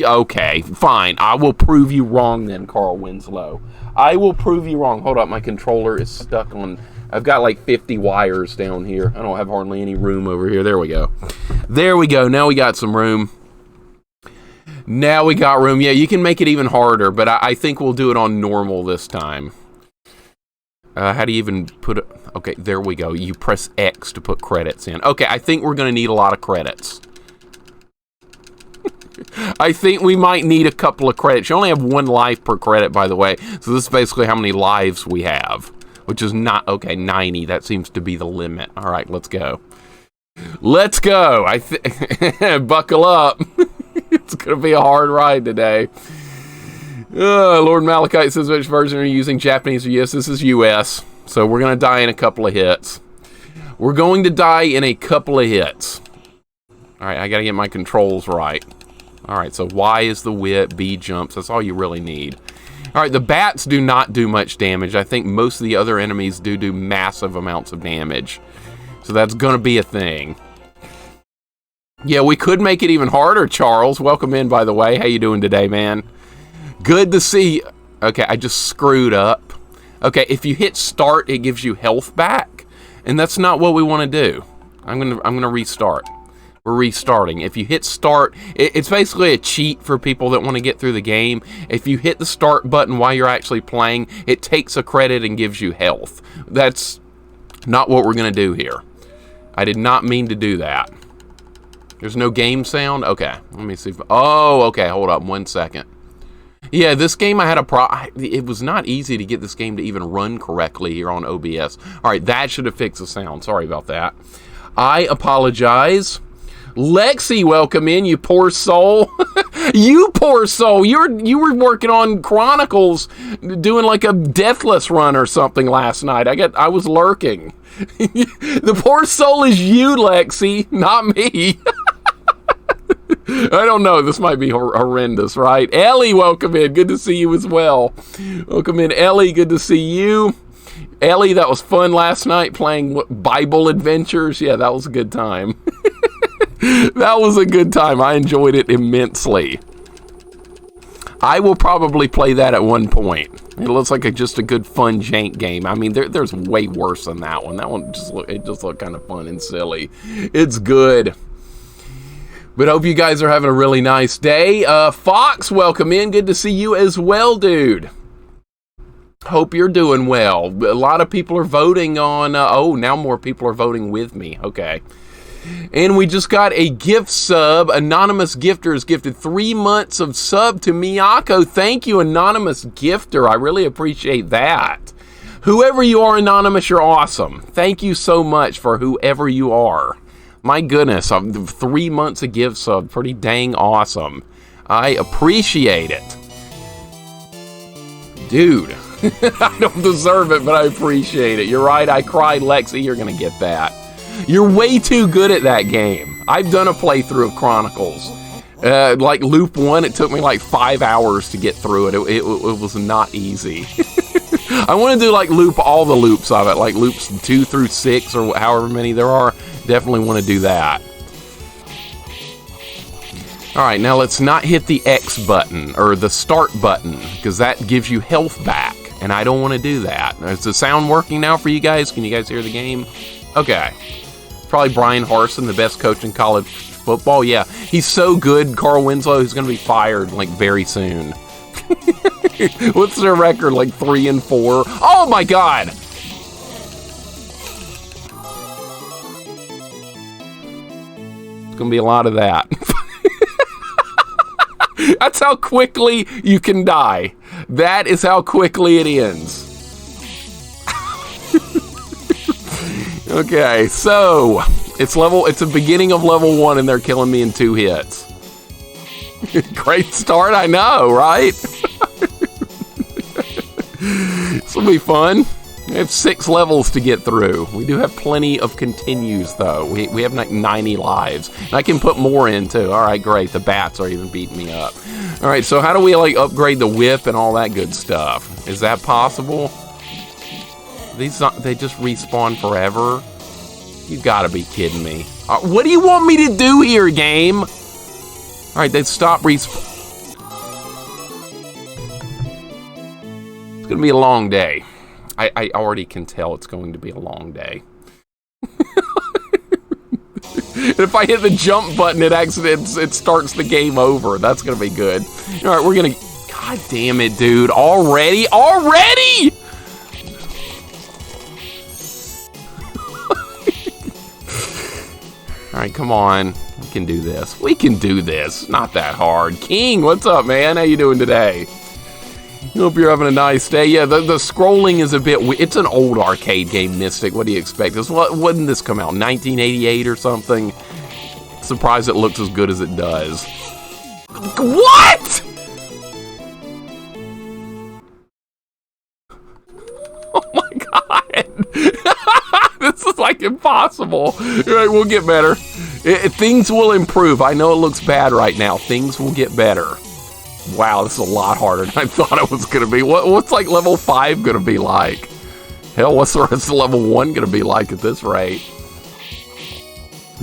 Okay, fine. I will prove you wrong then, Carl Winslow. I will prove you wrong. Hold up, my controller is stuck on... I've got like 50 wires down here. I don't have hardly any room over here. There we go. There we go. Now we got some room. Now we got room. Yeah, you can make it even harder, but I think we'll do it on normal this time. How do you even put it? Okay, there we go. You press X to put credits in. Okay, I think we're going to need a lot of credits. I think we might need a couple of credits. You only have 1 life per credit, by the way. So this is basically how many lives we have, which is not, okay, 90. That seems to be the limit. All right, let's go. Let's go. Buckle up. It's going to be a hard ride today. Lord Malachite says, which version are you using, Japanese or US? This is US. So we're going to die in a couple of hits. We're going to die in a couple of hits. All right, I got to get my controls right. All right, so Y is the whip, B jumps. That's all you really need. All right, the bats do not do much damage. I think most of the other enemies do massive amounts of damage. So that's going to be a thing. Yeah, we could make it even harder, Charles. Welcome in, by the way. How you doing today, man? Good to see. Okay, I just screwed up. Okay, if you hit start, it gives you health back, and that's not what we want to do. I'm gonna restart. We're restarting. If you hit start, it's basically a cheat for people that want to get through the game. If you hit the start button while you're actually playing, it takes a credit and gives you health. That's not what we're gonna do here. I did not mean to do that. There's no game sound? Okay, let me see. Oh, okay, hold up 1 second. Yeah, this game I had a it was not easy to get this game to even run correctly here on OBS. All right, that should have fixed the sound. Sorry about that. I apologize. Lexi, welcome in, you poor soul. You poor soul. You were working on Chronicles, doing like a Deathless run or something last night. I was lurking. The poor soul is you, Lexi, not me. I don't know. This might be horrendous, right? Ellie, welcome in. Good to see you as well. Welcome in, Ellie. Good to see you. Ellie, that was fun last night playing Bible Adventures. Yeah, that was a good time. That was a good time. I enjoyed it immensely. I will probably play that at one point. It looks like just a good fun jank game. I mean, there's way worse than that one. That one just looked kind of fun and silly. It's good. But hope you guys are having a really nice day. Fox, welcome in. Good to see you as well, dude. Hope you're doing well. A lot of people are voting on... oh, now more people are voting with me. Okay. And we just got a gift sub. Anonymous Gifter has gifted 3 months of sub to Miyako. Thank you, Anonymous Gifter. I really appreciate that. Whoever you are, Anonymous, you're awesome. Thank you so much for whoever you are. My goodness, 3 months of gift sub. Pretty dang awesome. I appreciate it. Dude, I don't deserve it, but I appreciate it. You're right, I cried, Lexi. You're going to get that. You're way too good at that game. I've done a playthrough of Chronicles. Like loop 1, it took me like 5 hours to get through it. It was not easy. I want to do like all the loops of it, like loops 2 through 6 or however many there are. Definitely want to do that. All right, now let's not hit the X button or the start button because that gives you health back, and I don't want to do that. Is the sound working now for you guys? Can you guys hear the game? Okay. Probably Brian Harsin, the best coach in college football. Yeah, he's so good, Carl Winslow, he's going to be fired like very soon. What's their record? Like 3-4? Oh my God! It's going to be a lot of that. That's how quickly you can die. That is how quickly it ends. Okay, so it's the beginning of level 1 and they're killing me in 2 hits. Great start, I know, right? This will be fun. We have 6 levels to get through. We do have plenty of continues, though. We have like 90 lives. And I can put more in, too. All right, great. The bats are even beating me up. All right, so how do we like upgrade the whip and all that good stuff? Is that possible? They just respawn forever? You gotta be kidding me. What do you want me to do here, game? Alright, they stop respawn. It's gonna be a long day. I already can tell it's going to be a long day. And if I hit the jump button, it starts the game over. That's gonna be good. Alright, we're gonna... God damn it, dude. Already? Already?! Alright, come on. We can do this. We can do this. Not that hard. King, what's up, man? How you doing today? Hope you're having a nice day. Yeah, the scrolling is a bit weird. It's an old arcade game, Mystic. What do you expect? Wouldn't this come out? 1988 or something? Surprised it looks as good as it does. What?! Oh my god! This is like impossible. Alright, we'll get better. Things will improve. I know it looks bad right now. Things will get better. Wow, this is a lot harder than I thought it was going to be. What's like level 5 going to be like? Hell, what's the rest of level 1 going to be like at this rate?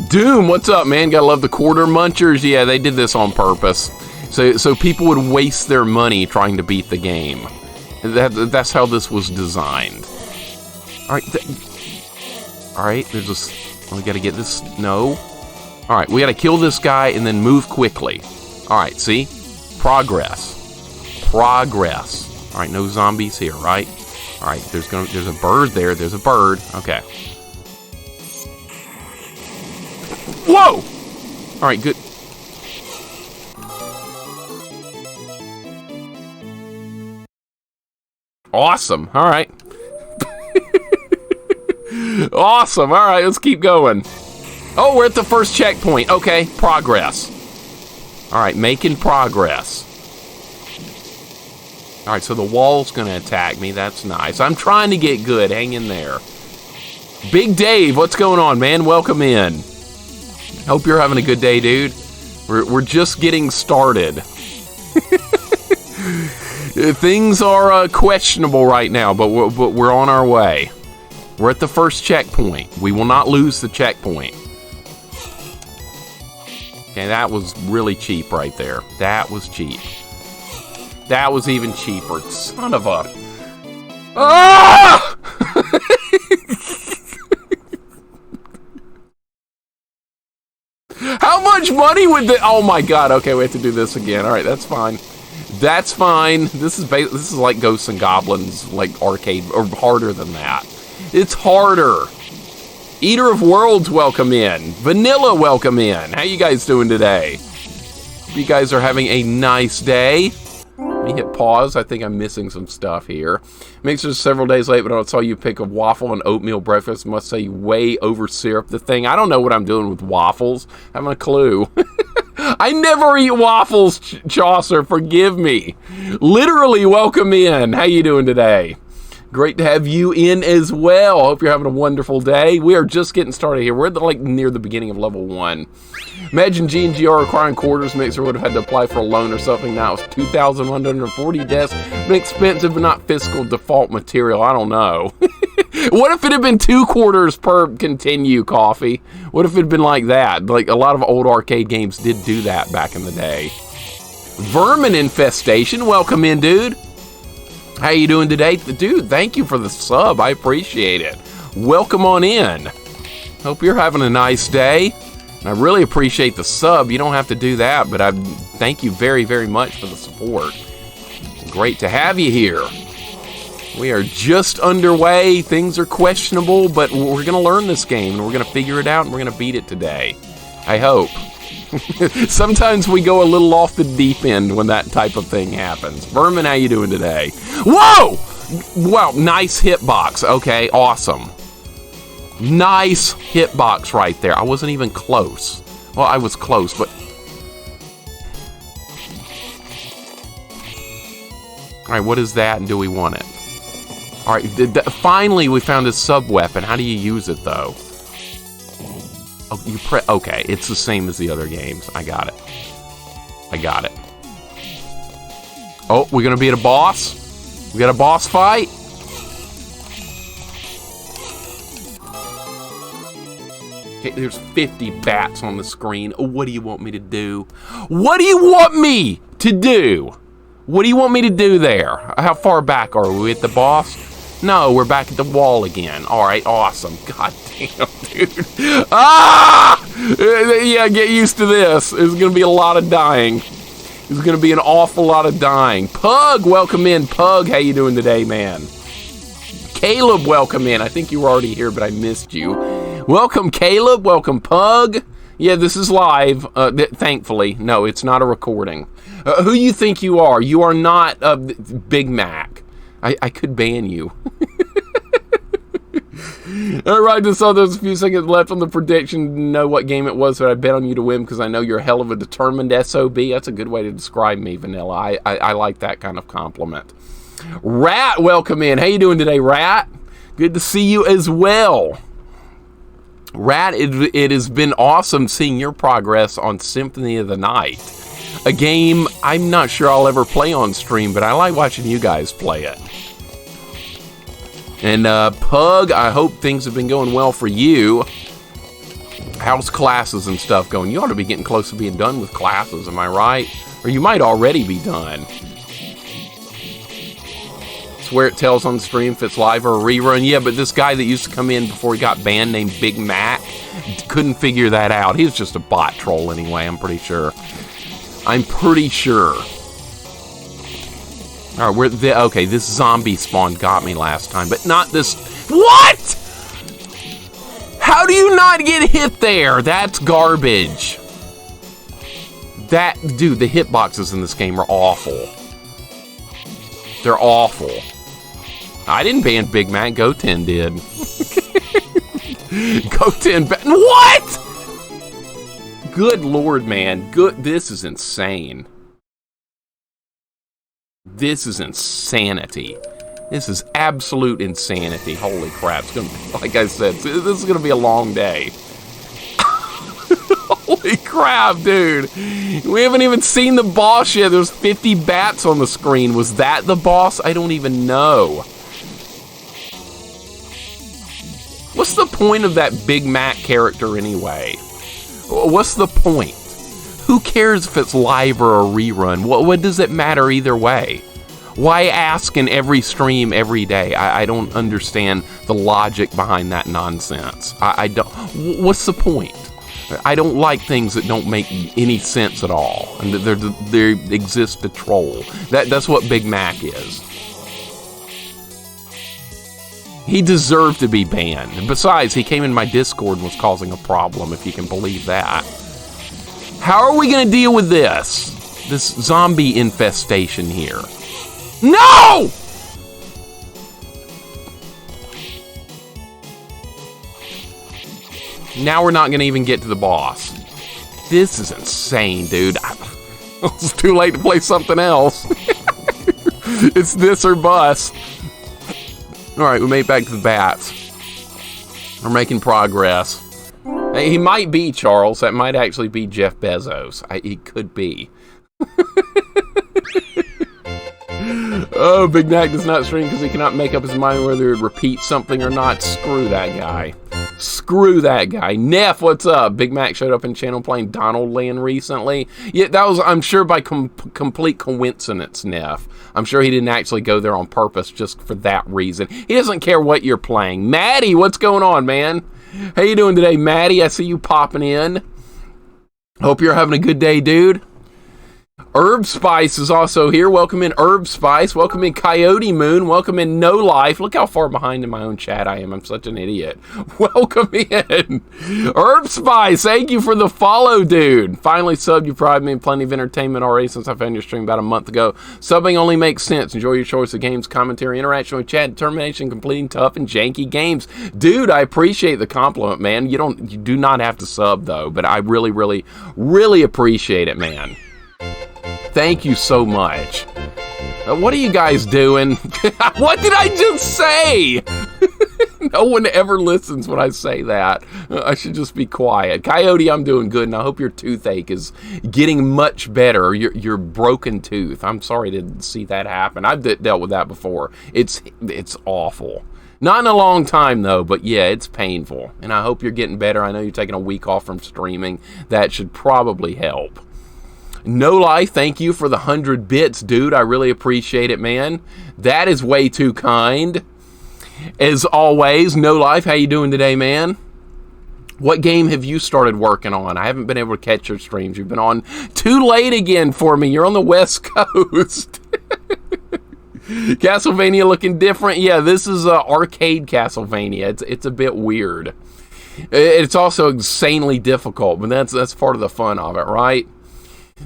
Doom, what's up, man? Gotta love the quarter munchers. Yeah, they did this on purpose. So people would waste their money trying to beat the game. That's how this was designed. Alright, there's this... We gotta get this... No. Alright, we gotta kill this guy and then move quickly. Alright, see? Progress. Progress. Alright, no zombies here, right? Alright, there's a bird there. There's a bird. Okay. Whoa! Alright, good. Awesome. Alright. Awesome. Alright, let's keep going. Oh, we're at the first checkpoint. Okay, progress. Alright, making progress. Alright, so the wall's gonna attack me. That's nice. I'm trying to get good. Hang in there. Big Dave, what's going on, man? Welcome in. Hope you're having a good day, dude. We're just getting started. Things are questionable right now, but we're on our way. We're at the first checkpoint. We will not lose the checkpoint. Okay, that was really cheap right there. That was cheap. That was even cheaper. Son of a... Ah! How much money would the... Oh my god, okay, we have to do this again. Alright, that's fine. That's fine. This is like Ghosts and Goblins, like arcade, or harder than that. It's harder. Eater of Worlds, welcome in. Vanilla, welcome in. How you guys doing today? You guys are having a nice day. Let me hit pause. I think I'm missing some stuff here. Mixer's several days late, but I saw you pick a waffle and oatmeal breakfast. Must say you way over syrup the thing. I don't know what I'm doing with waffles. I haven't a clue. I never eat waffles, Chaucer. Forgive me. Literally, welcome in. How you doing today? Great to have you in as well. Hope you're having a wonderful day. We are just getting started here. We're like near the beginning of level 1. Imagine G&G are requiring quarters. Mixer would have had to apply for a loan or something. Now it's 2,140 desks. Been expensive, but not fiscal default material. I don't know. What if it had been 2 quarters per continue, Coffee? What if it had been like that? Like a lot of old arcade games did do that back in the day. Vermin Infestation, welcome in, dude. How you doing today? Dude, thank you for the sub. I appreciate it. Welcome on in. Hope you're having a nice day. I really appreciate the sub. You don't have to do that, but I thank you very, very much for the support. Great to have you here. We are just underway. Things are questionable, but we're going to learn this game, and we're going to figure it out, and we're going to beat it today. I hope. Sometimes we go a little off the deep end when that type of thing happens. Vermin, how you doing today? Whoa! Wow, nice hitbox. Okay, awesome. Nice hitbox right there. I wasn't even close. Well, I was close, but... Alright, what is that, and do we want it? Alright, finally we found a sub-weapon. How do you use it, though? Oh, you okay, it's the same as the other games. I got it. I got it. Oh, we're gonna be at a boss? We got a boss fight? Okay, there's 50 bats on the screen. What do you want me to do? What do you want me to do? What do you want me to do there? How far back are we at the boss? No, we're back at the wall again. All right, awesome. God damn, dude. Ah! Yeah, get used to this. There's going to be a lot of dying. There's going to be an awful lot of dying. Pug, welcome in. Pug, how you doing today, man? Caleb, welcome in. I think you were already here, but I missed you. Welcome, Caleb. Welcome, Pug. Yeah, this is live, thankfully. No, it's not a recording. Who you think you are? You are not Big Mac. I could ban you. All right, just saw there's a few seconds left on the prediction to know what game it was, but I bet on you to win because I know you're a hell of a determined SOB. That's a good way to describe me, Vanilla. I like that kind of compliment. Rat, welcome in. How you doing today, Rat? Good to see you as well. Rat, it has been awesome seeing your progress on Symphony of the Night. A game I'm not sure I'll ever play on stream, but I like watching you guys play it. And Pug, I hope things have been going well for you. How's classes and stuff going? You ought to be getting close to being done with classes, am I right? Or you might already be done. It's where it tells on the stream if it's live or a rerun. Yeah, but this guy that used to come in before he got banned named Big Mac couldn't figure that out. He was just a bot troll anyway, I'm pretty sure. I'm pretty sure. All right, okay, this zombie spawn got me last time, but not this. What? How do you not get hit there? That's garbage. Dude, the hitboxes in this game are awful. They're awful. I didn't ban Big Mac, Goten did. Goten, what? Good Lord, man. This is insane. This is insanity. This is absolute insanity. Holy crap. It's gonna be, like I said, this is going to be a long day. Holy crap, dude. We haven't even seen the boss yet. There's 50 bats on the screen. Was that the boss? I don't even know. What's the point of that Big Mac character anyway? What's the point? Who cares if it's live or a rerun? What does it matter either way? Why ask in every stream every day? I don't understand the logic behind that nonsense. I don't. What's the point? I don't like things that don't make any sense at all, and they exist to troll. That's what Big Mac is. He deserved to be banned. And besides, he came in my Discord and was causing a problem, if you can believe that. How are we going to deal with this? This zombie infestation here. No! Now we're not going to even get to the boss. This is insane, dude. It's too late to play something else. It's this or bust. Alright, we made it back to the bats. We're making progress. He might be Charles. That might actually be Jeff Bezos. He could be. Oh, Big Mac does not stream because he cannot make up his mind whether to repeat something or not. Screw that guy. Screw that guy. Neff, what's up? Big Mac showed up in channel playing Donald Land recently. Yeah, that was, I'm sure, by complete coincidence, Neff. I'm sure he didn't actually go there on purpose just for that reason. He doesn't care what you're playing. Maddie, what's going on, man? How you doing today, Maddie? I see you popping in. Hope you're having a good day, dude. Herb Spice is also here. Welcome in, Herb Spice. Welcome in, Coyote Moon. Welcome in, No Life. Look how far behind in my own chat I am. I'm such an idiot. Welcome in. Herb Spice, thank you for the follow, dude. Finally subbed. You provided me plenty of entertainment already since I found your stream about a month ago. Subbing only makes sense. Enjoy your choice of games, commentary, interaction with chat, determination, completing tough and janky games. Dude, I appreciate the compliment, man. You do not have to sub, though, but I really, really, really appreciate it, man. Thank you so much. What are you guys doing? What did I just say? No one ever listens when I say that. I should just be quiet. Coyote, I'm doing good, and I hope your toothache is getting much better. Your broken tooth. I'm sorry to see that happen. I've dealt with that before. It's awful. Not in a long time, though, but yeah, it's painful. And I hope you're getting better. I know you're taking a week off from streaming. That should probably help. No Life, thank you for the 100 bits, dude. I really appreciate it, man. That is way too kind. As always, No Life, how you doing today, man? What game have you started working on? I haven't been able to catch your streams. You've been on too late again for me. You're on the West Coast. Castlevania looking different. Yeah, this is arcade Castlevania. It's a bit weird. It's also insanely difficult, but that's part of the fun of it, right?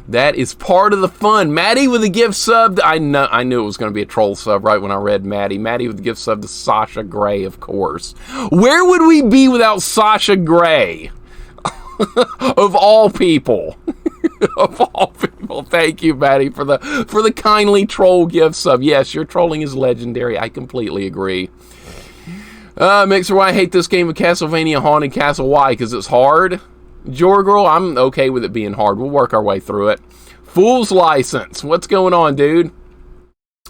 That is part of the fun. Maddie with a gift sub. I knew it was going to be a troll sub right when I read Maddie. Maddie with the gift sub to Sasha Grey, of course. Where would we be without Sasha Grey? Of all people. Of all people. Thank you, Maddie, for the kindly troll gift sub. Yes, your trolling is legendary. I completely agree. Mixer, why I hate this game of Castlevania Haunted Castle. Why? Because it's hard? Jorgirl, I'm okay with it being hard. We'll work our way through it. Fool's License. What's going on, dude?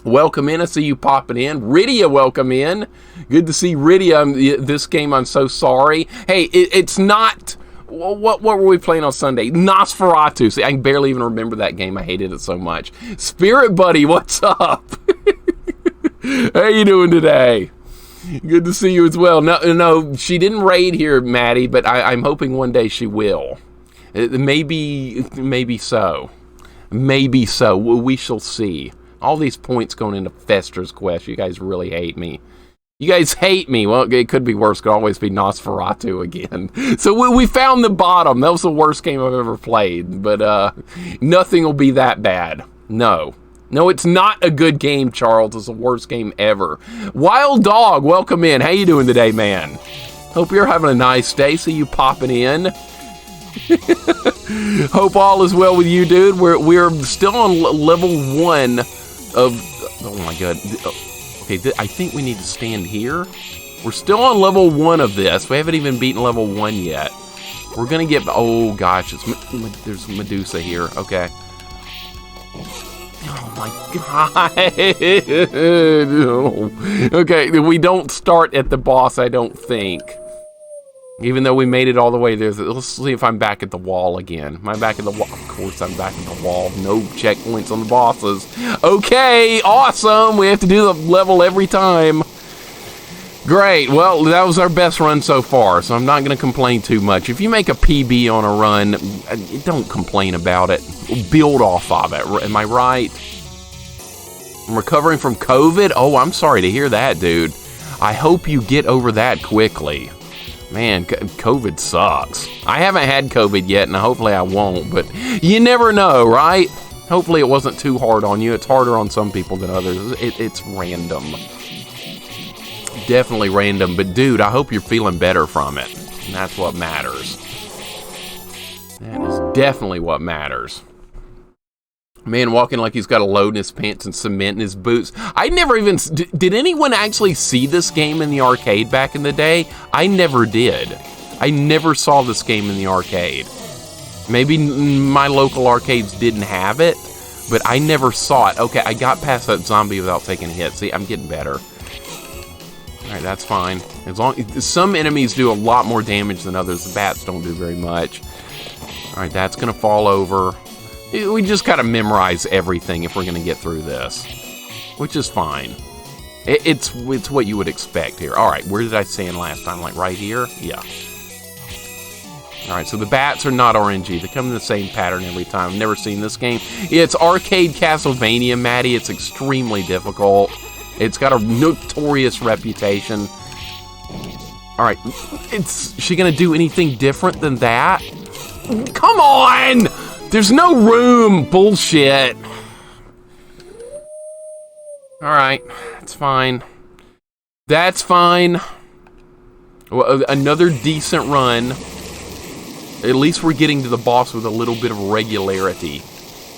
Welcome in. I see you popping in. Rydia, welcome in. Good to see Rydia. This game, I'm so sorry. Hey, it's not... What were we playing on Sunday? Nosferatu. See, I can barely even remember that game. I hated it so much. Spirit Buddy, what's up? How you doing today? Good to see you as well. No, she didn't raid here, Maddie, but I'm hoping one day she will. Maybe so. Maybe so. We shall see. All these points going into Fester's Quest. You guys really hate me. You guys hate me. Well, it could be worse. It could always be Nosferatu again. So we found the bottom. That was the worst game I've ever played. But nothing will be that bad. No, it's not a good game, Charles. It's the worst game ever. Wild Dog, welcome in. How you doing today, man? Hope you're having a nice day. See you popping in. Hope all is well with you, dude. We're still on level 1 of... Oh, my God. Okay, I think we need to stand here. We're still on level 1 of this. We haven't even beaten level 1 yet. We're going to get... Oh, gosh. There's Medusa here. Okay. Oh my God. Okay, we don't start at the boss, I don't think. Even though we made it all the way there. Let's see if I'm back at the wall again. Am I back at the wall? Of course I'm back at the wall. No checkpoints on the bosses. Okay, awesome. We have to do the level every time. Great. Well, that was our best run so far, so I'm not going to complain too much. If you make a PB on a run, don't complain about it. Build off of it. Am I right? I'm recovering from COVID? Oh, I'm sorry to hear that, dude. I hope you get over that quickly. Man, COVID sucks. I haven't had COVID yet, and hopefully I won't, but you never know, right? Hopefully it wasn't too hard on you. It's harder on some people than others. It's random. Definitely random, but dude, I hope you're feeling better from it. And that's what matters. That is definitely what matters. Man walking like he's got a load in his pants and cement in his boots. I never even... Did anyone actually see this game in the arcade back in the day? I never did. I never saw this game in the arcade. Maybe my local arcades didn't have it, but I never saw it. Okay, I got past that zombie without taking a hit. See, I'm getting better. Alright, that's fine. As long some enemies do a lot more damage than others. The bats don't do very much. Alright, that's gonna fall over. We just gotta memorize everything if we're gonna get through this. Which is fine. It's what you would expect here. Alright, where did I stand last time? Like right here? Yeah. Alright, so the bats are not RNG. They come in the same pattern every time. I've never seen this game. It's arcade Castlevania, Maddie. It's extremely difficult. It's got a notorious reputation. Alright, is she gonna do anything different than that? Come on! There's no room! Bullshit. Alright, it's fine. That's fine. Well, another decent run. At least we're getting to the boss with a little bit of regularity.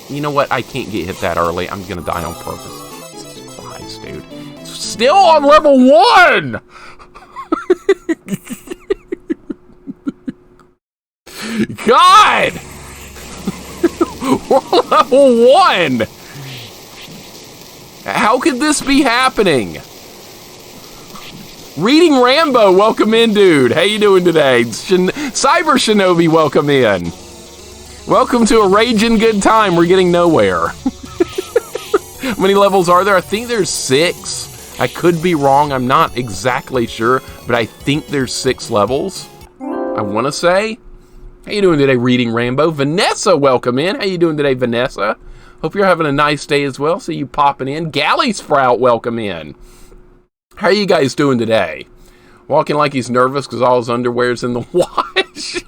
You know what? I can't get hit that early. I'm gonna die on purpose. Jesus Christ, dude. Still on level 1! God! We're level 1! How could this be happening? Reading Rambo, welcome in, dude. How you doing today? Cyber Shinobi, welcome in. Welcome to a raging good time. We're getting nowhere. How many levels are there? I think there's 6. I could be wrong. I'm not exactly sure, but I think there's 6 levels. I want to say. How you doing today, Reading Rambo? Vanessa, welcome in. How you doing today, Vanessa? Hope you're having a nice day as well. See you popping in. Galley Sprout, welcome in. How are you guys doing today? Walking like he's nervous because all his underwear's in the wash.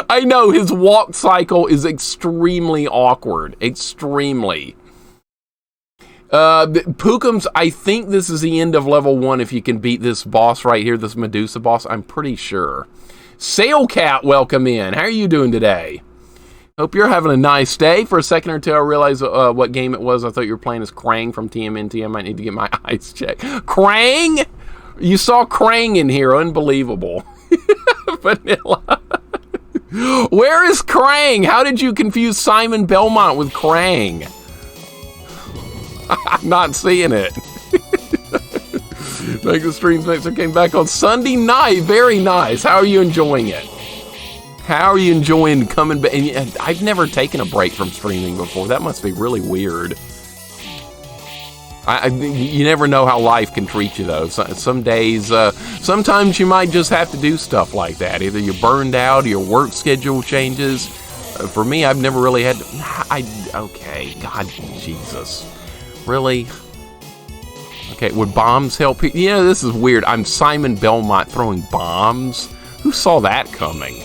I know his walk cycle is extremely awkward. Extremely. Pookums, I think this is the end of level 1 if you can beat this boss right here, this Medusa boss. I'm pretty sure. Sailcat, welcome in. How are you doing today? Hope you're having a nice day. For a second or two, I realized what game it was. I thought you were playing as Krang from TMNT. I might need to get my eyes checked. Krang? You saw Krang in here. Unbelievable. Vanilla. Where is Krang? How did you confuse Simon Belmont with Krang? I'm not seeing it. Like the Streams Mixer came back on Sunday night. Very nice. How are you enjoying it? How are you enjoying coming back? And I've never taken a break from streaming before. That must be really weird. You never know how life can treat you, though. Some days, sometimes you might just have to do stuff like that. Either you're burned out or your work schedule changes. For me, I've never really had to... Okay, God, Jesus. Really? Okay, would bombs help you? Yeah, this is weird. I'm Simon Belmont throwing bombs. Who saw that coming?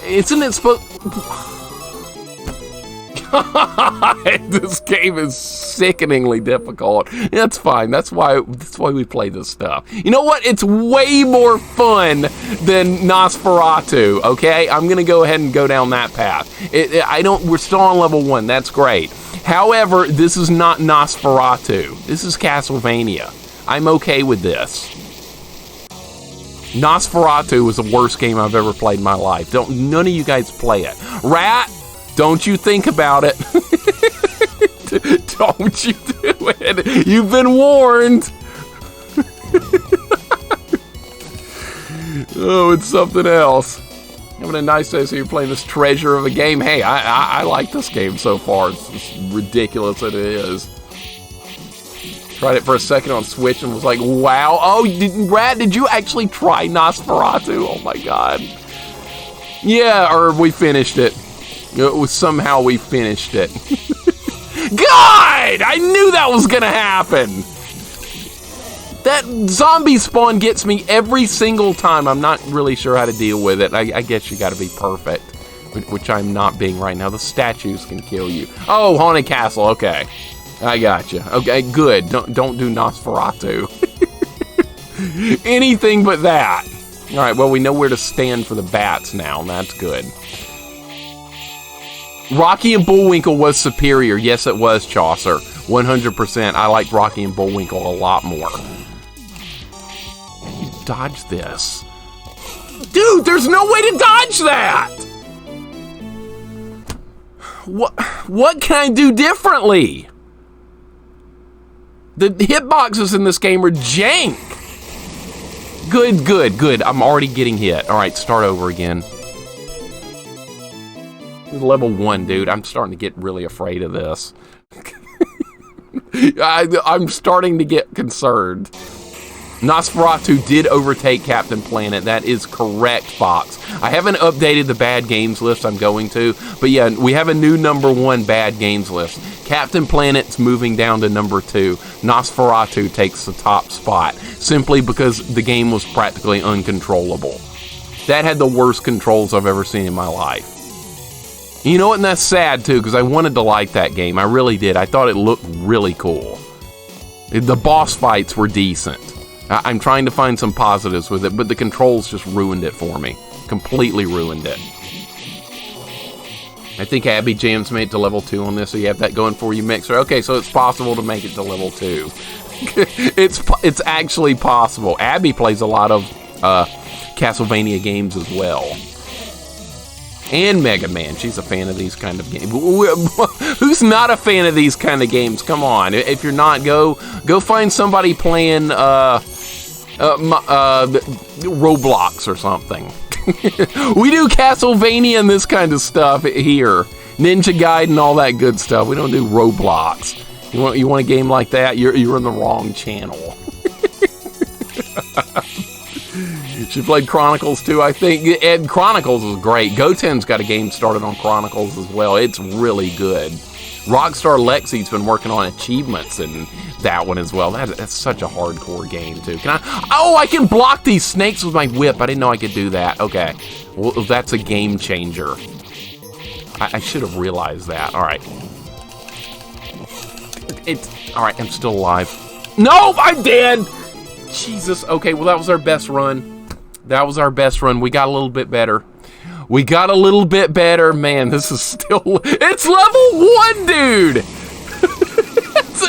Isn't it supposed... This game is sickeningly difficult. That's fine. That's why we play this stuff. You know what? It's way more fun than Nosferatu, okay? I'm going to go ahead and go down that path. We're still on level 1. That's great. However, this is not Nosferatu. This is Castlevania. I'm okay with this. Nosferatu was the worst game I've ever played in my life. None of you guys play it. Rat, don't you think about it. Don't you do it. You've been warned. Oh, it's something else. Having a nice day, so you're playing this treasure of a game. Hey, I like this game so far. It's ridiculous that it is. Tried it for a second on Switch and was like, wow. Oh, Brad, did you actually try Nosferatu? Oh my God. Yeah, or we finished it. Somehow we finished it. God! I knew that was gonna happen! That zombie spawn gets me every single time. I'm not really sure how to deal with it. I guess you gotta be perfect, which I'm not being right now. The statues can kill you. Oh, Haunted Castle, okay. I got you. Okay, good. Don't do Nosferatu. Anything but that. All right, well, we know where to stand for the bats now, and that's good. Rocky and Bullwinkle was superior. Yes, it was, Chaucer. 100%. I liked Rocky and Bullwinkle a lot more. You dodge this. Dude, there's no way to dodge that! What can I do differently? The hitboxes in this game are jank. Good. I'm already getting hit. All right, start over again. This is level 1, dude. I'm starting to get really afraid of this. I'm starting to get concerned. Nosferatu did overtake Captain Planet. That is correct, Fox. I haven't updated the bad games list I'm going to, but yeah, we have a new #1 bad games list. Captain Planet's moving down to #2. Nosferatu takes the top spot, simply because the game was practically uncontrollable. That had the worst controls I've ever seen in my life. You know what, and that's sad too, because I wanted to like that game. I really did. I thought it looked really cool. The boss fights were decent. I'm trying to find some positives with it, but the controls just ruined it for me. Completely ruined it. I think Abby Jam's made it to level 2 on this, so you have that going for you, Mixer. Okay, so it's possible to make it to level 2. It's actually possible. Abby plays a lot of Castlevania games as well. And Mega Man. She's a fan of these kind of games. Who's not a fan of these kind of games? Come on. If you're not, go find somebody playing Roblox or something. We do Castlevania and this kind of stuff here. Ninja Gaiden and all that good stuff. We don't do Roblox. You want a game like that? You're in the wrong channel. She played Chronicles too, I think. And Chronicles is great. Goten's got a game started on Chronicles as well. It's really good. Rockstar Lexi's been working on achievements in that one as well. That's such a hardcore game too. Can I? Oh, I can block these snakes with my whip. I didn't know I could do that. Okay, well that's a game changer. I should have realized that. All right, all right. I'm still alive. No, I'm dead. Jesus. Okay, well that was our best run. That was our best run. We got a little bit better. We got a little bit better. Man, this is still... It's level 1, dude!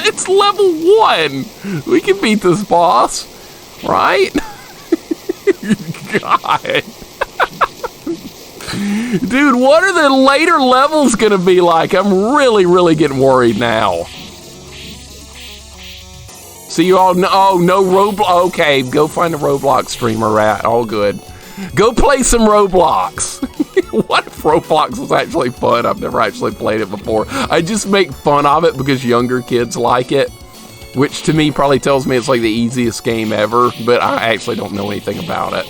it's level 1! We can beat this boss. Right? God. Dude, what are the later levels gonna be like? I'm really, really getting worried now. See you all... Oh, no Roblox. Okay, go find a Roblox streamer, rat. All good. Go play some Roblox. What if Roblox was actually fun? I've never actually played it before. I just make fun of it because younger kids like it, which to me probably tells me it's like the easiest game ever, but I actually don't know anything about it.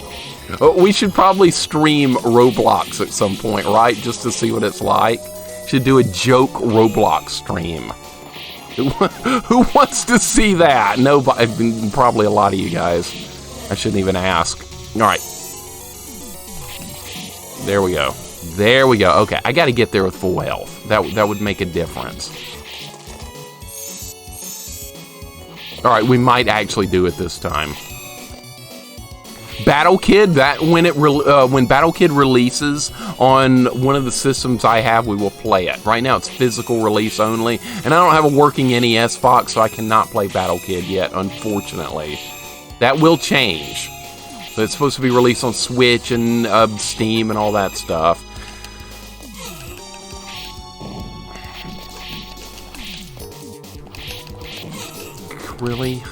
We should probably stream Roblox at some point, right? Just to see what it's like. Should do a joke Roblox stream. Who wants to see that? Nobody, probably a lot of you guys. I shouldn't even ask. All right. There we go. There we go. Okay, I got to get there with full health. That would make a difference. All right, we might actually do it this time. Battle Kid, when Battle Kid releases on one of the systems I have, we will play it. Right now it's physical release only, and I don't have a working NES box, so I cannot play Battle Kid yet, unfortunately. That will change. So it's supposed to be released on Switch and Steam and all that stuff. Really?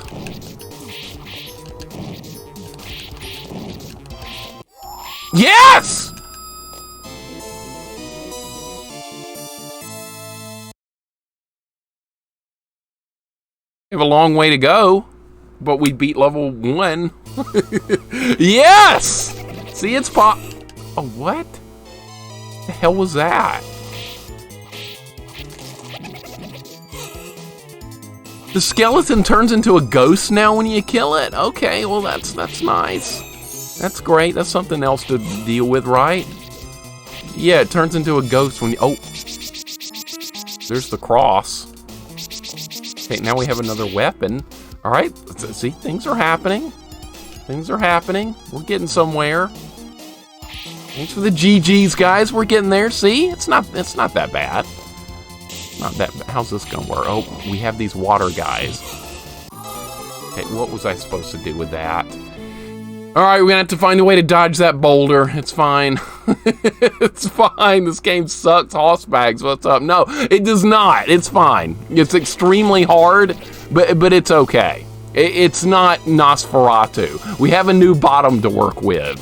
Yes! We have a long way to go, but we beat level 1. Yes! See, it's pop. Oh, what? The hell was that? The skeleton turns into a ghost now when you kill it? Okay, well that's nice. That's great. That's something else to deal with, right? Yeah, it turns into a ghost when you... Oh! There's the cross. Okay, now we have another weapon. Alright, see, things are happening. Things are happening. We're getting somewhere. Thanks for the GGs, guys. We're getting there. See? It's not that bad. Not that bad. How's this gonna work? Oh, we have these water guys. Okay, what was I supposed to do with that? Alright, we're gonna have to find a way to dodge that boulder. It's fine. It's fine. This game sucks. Hoss bags, what's up? No, it does not. It's fine. It's extremely hard, but it's okay. It's not Nosferatu. We have a new bottom to work with.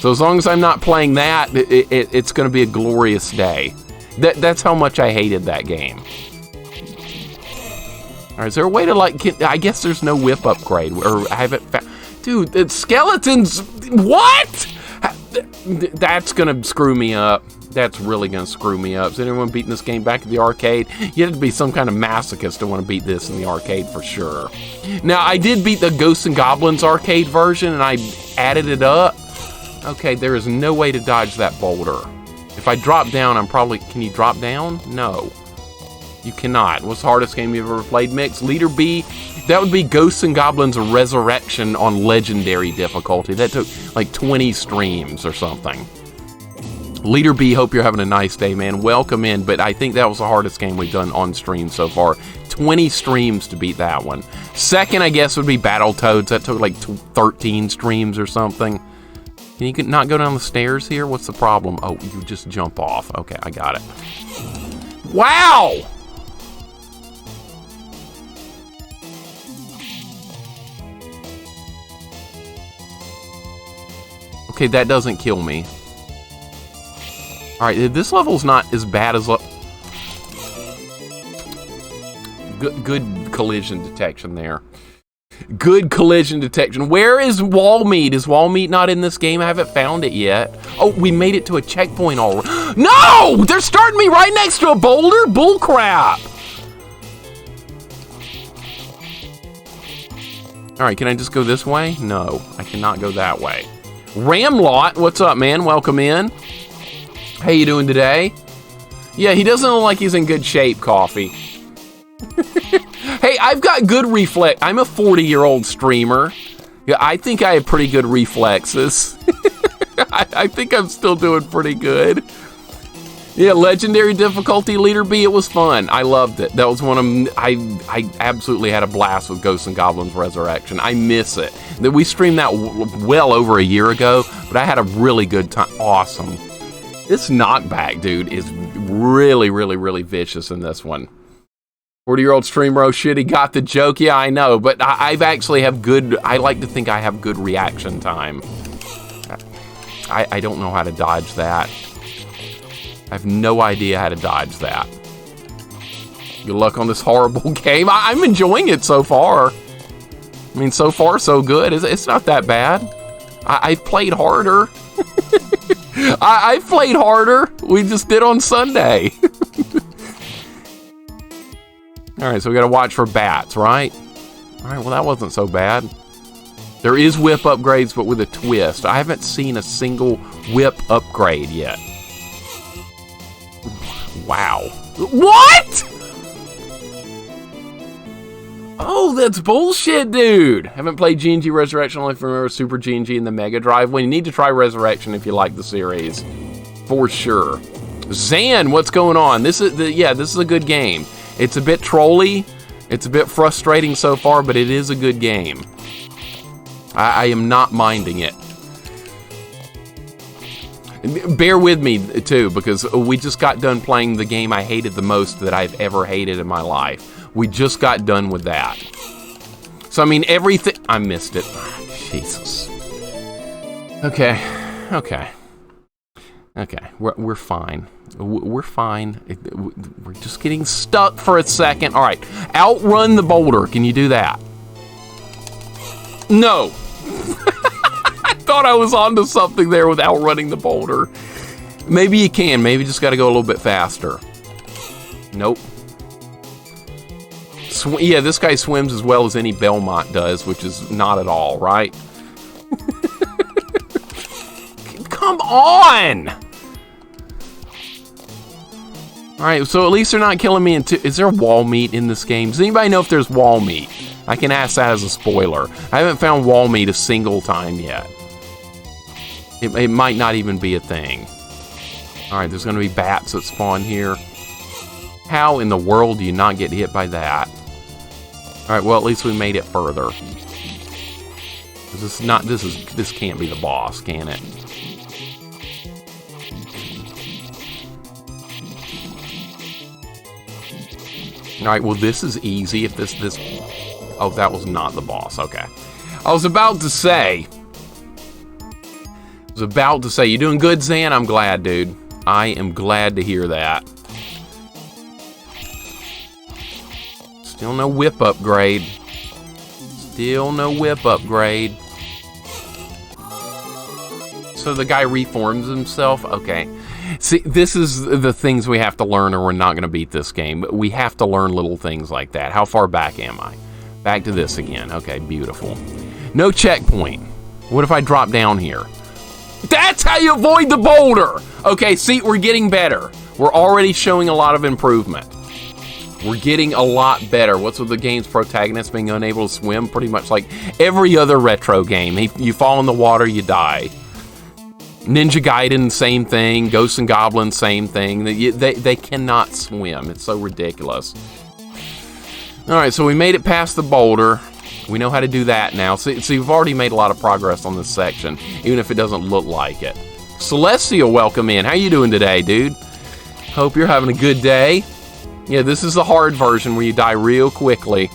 So as long as I'm not playing that, it's gonna be a glorious day. That's how much I hated that game. Alright, is there a way to, like, I guess there's no whip upgrade, or I haven't found... Dude, it's skeletons... What?! That's gonna screw me up. That's really gonna screw me up. Is anyone beating this game back at the arcade? You have to be some kind of masochist to want to beat this in the arcade for sure. Now, I did beat the Ghosts and Goblins arcade version, and I added it up. Okay, there is no way to dodge that boulder. If I drop down, I'm probably... Can you drop down? No. You cannot. What's the hardest game you've ever played, Mix? Leader B, that would be Ghosts and Goblins Resurrection on Legendary difficulty. That took like 20 streams or something. Leader B, hope you're having a nice day, man. Welcome in, but I think that was the hardest game we've done on stream so far. 20 streams to beat that one. Second, I guess, would be Battletoads. That took like 13 streams or something. Can you not go down the stairs here? What's the problem? Oh, you just jump off. Okay, I got it. Wow! Okay, that doesn't kill me. Alright, this level's not as bad as... Good collision detection there. Good collision detection. Where is wall meat? Is wall meat not in this game? I haven't found it yet. Oh, we made it to a checkpoint already. No! They're starting me right next to a boulder? Bullcrap! Alright, can I just go this way? No, I cannot go that way. Ramlot, what's up, man? Welcome in. How you doing today? Yeah, he doesn't look like he's in good shape, Coffee. Hey, I've got good reflex. I'm a 40-year-old streamer. Yeah, I think I have pretty good reflexes. I think I'm still doing pretty good. Yeah, legendary difficulty leader B. It was fun. I loved it. That was one of I absolutely had a blast with Ghosts and Goblins Resurrection. I miss it. That we streamed that well over a year ago, but I had a really good time. Awesome. This knockback dude is really, really, really vicious in this one. 40-year-old streamer, oh shit, he got the joke. Yeah, I know, but I've actually have good, I like to think I have good reaction time. I don't know how to dodge that. I have no idea how to dodge that. Good luck on this horrible game. I'm enjoying it so far. I mean, so far so good. It's not that bad. I've played harder. I've played harder. We just did on Sunday. Alright, so we gotta watch for bats, right? Alright, well that wasn't so bad. There is whip upgrades, but with a twist. I haven't seen a single whip upgrade yet. Wow. What?! Oh, that's bullshit, dude! Haven't played G&G Resurrection, only remember Super G&G and the Mega Drive. Well, you need to try Resurrection if you like the series. For sure. Zan, what's going on? This is a good game. It's a bit trolly, it's a bit frustrating so far, but it is a good game. I am not minding it. Bear with me, too, because we just got done playing the game I hated the most that I've ever hated in my life. We just got done with that. So, I mean, everything... I missed it. Jesus. Okay. Okay, we're fine. We're fine. We're just getting stuck for a second. All right, outrun the boulder. Can you do that? No. I thought I was onto something there with outrunning the boulder. Maybe you can. Maybe you just got to go a little bit faster. Nope. Yeah, this guy swims as well as any Belmont does, which is not at all, right? Come on! Alright, so at least they're not killing me in two. Is there wall meat in this game? Does anybody know if there's wall meat? I can ask that as a spoiler. I haven't found wall meat a single time yet. It might not even be a thing. Alright, there's going to be bats that spawn here. How in the world do you not get hit by that? Alright, well at least we made it further. This can't be the boss, can it? Alright, well this is easy if this... Oh, that was not the boss, okay. I was about to say, you doing good, Zan? I'm glad, dude. I am glad to hear that. Still no whip upgrade. Still no whip upgrade. So the guy reforms himself? Okay. See, this is the things we have to learn or we're not going to beat this game. We have to learn little things like that. How far back am I? Back to this again. Okay, beautiful. No checkpoint. What if I drop down here? That's how you avoid the boulder! Okay, see, we're getting better. We're already showing a lot of improvement. We're getting a lot better. What's with the game's protagonist being unable to swim? Pretty much like every other retro game. You fall in the water, you die. Ninja Gaiden, same thing. Ghosts and Goblins, same thing. They cannot swim. It's so ridiculous. Alright, so we made it past the boulder. We know how to do that now. See, we've already made a lot of progress on this section, even if it doesn't look like it. Celestial, welcome in. How you doing today, dude? Hope you're having a good day. Yeah, this is the hard version where you die real quickly.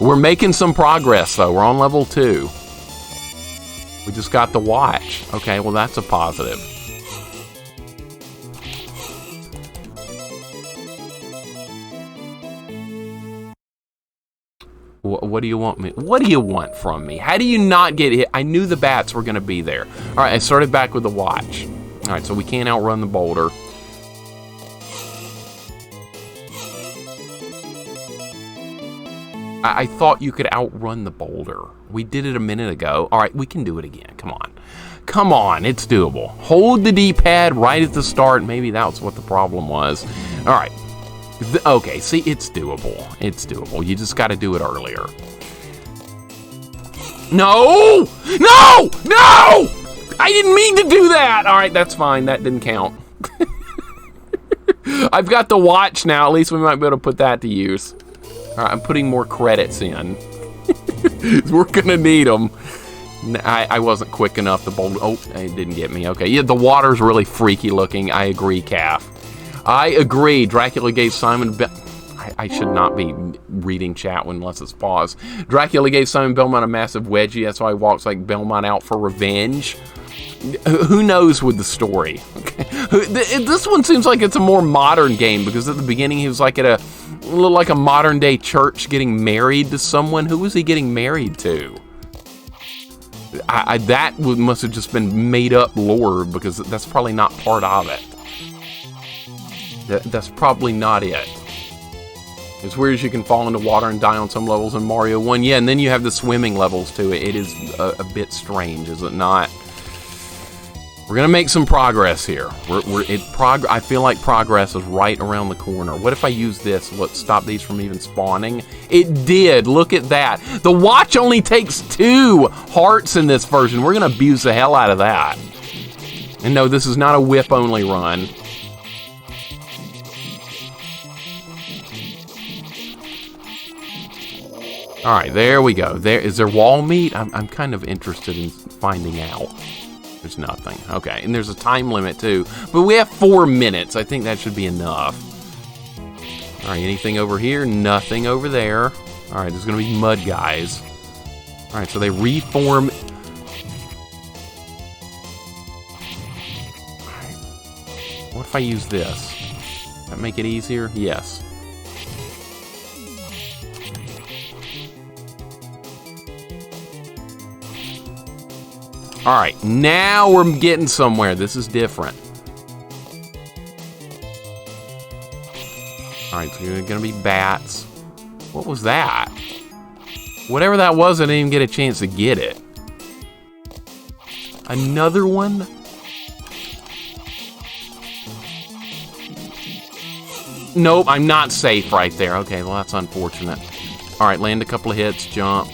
We're making some progress, though. We're on level 2. We just got the watch. Okay, well, that's a positive. What do you want me? What do you want from me? How do you not get hit? I knew the bats were going to be there. All right, I started back with the watch. All right, so we can't outrun the boulder. I thought you could outrun the boulder. We did it a minute ago. All right, we can do it again. Come on. Come on, it's doable. Hold the D-pad right at the start. Maybe that's what the problem was. All right. Okay, see, it's doable. It's doable. You just got to do it earlier. No! No! No! I didn't mean to do that! All right, that's fine. That didn't count. I've got the watch now. At least we might be able to put that to use. All right, I'm putting more credits in. We're going to need them. I wasn't quick enough. The boulder... Oh, it didn't get me. Okay, yeah, the water's really freaky looking. I agree, Calf. I agree. Dracula gave Simon... I should not be reading chat unless it's paused. Dracula gave Simon Belmont a massive wedgie. That's why he walks like Belmont out for revenge. Who knows with the story? Okay. This one seems like it's a more modern game because at the beginning he was like at a modern day church getting married to someone. Who was he getting married to? That must have just been made up lore because that's probably not part of it. That's probably not it. As weird as you can fall into water and die on some levels in Mario 1. Yeah, and then you have the swimming levels too. It is a bit strange, is it not? We're gonna make some progress here. I feel like progress is right around the corner. What if I use this? What, stop these from even spawning? It did. Look at that. The watch only takes 2 hearts in this version. We're gonna abuse the hell out of that. And no, this is not a whip only run. All right, there we go. Is there wall meat? I'm kind of interested in finding out. There's nothing. Okay, and there's a time limit too. But we have 4 minutes. I think that should be enough. All right, anything over here? Nothing over there. All right, there's gonna be mud guys. All right, so they reform. All right. What if I use this? Does that make it easier? Yes. All right, now we're getting somewhere. This is different. All right, so you're gonna be bats. What was that? Whatever that was, I didn't even get a chance to get it. Another one? Nope, I'm not safe right there. Okay, well, that's unfortunate. All right, land a couple of hits, jump.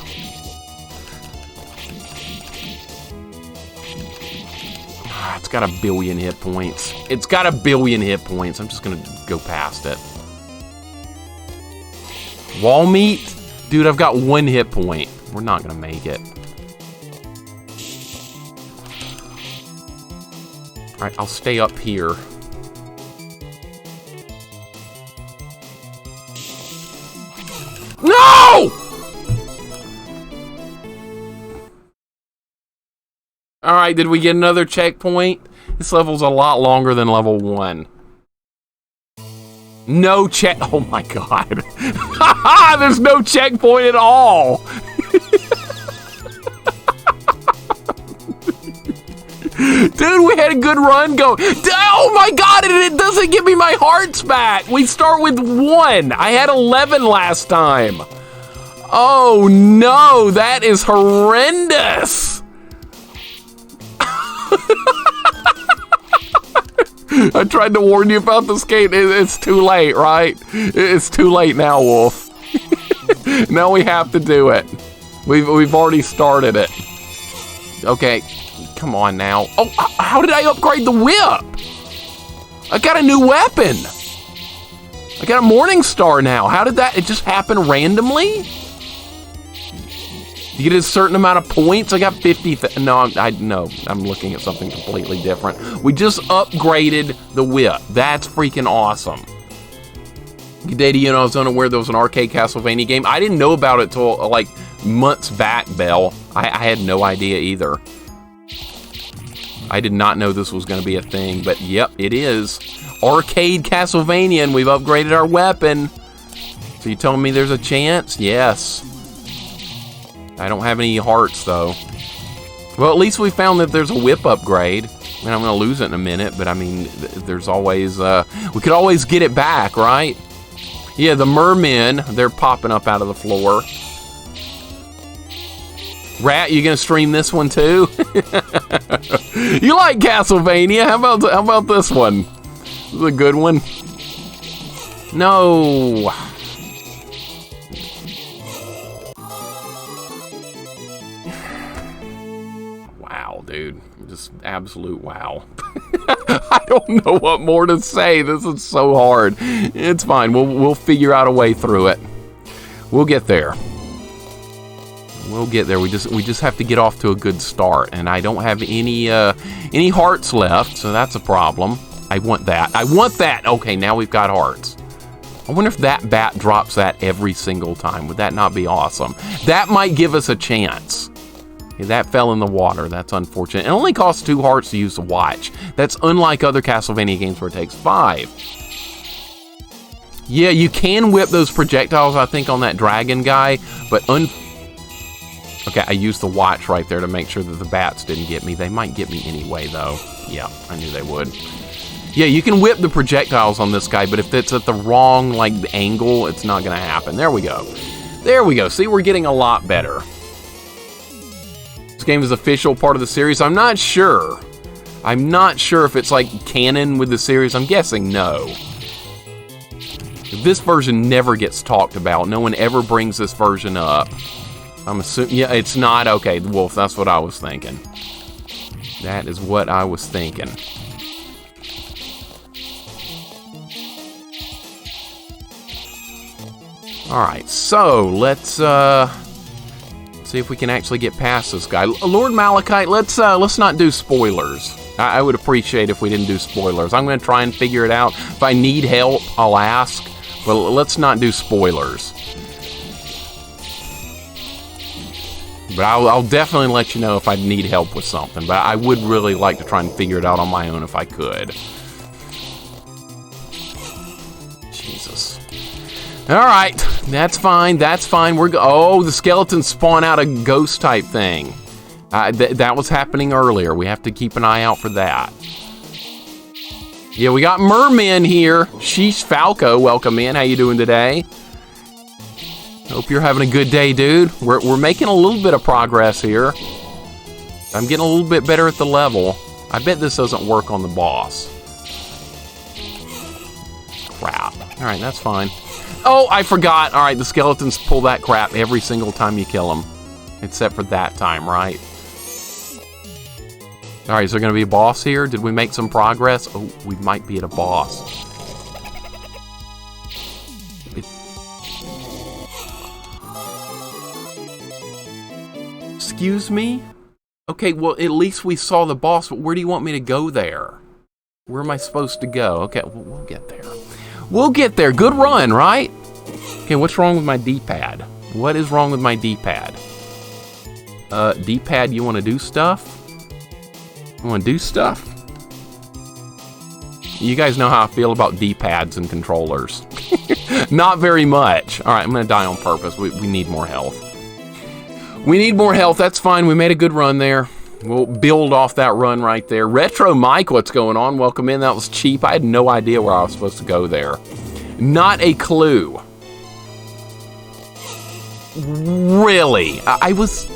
It's got 1 billion hit points. It's got 1 billion hit points. I'm just gonna go past it. Wall meat? Dude, I've got 1 hit point. We're not gonna make it. All right, I'll stay up here. No! All right, did we get another checkpoint? This level's a lot longer than level 1. No check. Oh my god. There's no checkpoint at all. Dude, we had a good run go. Oh my god, it doesn't give me my hearts back. We start with 1. I had 11 last time. Oh no, that is horrendous. I tried to warn you about this game. It's too late, right? It's too late now, Wolf. Now we have to do it. We've already started it. Okay, come on now. Oh, how did I upgrade the whip? I got a new weapon. I got a Morning Star now. How did that? It just happen randomly? You get a certain amount of points. I got 50. No, I'm looking at something completely different. We just upgraded the whip. That's freaking awesome. Good day to you. And I was unaware there was an arcade Castlevania game. I didn't know about it till like months back, Belle. I had no idea either. I did not know this was going to be a thing, but yep, it is. Arcade Castlevania, and we've upgraded our weapon. So you telling me there's a chance? Yes. I don't have any hearts, though. Well, at least we found that there's a whip upgrade. I mean, I'm going to lose it in a minute, but I mean, there's always... we could always get it back, right? Yeah, the mermen, they're popping up out of the floor. Rat, you gonna stream this one too? You like Castlevania? How about this one? This is a good one. No. Wow, dude. Just absolute wow. I don't know what more to say. This is so hard. It's fine. We'll figure out a way through it. We'll get there. We'll get there. We just have to get off to a good start, and I don't have any hearts left, so that's a problem. I want that. I want that. Okay, now we've got hearts. I wonder if that bat drops that every single time. Would that not be awesome? That might give us a chance. Okay, that fell in the water. That's unfortunate. It only costs 2 hearts to use the watch. That's unlike other Castlevania games where it takes 5. Yeah, you can whip those projectiles, I think, on that dragon guy, but okay, I used the watch right there to make sure that the bats didn't get me. They might get me anyway, though. Yeah, I knew they would. Yeah, you can whip the projectiles on this guy, but if it's at the wrong, like, angle, it's not going to happen. There we go. There we go. See, we're getting a lot better. This game is official part of the series. I'm not sure. I'm not sure if it's, like, canon with the series. I'm guessing no. This version never gets talked about. No one ever brings this version up. I'm assuming, yeah, it's not. Okay, Wolf, that's what I was thinking. That is what I was thinking. Alright, so let's see if we can actually get past this guy. Lord Malachite, let's not do spoilers. I would appreciate if we didn't do spoilers. I'm going to try and figure it out. If I need help, I'll ask. But let's not do spoilers. But I'll definitely let you know if I need help with something. But I would really like to try and figure it out on my own if I could. Jesus. Alright, that's fine, that's fine. Oh, the skeletons spawn out a ghost type thing. That was happening earlier. We have to keep an eye out for that. Yeah, we got mermen here. Sheesh Falco, welcome in. How you doing today? Hope you're having a good day, dude. We're making a little bit of progress here. I'm getting a little bit better at the level. I bet this doesn't work on the boss. Crap. Alright, that's fine. Oh, I forgot. Alright, the skeletons pull that crap every single time you kill them. Except for that time, right? Alright, is there going to be a boss here? Did we make some progress? Oh, we might be at a boss. Excuse me? Okay, well, at least we saw the boss, but where do you want me to go there? Where am I supposed to go? Okay, we'll get there. We'll get there. Good run, right? Okay, what's wrong with my D-pad? What is wrong with my D-pad? D-pad, you want to do stuff? You want to do stuff? You guys know how I feel about D-pads and controllers. Not very much. Alright, I'm going to die on purpose. We need more health. We need more health. That's fine. We made a good run there. We'll build off that run right there. Retro Mike, what's going on? Welcome in. That was cheap. I had no idea where I was supposed to go there. Not a clue. Really? I was...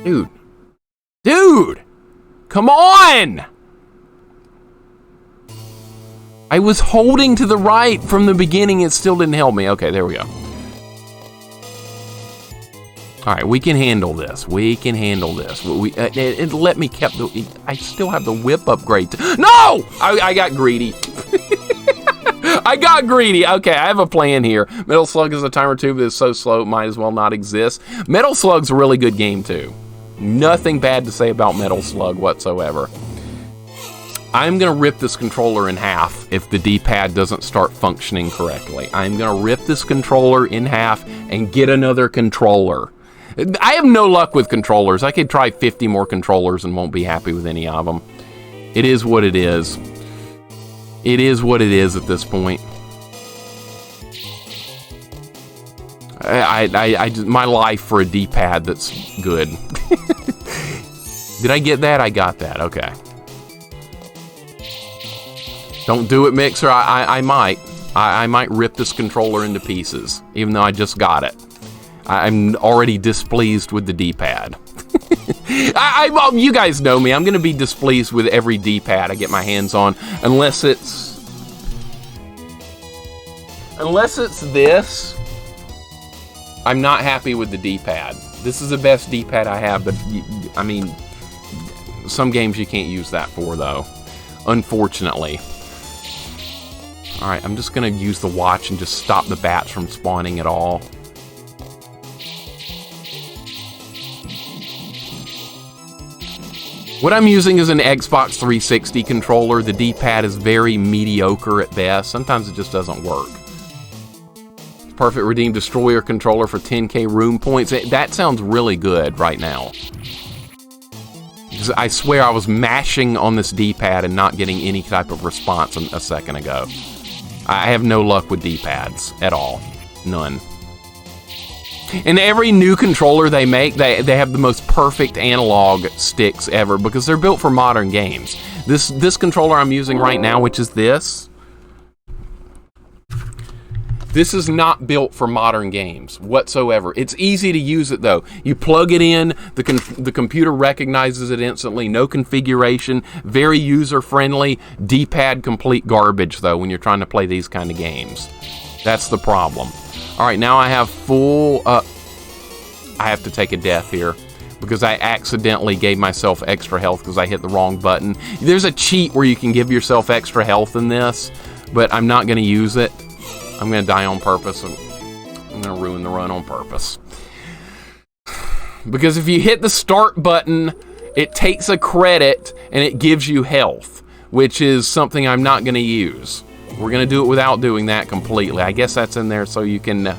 Dude! Come on! I was holding to the right from the beginning. It still didn't help me. Okay, there we go. Alright, we can handle this. We can handle this. It let me keep the... I still have the whip upgrade. No! I got greedy. I got greedy. Okay, I have a plan here. Metal Slug is a timer too, but it's so slow it might as well not exist. Metal Slug's a really good game too. Nothing bad to say about Metal Slug whatsoever. I'm going to rip this controller in half if the D-pad doesn't start functioning correctly. I'm going to rip this controller in half and get another controller. I have no luck with controllers. I could try 50 more controllers and won't be happy with any of them. It is what it is. It is what it is at this point. My life for a D-pad that's good. Did I get that? I got that. Okay. Don't do it, Mixer. I might. I might rip this controller into pieces, even though I just got it. I'm already displeased with the D-pad. You guys know me. I'm going to be displeased with every D-pad I get my hands on, unless it's this. I'm not happy with the D-pad. This is the best D-pad I have, but I mean, some games you can't use that for, though, unfortunately. Alright, I'm just going to use the watch and just stop the bats from spawning at all. What I'm using is an Xbox 360 controller. The D-pad is very mediocre at best. Sometimes it just doesn't work. Perfect Redeem Destroyer controller for 10k room points. That sounds really good right now. I swear I was mashing on this D-pad and not getting any type of response a second ago. I have no luck with D-pads at all. None. And every new controller they make, they have the most perfect analog sticks ever because they're built for modern games. This controller I'm using right now, which is this is not built for modern games whatsoever. It's easy to use it though. You plug it in, the computer recognizes it instantly, no configuration, very user-friendly, D-pad complete garbage though when you're trying to play these kind of games. That's the problem. Alright, now I have full... I have to take a death here because I accidentally gave myself extra health because I hit the wrong button. There's a cheat where you can give yourself extra health in this, but I'm not going to use it. I'm going to die on purpose. I'm going to ruin the run on purpose. Because if you hit the start button, it takes a credit and it gives you health, which is something I'm not going to use. We're going to do it without doing that completely. I guess that's in there so you can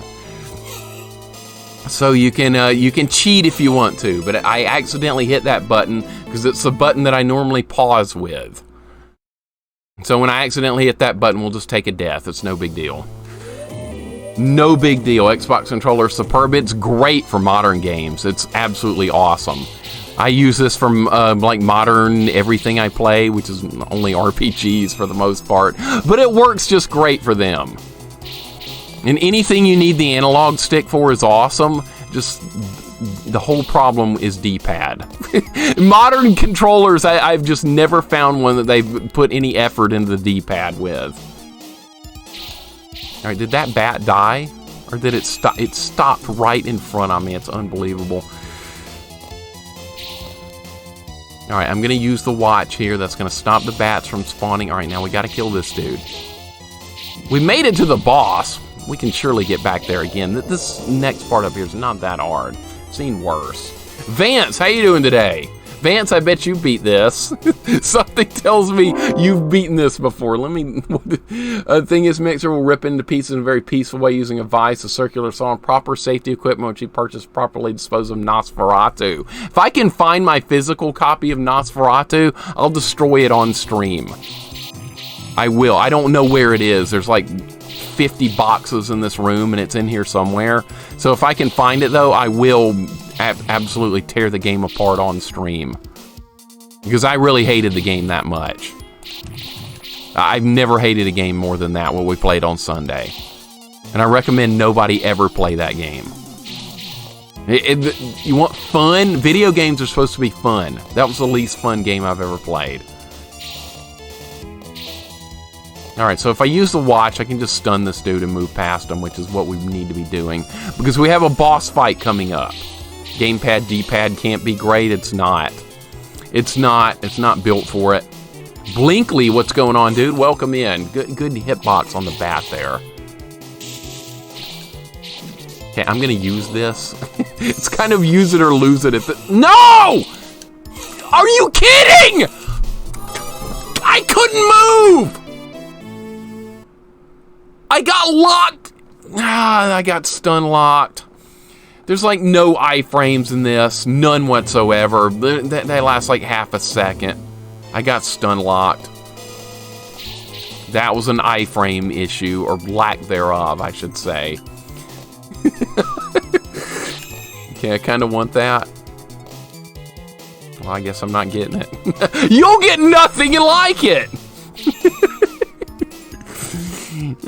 cheat if you want to, but I accidentally hit that button because it's the button that I normally pause with. So when I accidentally hit that button, we'll just take a death. It's no big deal. No big deal. Xbox controller is superb. It's great for modern games. It's absolutely awesome. I use this for like modern everything I play, which is only RPGs for the most part, but it works just great for them. And anything you need the analog stick for is awesome. Just the whole problem is D-pad. Modern controllers, I've just never found one that they've put any effort into the D-pad with. All right, did that bat die? Or did it stop? It stopped right in front of me. It's unbelievable. All right, I'm going to use the watch here. That's going to stop the bats from spawning. All right, now we got to kill this dude. We made it to the boss. We can surely get back there again. This next part up here is not that hard. I've seen worse. Vance, how you doing today? Vance, I bet you beat this. Something tells me you've beaten this before. Let me... thing is, Mixer will rip into pieces in a very peaceful way using a vise, a circular saw, and proper safety equipment which he purchased properly dispose of Nosferatu. If I can find my physical copy of Nosferatu, I'll destroy it on stream. I will. I don't know where it is. There's like 50 boxes in this room and it's in here somewhere. So if I can find it though, I will absolutely tear the game apart on stream. Because I really hated the game that much. I've never hated a game more than that, what we played on Sunday. And I recommend nobody ever play that game. You want fun? Video games are supposed to be fun. That was the least fun game I've ever played. Alright, so if I use the watch, I can just stun this dude and move past him, which is what we need to be doing. Because we have a boss fight coming up. Gamepad, D-pad can't be great. It's not. It's not built for it. Blinkley, what's going on, dude? Welcome in. Good hitbox on the bat there. Okay, I'm gonna use this. It's kind of use it or lose it. No! Are you kidding? I couldn't move! I got locked. I got stun locked. There's like no iframes in this, none whatsoever. They last like half a second. I got stun locked. That was an iframe issue, or lack thereof, I should say. Okay, I kind of want that. Well, I guess I'm not getting it. You'll get nothing and like it!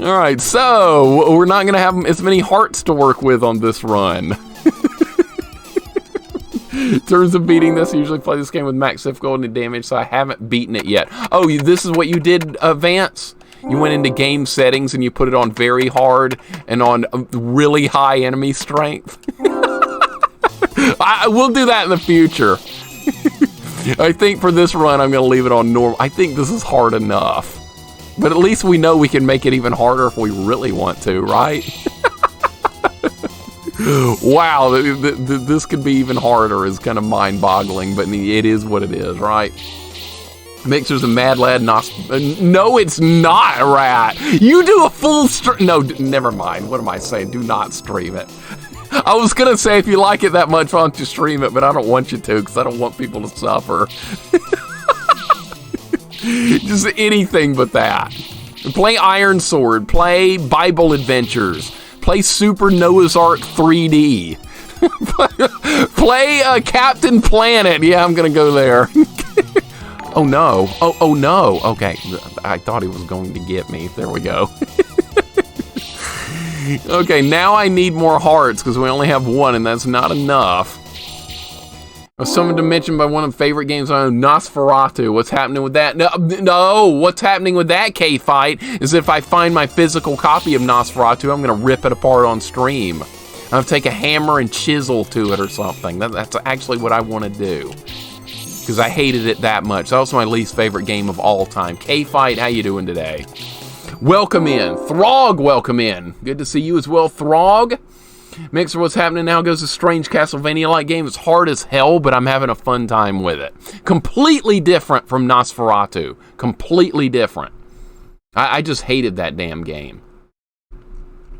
Alright, so we're not going to have as many hearts to work with on this run. In terms of beating this, I usually play this game with max difficulty and damage, so I haven't beaten it yet. Oh, this is what you did, Vance? You went into game settings and you put it on very hard and on really high enemy strength? I will do that in the future. I think for this run, I'm going to leave it on normal. I think this is hard enough. But at least we know we can make it even harder if we really want to, right? Wow, this could be even harder is kind of mind-boggling, but it is what it is, right? Mixer's a mad lad, no, it's not, Rat. You do a full stream. No, never mind. What am I saying? Do not stream it. I was going to say, if you like it that much, why don't you stream it? But I don't want you to, because I don't want people to suffer. Just anything but that. Play Iron Sword. Play Bible Adventures. Play Super Noah's Ark 3D. Play Captain Planet. Yeah, I'm going to go there. Oh, no. Oh, no. Okay. I thought he was going to get me. There we go. Okay, now I need more hearts because we only have one, and that's not enough. Someone to mention by one of the favorite games I own, Nosferatu. What's happening with that? No, what's happening with that K-Fight is if I find my physical copy of Nosferatu, I'm going to rip it apart on stream. I'm going to take a hammer and chisel to it or something. That's actually what I want to do. Because I hated it that much. That was my least favorite game of all time. K-Fight, how you doing today? Welcome in. Throg, welcome in. Good to see you as well, Throg. Mixer, what's happening now goes a strange Castlevania-like game. It's hard as hell, but I'm having a fun time with it. Completely different from Nosferatu. Completely different. I just hated that damn game.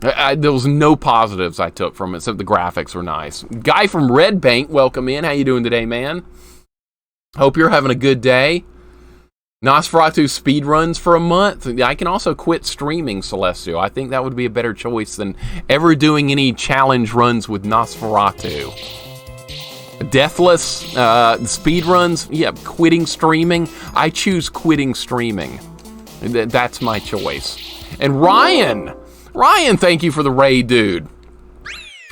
There was no positives I took from it, except the graphics were nice. Guy from Red Bank, welcome in. How you doing today, man? Hope you're having a good day. Nosferatu speedruns for a month. I can also quit streaming Celestial. I think that would be a better choice than ever doing any challenge runs with Nosferatu. Deathless speedruns, yeah, quitting streaming. I choose quitting streaming. That's my choice. And Ryan, thank you for the raid, dude.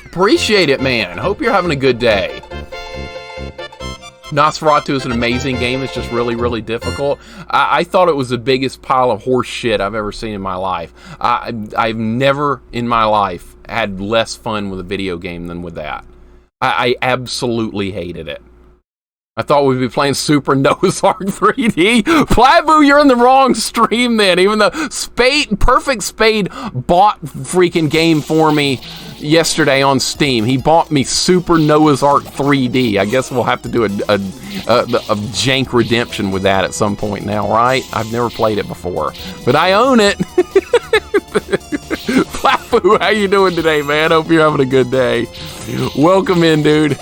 Appreciate it, man. Hope you're having a good day. Nosferatu is an amazing game. It's just really, really difficult. I thought it was the biggest pile of horse shit I've ever seen in my life. I've never in my life had less fun with a video game than with that. I absolutely hated it. I thought we'd be playing Super Noah's Ark 3D. Plabu, you're in the wrong stream then. Even though Perfect Spade bought freaking game for me yesterday on Steam. He bought me Super Noah's Ark 3D. I guess we'll have to do a jank redemption with that at some point now, right? I've never played it before, but I own it. Plabu, how you doing today, man? Hope you're having a good day. Welcome in, dude.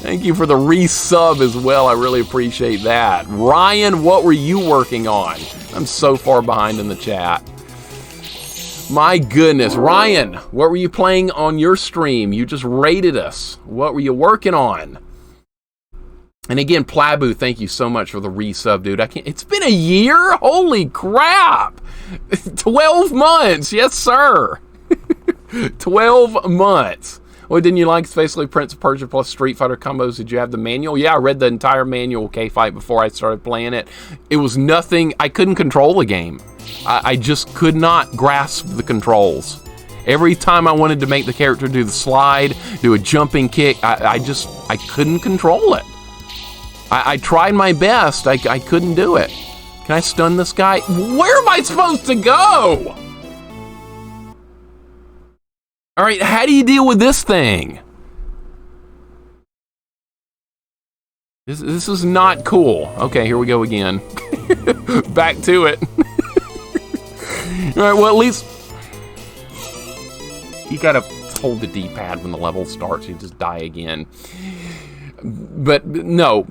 Thank you for the resub as well. I really appreciate that. Ryan, what were you working on? I'm so far behind in the chat. My goodness. Ryan, what were you playing on your stream? You just rated us. What were you working on? And again, Plabu, thank you so much for the resub, dude. It's been a year? Holy crap. 12 months. Yes, sir. 12 months. What didn't you like? It's basically Prince of Persia plus Street Fighter combos. Did you have the manual? Yeah, I read the entire manual K-Fight before I started playing it. It was nothing. I couldn't control the game. I just could not grasp the controls. Every time I wanted to make the character do the slide, do a jumping kick, I couldn't control it. I tried my best. I couldn't do it. Can I stun this guy? Where am I supposed to go? All right, how do you deal with this thing? This is not cool. Okay, here we go again. Back to it. All right, well, at least you gotta hold the D-pad when the level starts. You just die again. But no,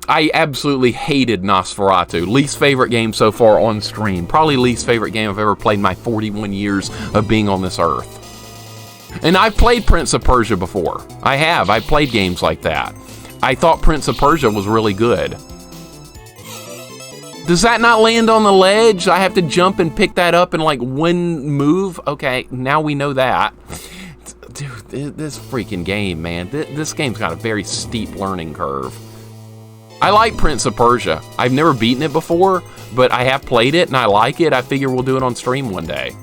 I absolutely hated Nosferatu. Least favorite game so far on stream. Probably least favorite game I've ever played in my 41 years of being on this earth. And I've played Prince of Persia before. I have. I've played games like that. I thought Prince of Persia was really good. Does that not land on the ledge? I have to jump and pick that up in like one move? Okay, now we know that. Dude, this freaking game, man. This game's got a very steep learning curve. I like Prince of Persia. I've never beaten it before, but I have played it and I like it. I figure we'll do it on stream one day.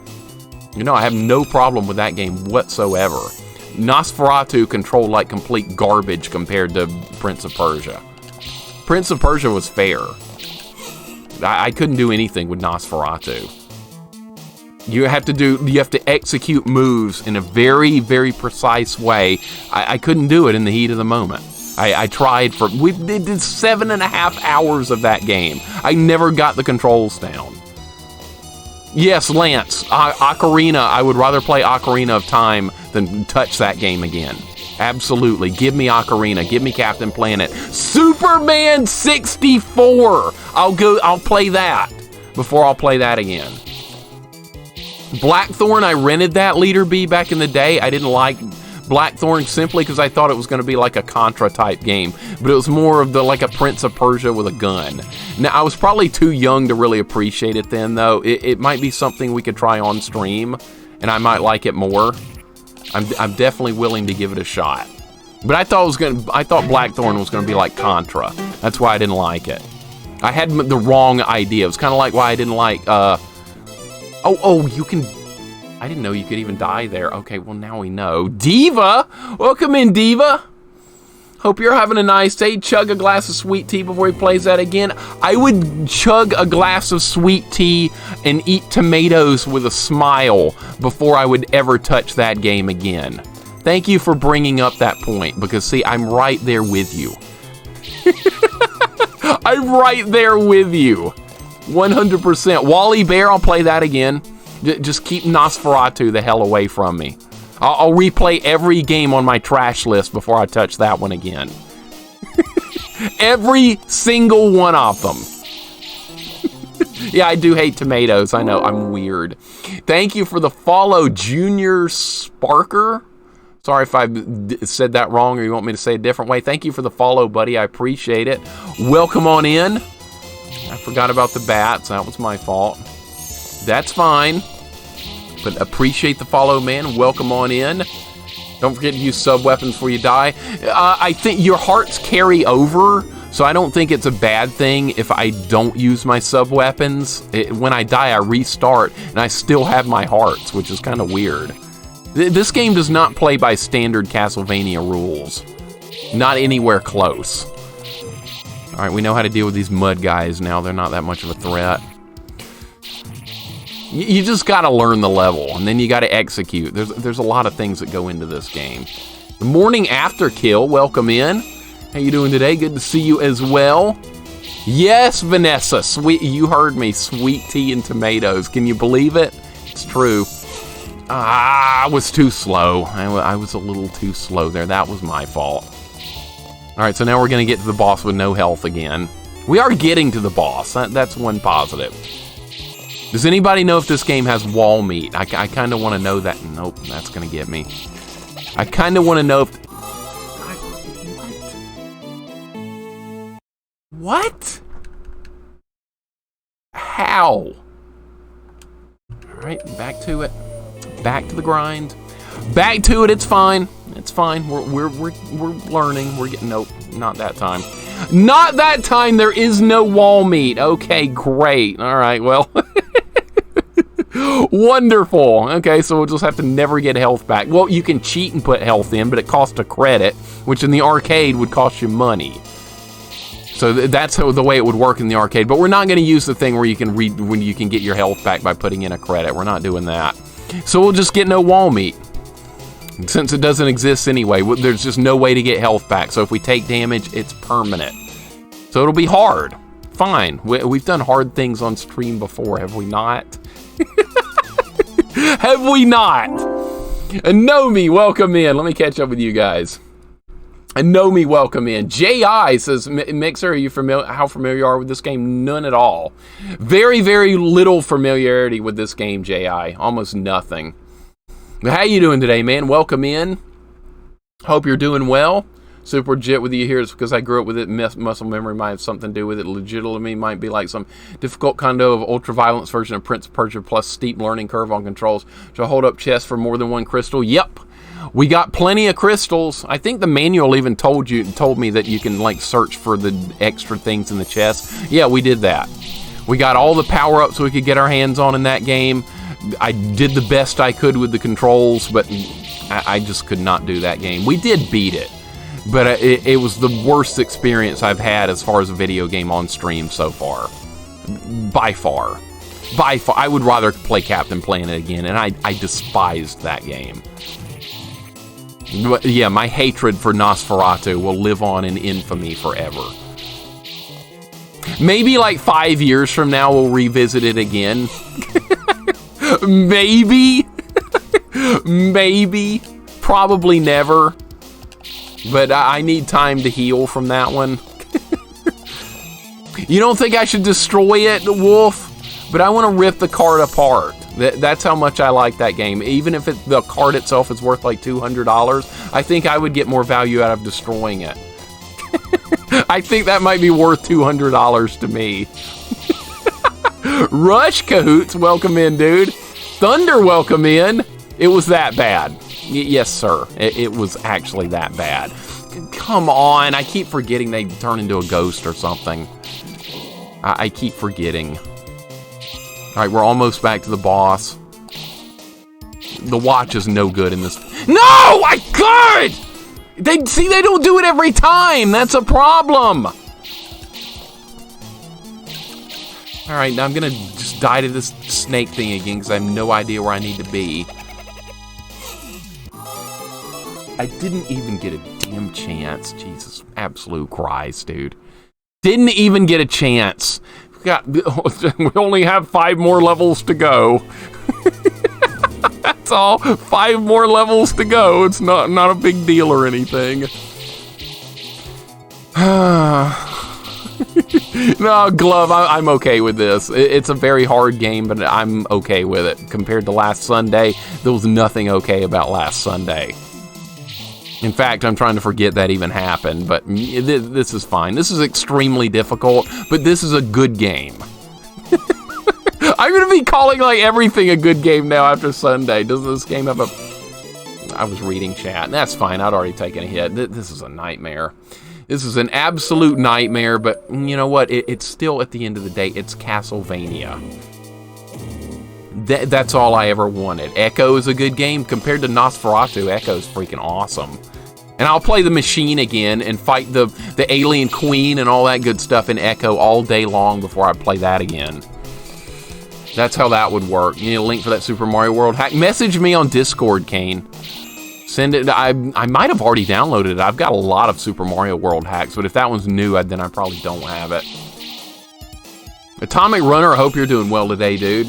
You know, I have no problem with that game whatsoever. Nosferatu controlled like complete garbage compared to Prince of Persia. Prince of Persia was fair. I couldn't do anything with Nosferatu. You have to execute moves in a very, very precise way. I couldn't do it in the heat of the moment. I tried we did 7.5 hours of that game. I never got the controls down. Yes, Lance, Ocarina, I would rather play Ocarina of Time than touch that game again. Absolutely. Give me Ocarina. Give me Captain Planet. Superman 64! I'll play that before I'll play that again. Blackthorn, I rented that Leader B back in the day. I didn't like Blackthorn simply because I thought it was going to be like a Contra type game, but it was more of like a Prince of Persia with a gun. Now, I was probably too young to really appreciate it then, though. It might be something we could try on stream, and I might like it more. I'm definitely willing to give it a shot. But I thought Blackthorn was going to be like Contra. That's why I didn't like it. I had the wrong idea. It was kind of like why I didn't like, you can... I didn't know you could even die there. Okay, well, now we know. Diva! Welcome in, Diva! Hope you're having a nice day. Chug a glass of sweet tea before he plays that again. I would chug a glass of sweet tea and eat tomatoes with a smile before I would ever touch that game again. Thank you for bringing up that point, because, see, I'm right there with you. I'm right there with you. 100%. Wally Bear, I'll play that again. Just keep Nosferatu the hell away from me. I'll replay every game on my trash list before I touch that one again. Every single one of them. Yeah, I do hate tomatoes. I know, I'm weird. Thank you for the follow, Junior Sparker. Sorry if I said that wrong or you want me to say it a different way. Thank you for the follow, buddy. I appreciate it. Welcome on in. I forgot about the bats. That was my fault. That's fine. But appreciate the follow, man. Welcome on in. Don't forget to use sub-weapons before you die. I think your hearts carry over, so I don't think it's a bad thing if I don't use my sub-weapons. When I die, I restart, and I still have my hearts, which is kind of weird. This game does not play by standard Castlevania rules. Not anywhere close. All right, we know how to deal with these mud guys now. They're not that much of a threat. You just gotta learn the level, and then you gotta execute. There's a lot of things that go into this game. The Morning After Kill, welcome in. How you doing today? Good to see you as well. Yes, Vanessa, you heard me. Sweet tea and tomatoes. Can you believe it? It's true. I was too slow. I was a little too slow there. That was my fault. All right, so now we're gonna get to the boss with no health again. We are getting to the boss. That's one positive. Does anybody know if this game has wall meat? I kind of want to know that. Nope, that's going to get me. I kind of want to know if... What? How? All right, back to it. Back to the grind. Back to it, it's fine. It's fine. We're learning. We're getting... Nope, not that time. Not that time. There is no wall meat. Okay, great. All right, well... Wonderful. Okay, so we'll just have to never get health back. Well, you can cheat and put health in, but it costs a credit, which in the arcade would cost you money. So that's the way it would work in the arcade. But we're not going to use the thing where you can get your health back by putting in a credit. We're not doing that. So we'll just get no wall meat. Since it doesn't exist anyway, there's just no way to get health back. So if we take damage, it's permanent. So it'll be hard. Fine. We've done hard things on stream before, have we not? Have we not? And Nomi, welcome in. Let me catch up with you guys. And Nomi, welcome in. J.I. says, Mixer, are you familiar? How familiar you are with this game? None at all. Very, very little familiarity with this game, J.I. Almost nothing. How you doing today, man? Welcome in. Hope you're doing well. Super legit with you here is because I grew up with it. Muscle memory might have something to do with it. Legitimately might be like some difficult condo of ultra-violence version of Prince of Persia plus steep learning curve on controls to hold up chest for more than one crystal. Yep. We got plenty of crystals. I think the manual even told me that you can like search for the extra things in the chest. Yeah, we did that. We got all the power-ups we could get our hands on in that game. I did the best I could with the controls, but I just could not do that game. We did beat it. But it was the worst experience I've had as far as a video game on stream so far. By far. By far. I would rather play Captain Planet again, and I despised that game. But yeah, my hatred for Nosferatu will live on in infamy forever. Maybe like 5 years from now we'll revisit it again. Maybe. Maybe. Probably never. But I need time to heal from that one. You don't think I should destroy it, Wolf? But I want to rip the card apart. That's how much I like that game. Even if the card itself is worth like $200, I think I would get more value out of destroying it. I think that might be worth $200 to me. Rush Cahoots, welcome in, dude. Thunder, welcome in. It was that bad. Yes, sir. It was actually that bad. Come on. I keep forgetting they turn into a ghost or something. I keep forgetting. All right, we're almost back to the boss. The watch is no good in this. No! I could! They don't do it every time. That's a problem. All right, now I'm going to just die to this snake thing again because I have no idea where I need to be. I didn't even get a damn chance. Jesus, absolute Christ, dude. Didn't even get a chance. We only have 5 more levels to go. That's all. 5 more levels to go. It's not a big deal or anything. No, Glove, I'm okay with this. It's a very hard game, but I'm okay with it. Compared to last Sunday, there was nothing okay about last Sunday. In fact, I'm trying to forget that even happened, but this is fine. This is extremely difficult, but this is a good game. I'm going to be calling like everything a good game now after Sunday. Doesn't this game have a... I was reading chat. That's fine. I'd already taken a hit. This is a nightmare. This is an absolute nightmare, but you know what? It's still, at the end of the day, it's Castlevania. That's all I ever wanted. Echo is a good game. Compared to Nosferatu, Echo's freaking awesome. And I'll play the machine again and fight the alien queen and all that good stuff in Echo all day long before I play that again. That's how that would work. You need a link for that Super Mario World hack? Message me on Discord, Kane. Send it. I might have already downloaded it. I've got a lot of Super Mario World hacks, but if that one's new, then I probably don't have it. Atomic Runner, I hope you're doing well today, dude.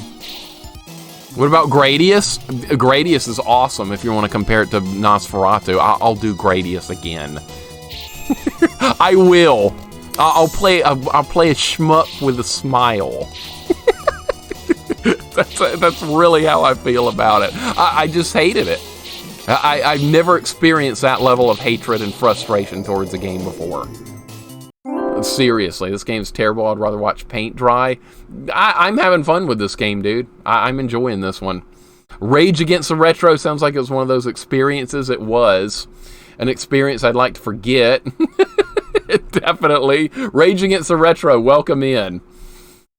What about Gradius? Gradius is awesome if you want to compare it to Nosferatu. I'll do Gradius again. I will. I'll play a shmup with a smile. That's really how I feel about it. I just hated it. I've never experienced that level of hatred and frustration towards a game before. Seriously, this game's terrible. I'd rather watch paint dry. I'm having fun with this game, dude. I'm enjoying this one. Rage Against the Retro sounds like it was one of those experiences. It was an experience I'd like to forget. Definitely. Rage Against the Retro, welcome in.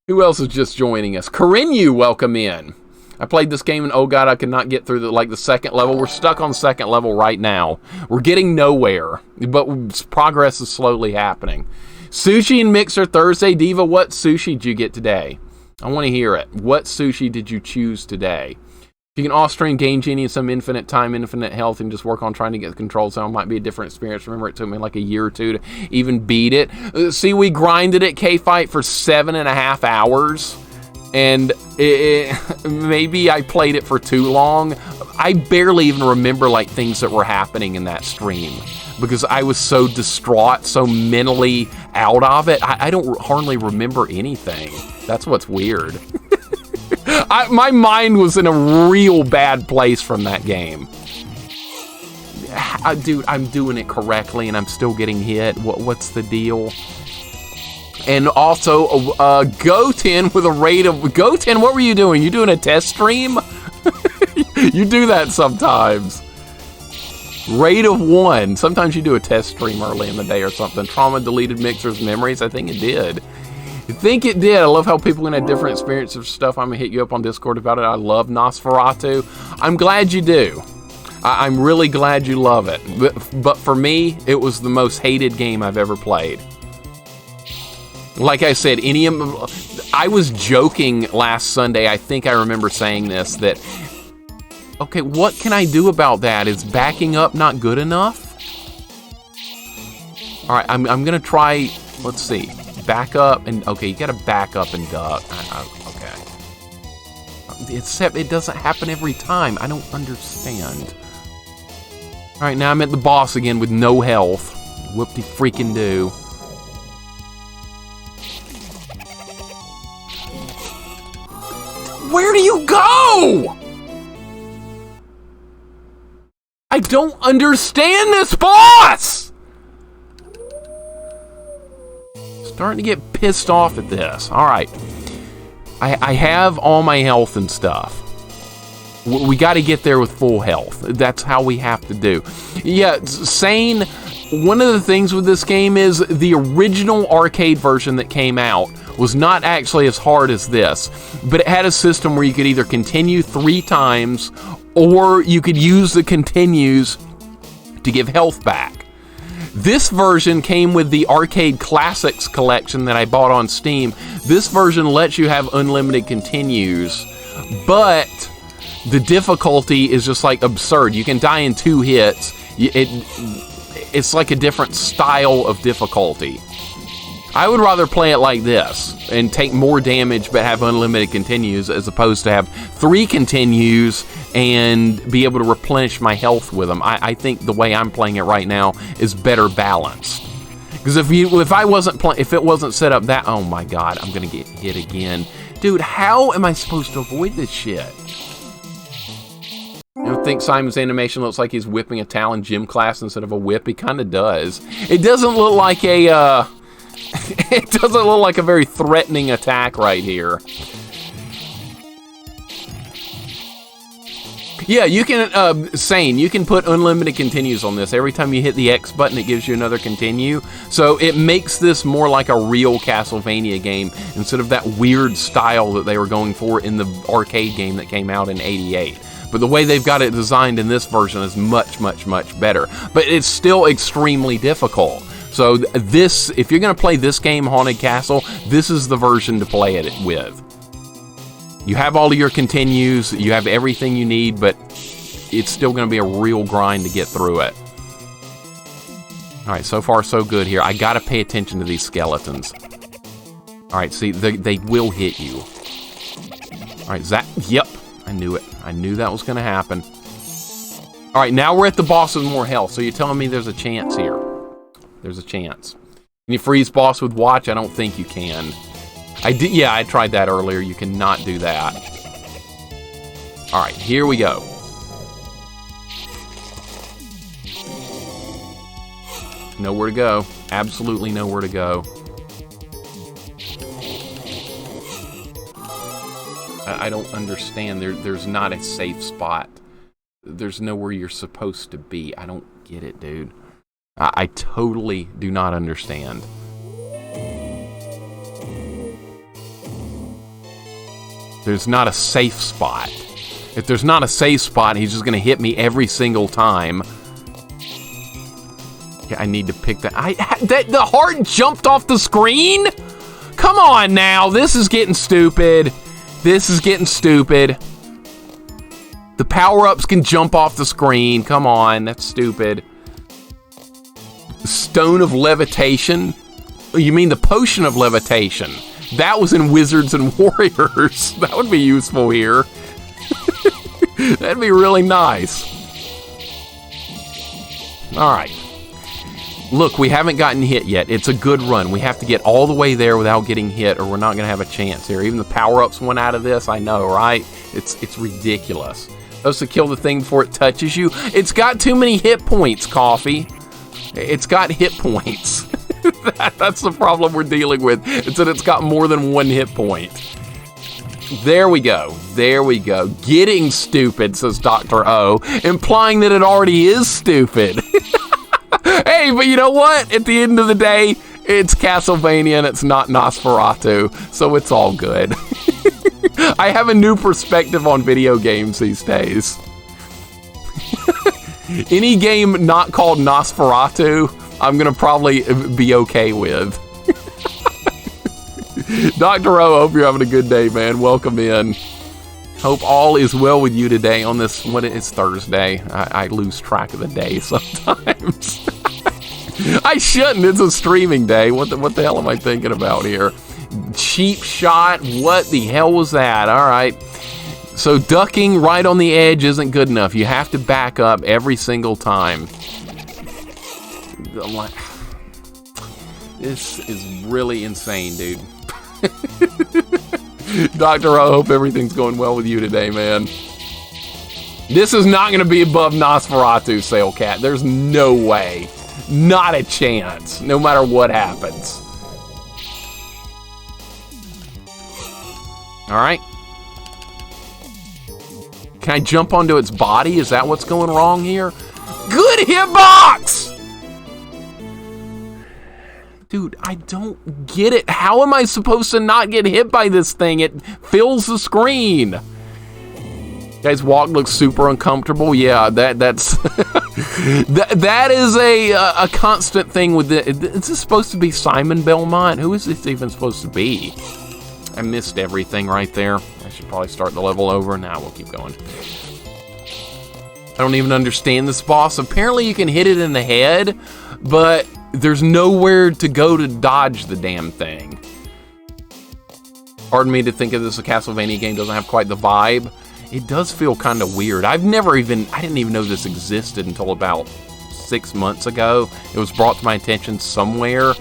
Who else is just joining us? Corinne, welcome in. I played this game and oh god, I could not get through the second level. We're stuck on second level right now. We're getting nowhere, but progress is slowly happening. Sushi and Mixer Thursday. Diva, what sushi did you get today? I want to hear it. What sushi did you choose today? If you can off-stream Game Genie in some infinite time, infinite health, and just work on trying to get the control zone, might be a different experience. Remember, it took me like a year or two to even beat it. See, we grinded at K-Fight for 7.5 hours, and maybe I played it for too long. I barely even remember like things that were happening in that stream because I was so distraught, so mentally out of it. I don't hardly remember anything. That's what's weird. My mind was in a real bad place from that game. Dude, I'm doing it correctly and I'm still getting hit. What's the deal? And also, Goten with a rate of... Goten, what were you doing? You doing a test stream? You do that sometimes. Rate of 1. Sometimes you do a test stream early in the day or something. Trauma deleted Mixer's memories. I think it did. I think it did. I love how people can have different experiences of stuff. I'm going to hit you up on Discord about it. I love Nosferatu. I'm glad you do. I'm really glad you love it. But for me, it was the most hated game I've ever played. Like I said, I was joking last Sunday. I think I remember saying this, that, okay, what can I do about that? Is backing up not good enough? All right, I'm going to try, let's see, back up and, okay, you got to back up and duck. Okay. Except it doesn't happen every time. I don't understand. All right, now I'm at the boss again with no health. Whoop-de-freaking-do. Where do you go? I don't understand this boss! Starting to get pissed off at this. Alright. I have all my health and stuff. We got to get there with full health. That's how we have to do. Yeah, Sane, one of the things with this game is the original arcade version that came out was not actually as hard as this, but it had a system where you could either continue 3 times or you could use the continues to give health back. This version came with the Arcade Classics collection that I bought on Steam. This version lets you have unlimited continues, but the difficulty is just like absurd. You can die in 2 hits. It's like a different style of difficulty. I would rather play it like this and take more damage but have unlimited continues as opposed to have 3 continues and be able to replenish my health with them. I think the way I'm playing it right now is better balanced. Because if it wasn't set up that, oh my god, I'm gonna get hit again. Dude, how am I supposed to avoid this shit? You don't think Simon's animation looks like he's whipping a towel in gym class instead of a whip? He kind of does. It doesn't look like a, it doesn't look like a very threatening attack right here. Yeah, you can, Sane, you can put unlimited continues on this. Every time you hit the X button, it gives you another continue. So it makes this more like a real Castlevania game instead of that weird style that they were going for in the arcade game that came out in '88. But the way they've got it designed in this version is much, much, much better. But it's still extremely difficult. So this, if you're going to play this game, Haunted Castle, this is the version to play it with. You have all of your continues, you have everything you need, but it's still going to be a real grind to get through it. Alright, so far so good here. I got to pay attention to these skeletons. Alright, see, they will hit you. Alright, yep, I knew it. I knew that was going to happen. Alright, now we're at the boss with more health, so you're telling me there's a chance here. There's a chance. Can you freeze boss with watch? I don't think you can. Yeah, I tried that earlier. You cannot do that. Alright, here we go. Nowhere to go. Absolutely nowhere to go. I don't understand. There's not a safe spot. There's nowhere you're supposed to be. I don't get it, dude. I totally do not understand. There's not a safe spot. If there's not a safe spot, he's just going to hit me every single time. Yeah, I need to pick that. The heart jumped off the screen? Come on now. This is getting stupid. This is getting stupid. The power-ups can jump off the screen. Come on. That's stupid. Stone of Levitation? You mean the Potion of Levitation? That was in Wizards and Warriors. That would be useful here. That'd be really nice. All right. Look, we haven't gotten hit yet. It's a good run. We have to get all the way there without getting hit, or we're not going to have a chance here. Even the power-ups went out of this, I know, right? It's ridiculous. Supposed to kill the thing before it touches you. It's got too many hit points, Coffee. It's got hit points. That's the problem we're dealing with. It's that it's got more than one hit point. There we go. There we go. Getting stupid, says Dr. O, implying that it already is stupid. Hey, but you know what? At the end of the day, it's Castlevania and it's not Nosferatu, so it's all good. I have a new perspective on video games these days. Any game not called Nosferatu, I'm gonna probably be okay with. Dr. O, hope you're having a good day, man. Welcome in. Hope all is well with you today on this, what it's Thursday. I lose track of the day sometimes. I shouldn't, it's a streaming day. What the hell am I thinking about here? Cheap shot, what the hell was that? All right. So ducking right on the edge isn't good enough. You have to back up every single time. This is really insane, dude. Dr. O, hope everything's going well with you today, man. This is not going to be above Nosferatu, Sailcat. There's no way. Not a chance, no matter what happens. All right. Can I jump onto its body? Is that what's going wrong here? Good hitbox! Dude, I don't get it. How am I supposed to not get hit by this thing? It fills the screen. Guy's walk looks super uncomfortable. Yeah, that's that is a constant thing with the. Is this supposed to be Simon Belmont? Who is this even supposed to be? I missed everything right there. I should probably start the level over. Now we'll keep going. I don't even understand this boss. Apparently you can hit it in the head, but there's nowhere to go to dodge the damn thing. Pardon me to think of this, a Castlevania game doesn't have quite the vibe. It does feel kind of weird. I didn't even know this existed until about 6 months ago. It was brought to my attention somewhere,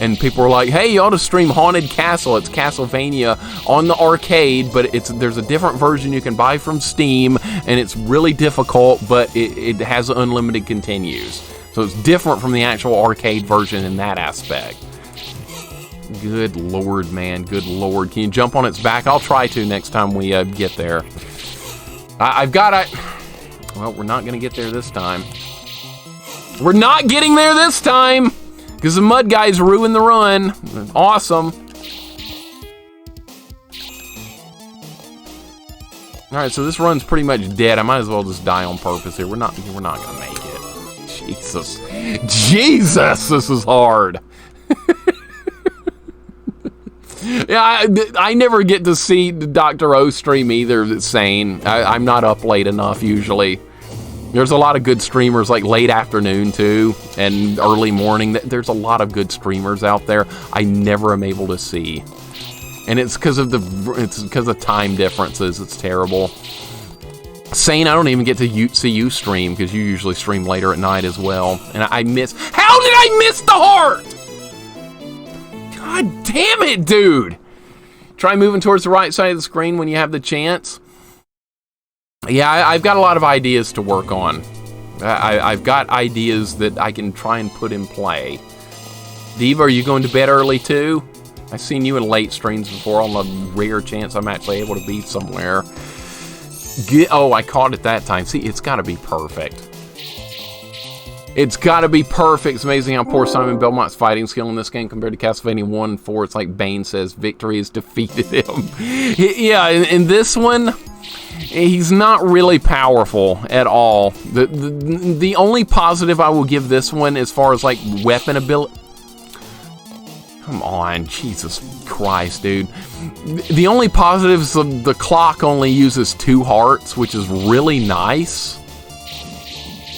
and people were like, hey, you ought to stream Haunted Castle. It's Castlevania on the arcade, but there's a different version you can buy from Steam, and it's really difficult, but it has unlimited continues. So it's different from the actual arcade version in that aspect. Good lord, man. Good lord. Can you jump on its back? I'll try to next time we get there. Well, we're not going to get there this time. We're not getting there this time! Because the mud guys ruined the run. Awesome. Alright, so this run's pretty much dead. I might as well just die on purpose here. We're not going to make it. Jesus. Jesus, this is hard. Yeah, I never get to see Dr. O stream either that's sane. I'm not up late enough usually. There's a lot of good streamers like late afternoon too and early morning. There's a lot of good streamers out there I never am able to see. And it's because of time differences. It's terrible. Sane, I don't even get to see you stream because you usually stream later at night as well. And I miss. How did I miss the heart? God damn it, dude! Try moving towards the right side of the screen when you have the chance. Yeah, I've got a lot of ideas to work on. I've got ideas that I can try and put in play. Diva, are you going to bed early too? I've seen you in late streams before on the rare chance I'm actually able to be somewhere. Oh, I caught it that time. See, it's got to be perfect. It's got to be perfect. It's amazing how poor Simon Belmont's fighting skill in this game compared to Castlevania 1 and 4. It's like Bane says, victory has defeated him. Yeah, in this one, he's not really powerful at all. The only positive I will give this one as far as like weapon ability... Come on, Jesus Christ, dude. The only positive is the clock only uses 2 hearts, which is really nice.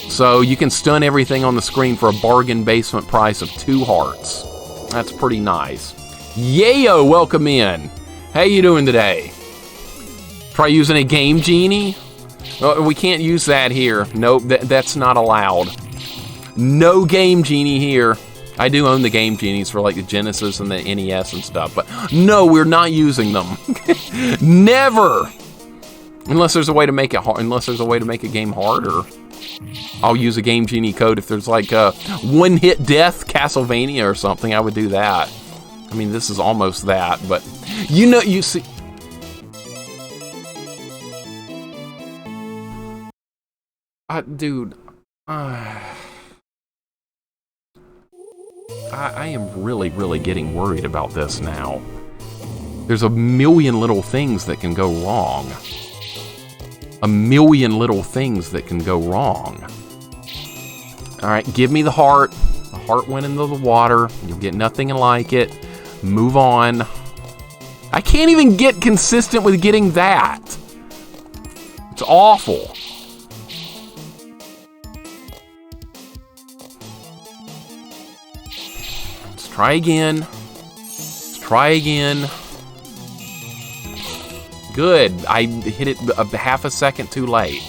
So you can stun everything on the screen for a bargain basement price of 2 hearts. That's pretty nice. Yayo, welcome in. How you doing today? Try using a Game Genie? We can't use that here. Nope, that's not allowed. No Game Genie here. I do own the Game Genies for like the Genesis and the NES and stuff, but no, we're not using them. Never! Unless there's a way to make it hard, unless there's a way to make a game harder. I'll use a Game Genie code if there's like a one-hit death Castlevania or something. I would do that. I mean, this is almost that, but you know, you see. Dude, I am really, really getting worried about this now. There's a million little things that can go wrong. A million little things that can go wrong. Alright, give me the heart. The heart went into the water. You'll get nothing like it. Move on. I can't even get consistent with getting that. It's awful. Let's try again. Let's try again. Good. I hit it a half a second too late.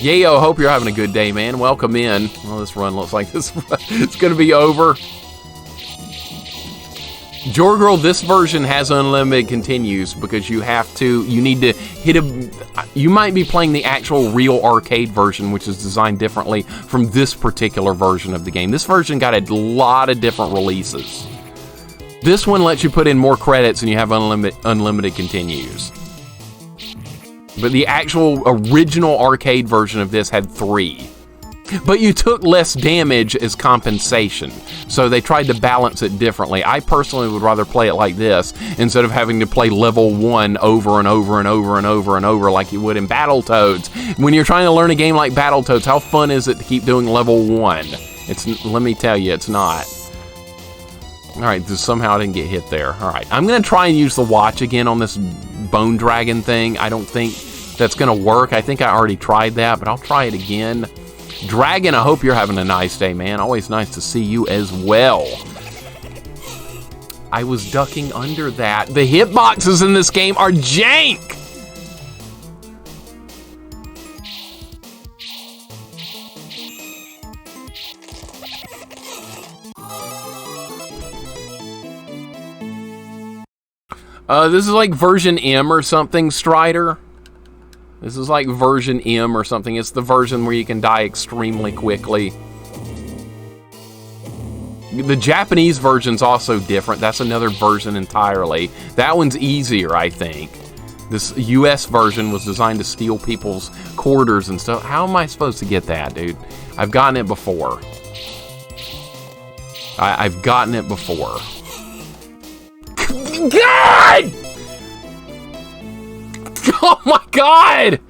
Yayo, hope you're having a good day, man. Welcome in. Well, this run looks like it's going to be over. Jorgirl, this version has unlimited continues because you need to hit you might be playing the actual real arcade version, which is designed differently from this particular version of the game. This version got a lot of different releases. This one lets you put in more credits and you have unlimited continues. But the actual original arcade version of this had 3. But you took less damage as compensation. So they tried to balance it differently. I personally would rather play it like this instead of having to play level 1 over and over and over and over and over like you would in Battletoads. When you're trying to learn a game like Battletoads, how fun is it to keep doing level 1? Let me tell you, it's not. Alright, somehow I didn't get hit there. Alright, I'm going to try and use the watch again on this bone dragon thing. I don't think that's going to work. I think I already tried that, but I'll try it again. Dragon, I hope you're having a nice day, man. Always nice to see you as well. I was ducking under that. The hitboxes in this game are jank! This is like version M or something, Strider. This is like version M or something. It's the version where you can die extremely quickly. The Japanese version's also different. That's another version entirely. That one's easier, I think. This US version was designed to steal people's quarters and stuff. How am I supposed to get that, dude? I've gotten it before. I've gotten it before. God! Oh my God!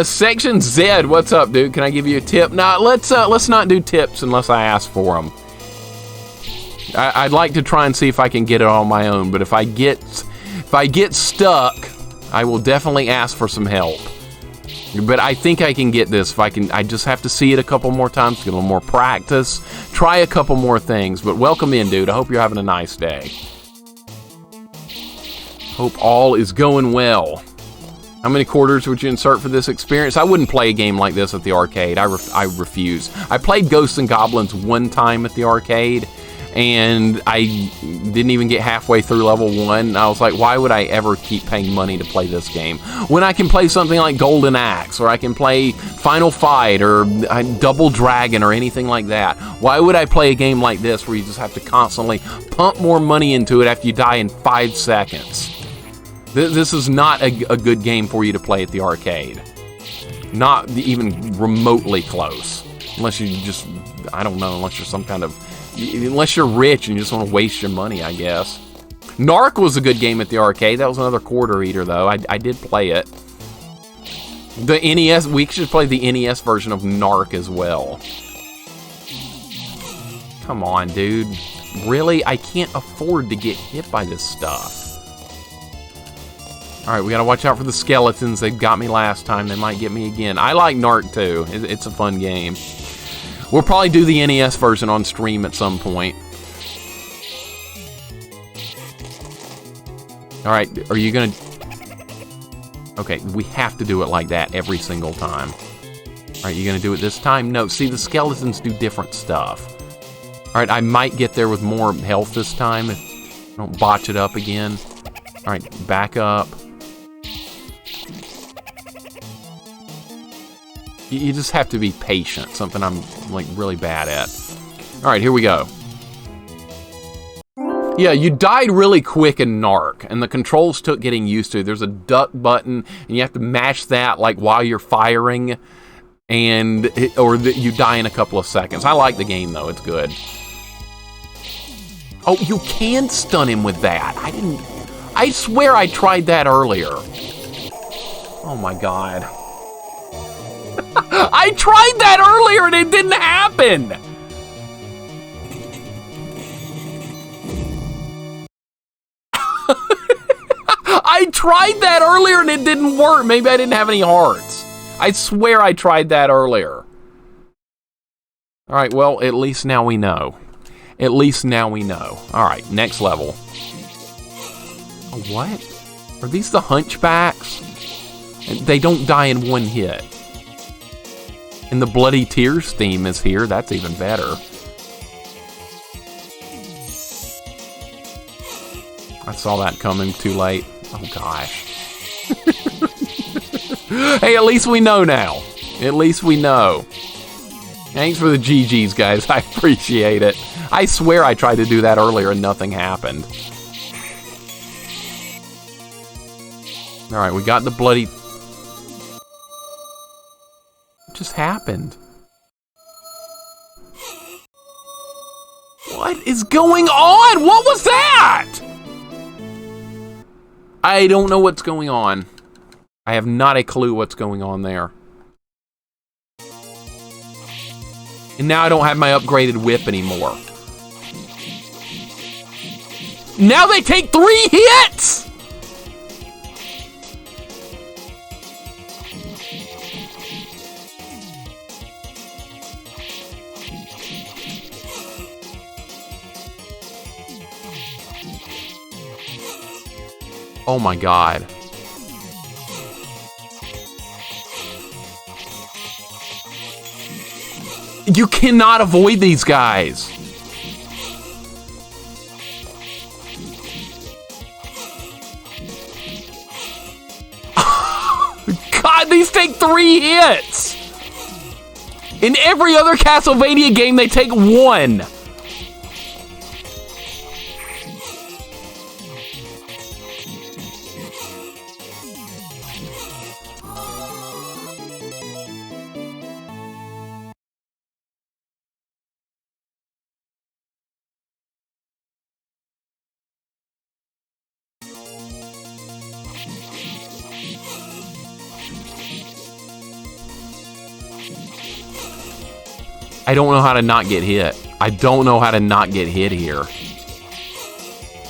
Section Z, what's up, dude? Can I give you a tip? Nah, let's not do tips unless I ask for them. I'd like to try and see if I can get it on my own, but if I get stuck, I will definitely ask for some help. But I think I can get this. I just have to see it a couple more times, get a little more practice, try a couple more things. But welcome in, dude. I hope you're having a nice day. Hope all is going well. How many quarters would you insert for this experience? I wouldn't play a game like this at the arcade. I refuse. I played Ghosts and Goblins one time at the arcade, and I didn't even get halfway through level 1. I was like, why would I ever keep paying money to play this game when I can play something like Golden Axe, or I can play Final Fight, or Double Dragon, or anything like that? Why would I play a game like this where you just have to constantly pump more money into it after you die in 5 seconds? This is not a good game for you to play at the arcade. Not even remotely close. Unless you just, I don't know, unless you're some kind of... Unless you're rich and you just want to waste your money, I guess. Narc was a good game at the arcade. That was another quarter eater, though. I did play it. The NES, we should play the NES version of Narc as well. Come on, dude. Really? I can't afford to get hit by this stuff. Alright, we gotta watch out for the skeletons. They got me last time. They might get me again. I like Narc, too. It's a fun game. We'll probably do the NES version on stream at some point. All right, are you gonna... Okay, we have to do it like that every single time. All right, you gonna do it this time? No, see, the skeletons do different stuff. All right, I might get there with more health this time if I don't botch it up again. All right, back up. You just have to be patient, something I'm, like, really bad at. All right, here we go. Yeah, you died really quick in Narc, and the controls took getting used to. There's a duck button, and you have to mash that, like, while you're firing, and you die in a couple of seconds. I like the game, though. It's good. Oh, you can stun him with that. I swear I tried that earlier. Oh, my God. I tried that earlier, and it didn't happen! I tried that earlier and it didn't work. Maybe I didn't have any hearts. I swear I tried that earlier. Alright, well, at least now we know. At least now we know. Alright, next level. Oh, what? Are these the hunchbacks? They don't die in one hit. And the Bloody Tears theme is here. That's even better. I saw that coming too late. Oh, gosh. Hey, at least we know now. At least we know. Thanks for the GGs, guys. I appreciate it. I swear I tried to do that earlier and nothing happened. Alright, we got the bloody... What just happened? What is going on? What was that? I don't know what's going on. I have not a clue what's going on there. And now I don't have my upgraded whip anymore. Now they take 3 hits! Oh my God. You cannot avoid these guys. God, these take 3 hits. In every other Castlevania game, they take 1. I don't know how to not get hit. I don't know how to not get hit here.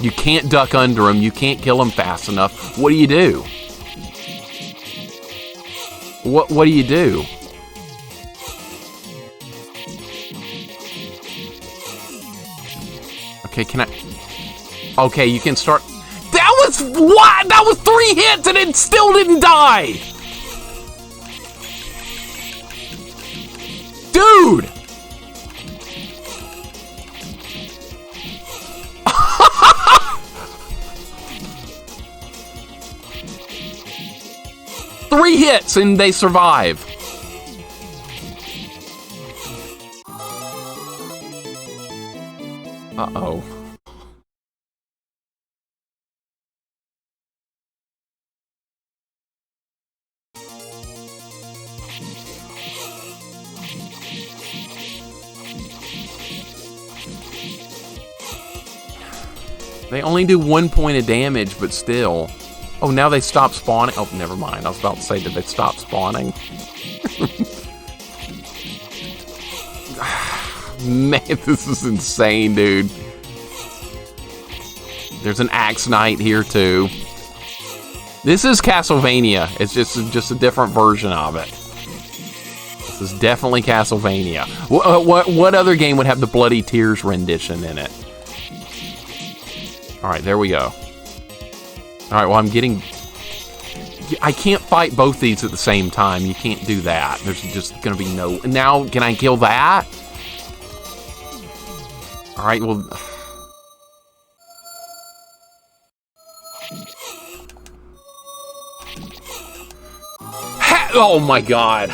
You can't duck under him. You can't kill him fast enough. What do you do? What do you do? Okay, can I... Okay, you can start... That was... What? That was 3 hits and it still didn't die! Dude! Three hits and they survive. Uh-oh. They only do 1 point of damage, but still. Oh, now they stop spawning. Oh, never mind. I was about to say, did they stop spawning? Man, this is insane, dude. There's an Axe Knight here, too. This is Castlevania. It's just a different version of it. This is definitely Castlevania. What other game would have the Bloody Tears rendition in it? All right, there we go. All right, well, I'm getting... I can't fight both these at the same time. You can't do that. There's just going to be no... Now, can I kill that? All right, well... Oh my god.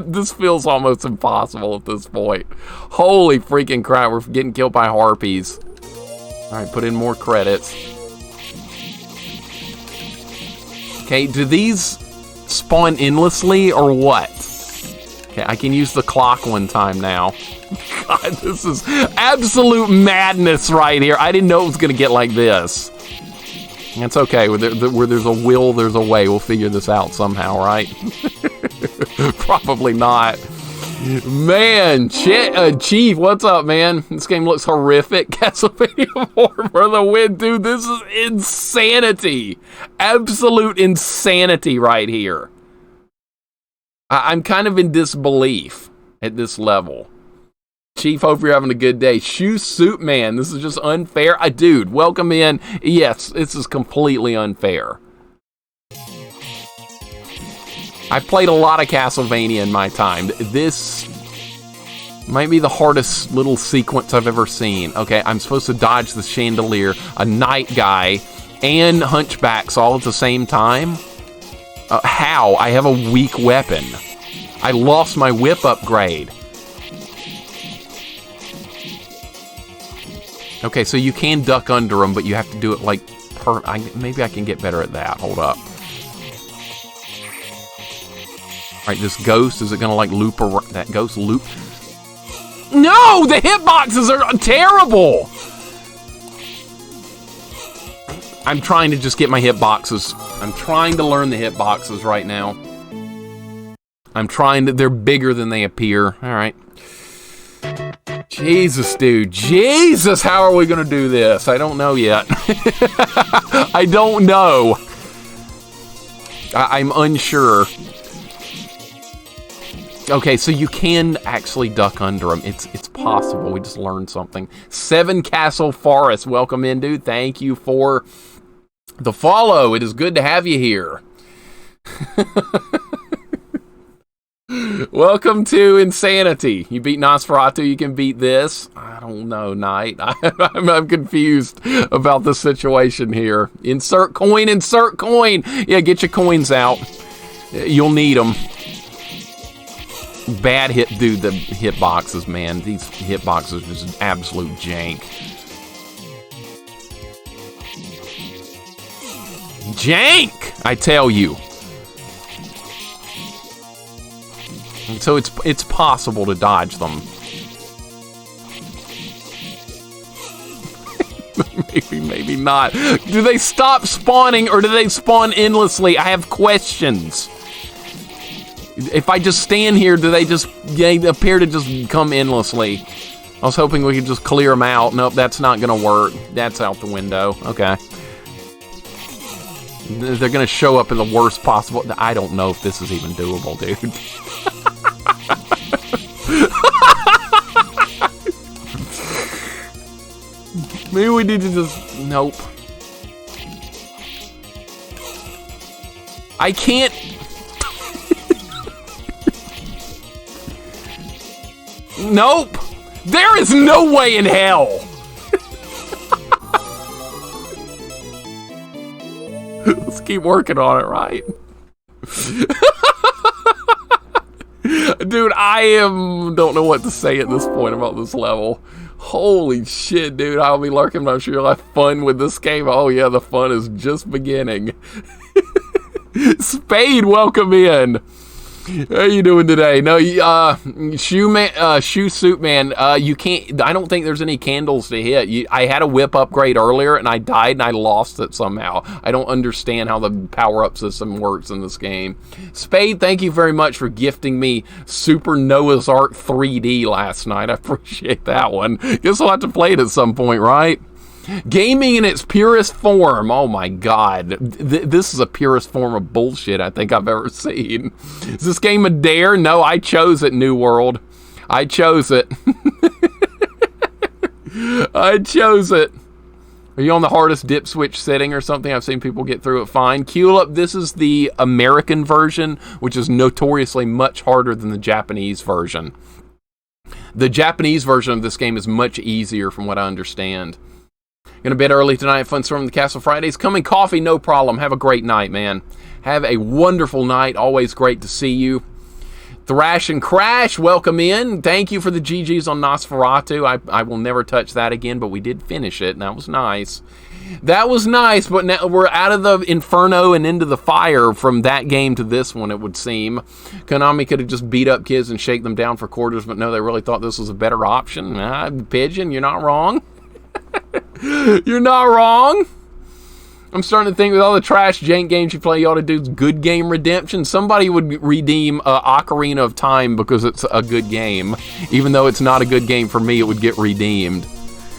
This feels almost impossible at this point. Holy freaking crap, we're getting killed by harpies. Alright, put in more credits. Okay, do these spawn endlessly or what? Okay, I can use the clock one time now. God, this is absolute madness right here. I didn't know it was gonna get like this. It's okay. Where there's a will, there's a way. We'll figure this out somehow, right? Probably not. Man, Chief, what's up, man? This game looks horrific. Castlevania 4 for the win, dude. This is insanity. Absolute insanity right here. I'm kind of in disbelief at this level. Chief, hope you're having a good day. Shoe Suit Man, this is just unfair. Dude, welcome in. Yes, this is completely unfair. I've played a lot of Castlevania in my time. This might be the hardest little sequence I've ever seen. Okay, I'm supposed to dodge the chandelier, a night guy, and hunchbacks all at the same time? How? I have a weak weapon. I lost my whip upgrade. Okay, so you can duck under them, but you have to do it like maybe I can get better at that. Hold up. All right, this ghost, is it gonna like loop around? That ghost loop? No, the hitboxes are terrible. I'm trying to just get my hitboxes. I'm trying to learn the hitboxes right now. They're bigger than they appear. All right. Jesus, dude. Jesus, how are we going to do this? I don't know yet. I don't know. I'm unsure. Okay, so you can actually duck under them. It's possible. We just learned something. 7 Castle Forest. Welcome in, dude. Thank you for the follow. It is good to have you here. Welcome to Insanity. You beat Nosferatu, you can beat this. I don't know, Knight. I'm confused about the situation here. Insert coin, insert coin. Yeah, get your coins out. You'll need them. Bad hit, dude, the hitboxes, man. These hitboxes are just absolute jank. Jank, I tell you. So it's possible to dodge them. maybe not. Do they stop spawning or do they spawn endlessly? I have questions. If I just stand here, do they appear to just come endlessly? I was hoping we could just clear them out. Nope, that's not gonna work. That's out the window. Okay. They're gonna show up in the worst possible... I don't know if this is even doable, dude. Maybe we need to just... Nope. I can't... Nope! There is no way in hell! Let's keep working on it, right? Dude, don't know what to say at this point about this level. Holy shit, dude. I'll be lurking, but I'm sure you'll have fun with this game. Oh yeah, the fun is just beginning. Spade, welcome in. How you doing today? No, Shoe Suit Man, you can't, I don't think there's any candles to hit. I had a whip upgrade earlier and I died and I lost it somehow. I don't understand how the power-up system works in this game. Spade, thank you very much for gifting me Super Noah's Ark 3D last night. I appreciate that one. Guess I'll have to play it at some point, right? Gaming in its purest form. Oh my god. This is a purest form of bullshit I think I've ever seen. Is this game a dare? No, I chose it, New World. I chose it. I chose it. Are you on the hardest dip switch setting or something? I've seen people get through it fine. Culip, this is the American version, which is notoriously much harder than the Japanese version. The Japanese version of this game is much easier from what I understand. Gonna bed early tonight. Fun storm the Castle Fridays. Coming coffee, no problem. Have a great night, man. Have a wonderful night. Always great to see you. Thrash and Crash, welcome in. Thank you for the GGs on Nosferatu. I will never touch that again, but we did finish it, and that was nice. That was nice, but now we're out of the inferno and into the fire from that game to this one, it would seem. Konami could have just beat up kids and shake them down for quarters, but no, they really thought this was a better option. Pigeon, you're not wrong. You're not wrong. I'm starting to think with all the trash jank games you play, you ought to do good game redemption. Somebody would redeem Ocarina of Time because it's a good game. Even though it's not a good game for me, it would get redeemed.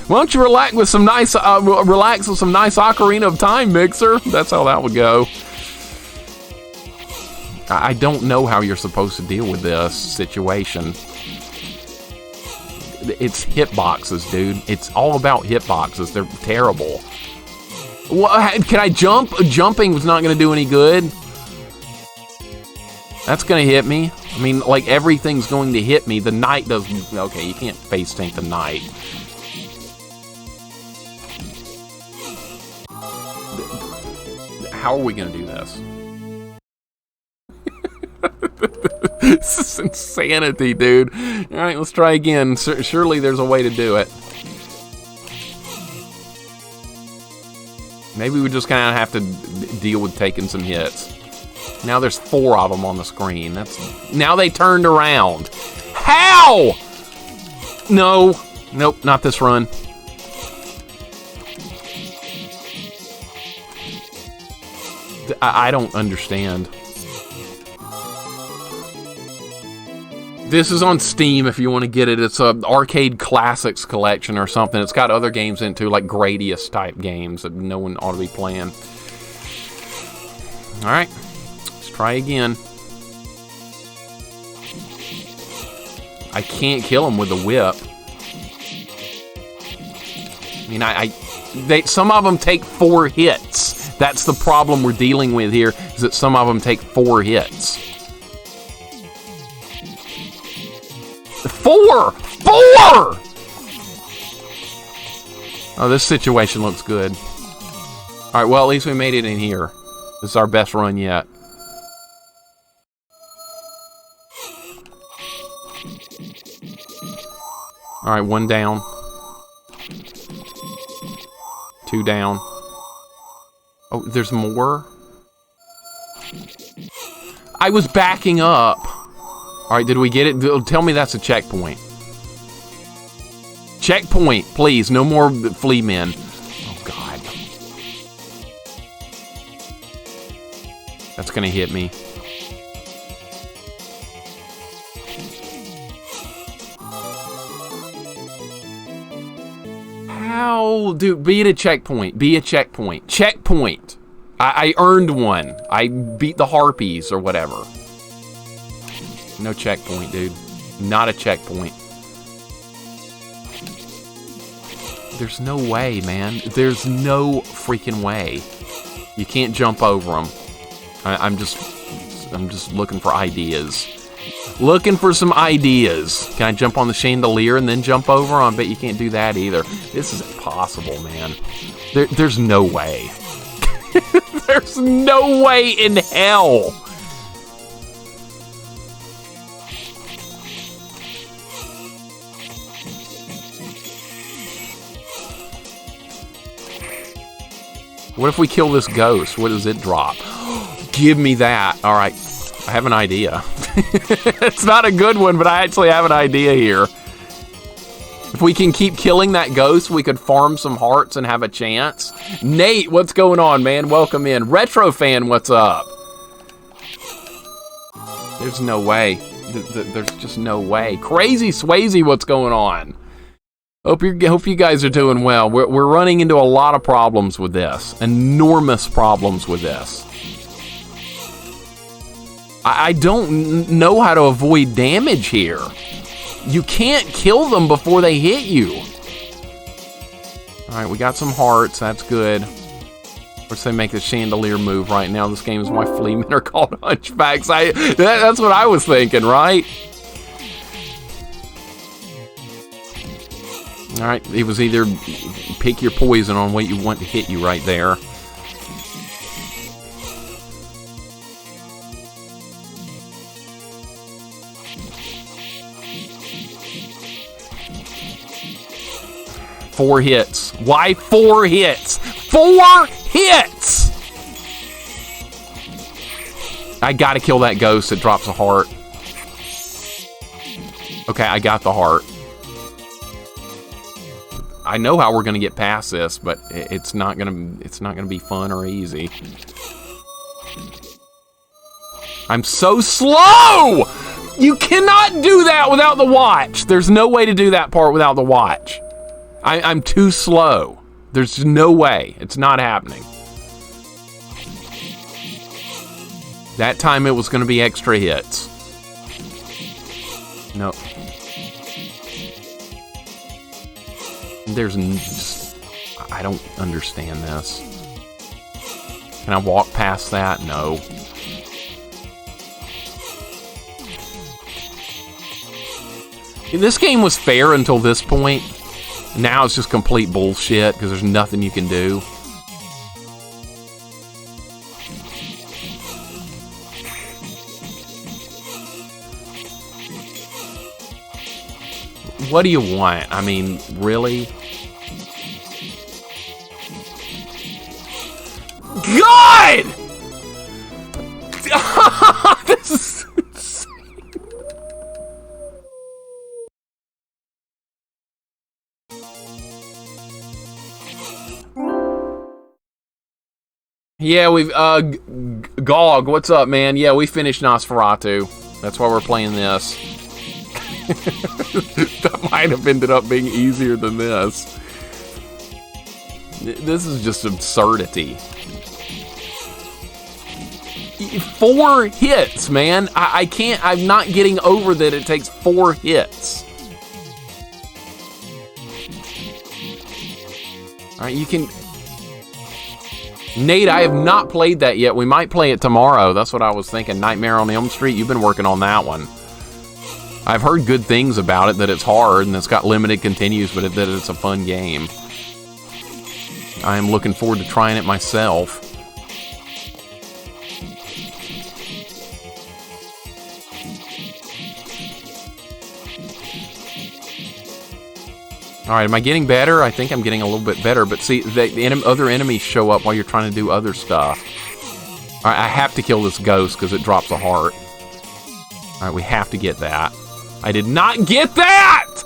Why don't you relax with some nice Ocarina of Time, Mixer? That's how that would go. I don't know how you're supposed to deal with this situation. It's hitboxes, dude. It's all about hitboxes. They're terrible. What, can I jump? Jumping was not going to do any good. That's going to hit me. I mean, like, everything's going to hit me. The knight doesn't... Okay, you can't face tank the knight. How are we going to do this? This is insanity, dude. All right, let's try again. Surely there's a way to do it. Maybe we just kind of have to deal with taking some hits. Now there's 4 of them on the screen. Now they turned around. How? No. Nope, not this run. I don't understand. This is on Steam if you want to get it. It's a Arcade Classics collection or something. It's got other games in it too, like Gradius type games that no one ought to be playing. Alright, let's try again. I can't kill him with a whip. I mean, some of them take 4 hits. That's the problem we're dealing with here, is that some of them take 4 hits. 4! 4! Oh, this situation looks good. Alright, well, at least we made it in here. This is our best run yet. Alright, 1 down. 2 down. Oh, there's more? I was backing up. Alright, did we get it? Tell me that's a checkpoint. Checkpoint, please. No more flea men. Oh, God. That's gonna hit me. How? Dude, be at a checkpoint. Be a checkpoint. Checkpoint. I earned one. I beat the harpies or whatever. No checkpoint, dude. Not a checkpoint. There's no way, man. There's no freaking way. You can't jump over them. I'm just looking for ideas. Looking for some ideas. Can I jump on the chandelier and then jump over? I bet you can't do that either. This is impossible, man. There's no way. There's no way in hell. What if we kill this ghost? What does it drop? Give me that. All right. I have an idea. It's not a good one, but I actually have an idea here. If we can keep killing that ghost, we could farm some hearts and have a chance. Nate, what's going on, man? Welcome in. Retro Fan, what's up? There's no way. There's just no way. Crazy Swayze, what's going on? Hope you guys are doing well. We're running into a lot of problems with this. Enormous problems with this. I don't know how to avoid damage here. You can't kill them before they hit you. Alright, we got some hearts. That's good. Of course, they make the chandelier move right now. This game is why flea men are called hunchbacks. That's what I was thinking, right? Alright, it was either pick your poison on what you want to hit you right there. Four hits. Why 4 hits? 4 hits! I gotta kill that ghost that drops a heart. Okay, I got the heart. I know how we're gonna get past this, but it's not gonna be fun or easy. I'm so slow! You cannot do that without the watch. There's no way to do that part without the watch. I'm too slow. There's no way. It's not happening. That time it was going to be extra hits. No. There's just... I don't understand this. Can I walk past that? No. This game was fair until this point. Now it's just complete bullshit because there's nothing you can do. What do you want? I mean, really? God! This is insane. Yeah, we've, Gog, what's up, man? Yeah, we finished Nosferatu. That's why we're playing this. That might have ended up being easier than this. This is just absurdity. 4 hits, man. I can't, I'm not getting over that it takes 4 hits. Alright, you can... Nate, I have not played that yet. We might play it tomorrow. That's what I was thinking. Nightmare on Elm Street, you've been working on that one. I've heard good things about it, that it's hard and it's got limited continues, but that it's a fun game. I am looking forward to trying it myself. Alright, am I getting better? I think I'm getting a little bit better, but see, the other enemies show up while you're trying to do other stuff. Alright, I have to kill this ghost because it drops a heart. Alright, we have to get that. I did not get that!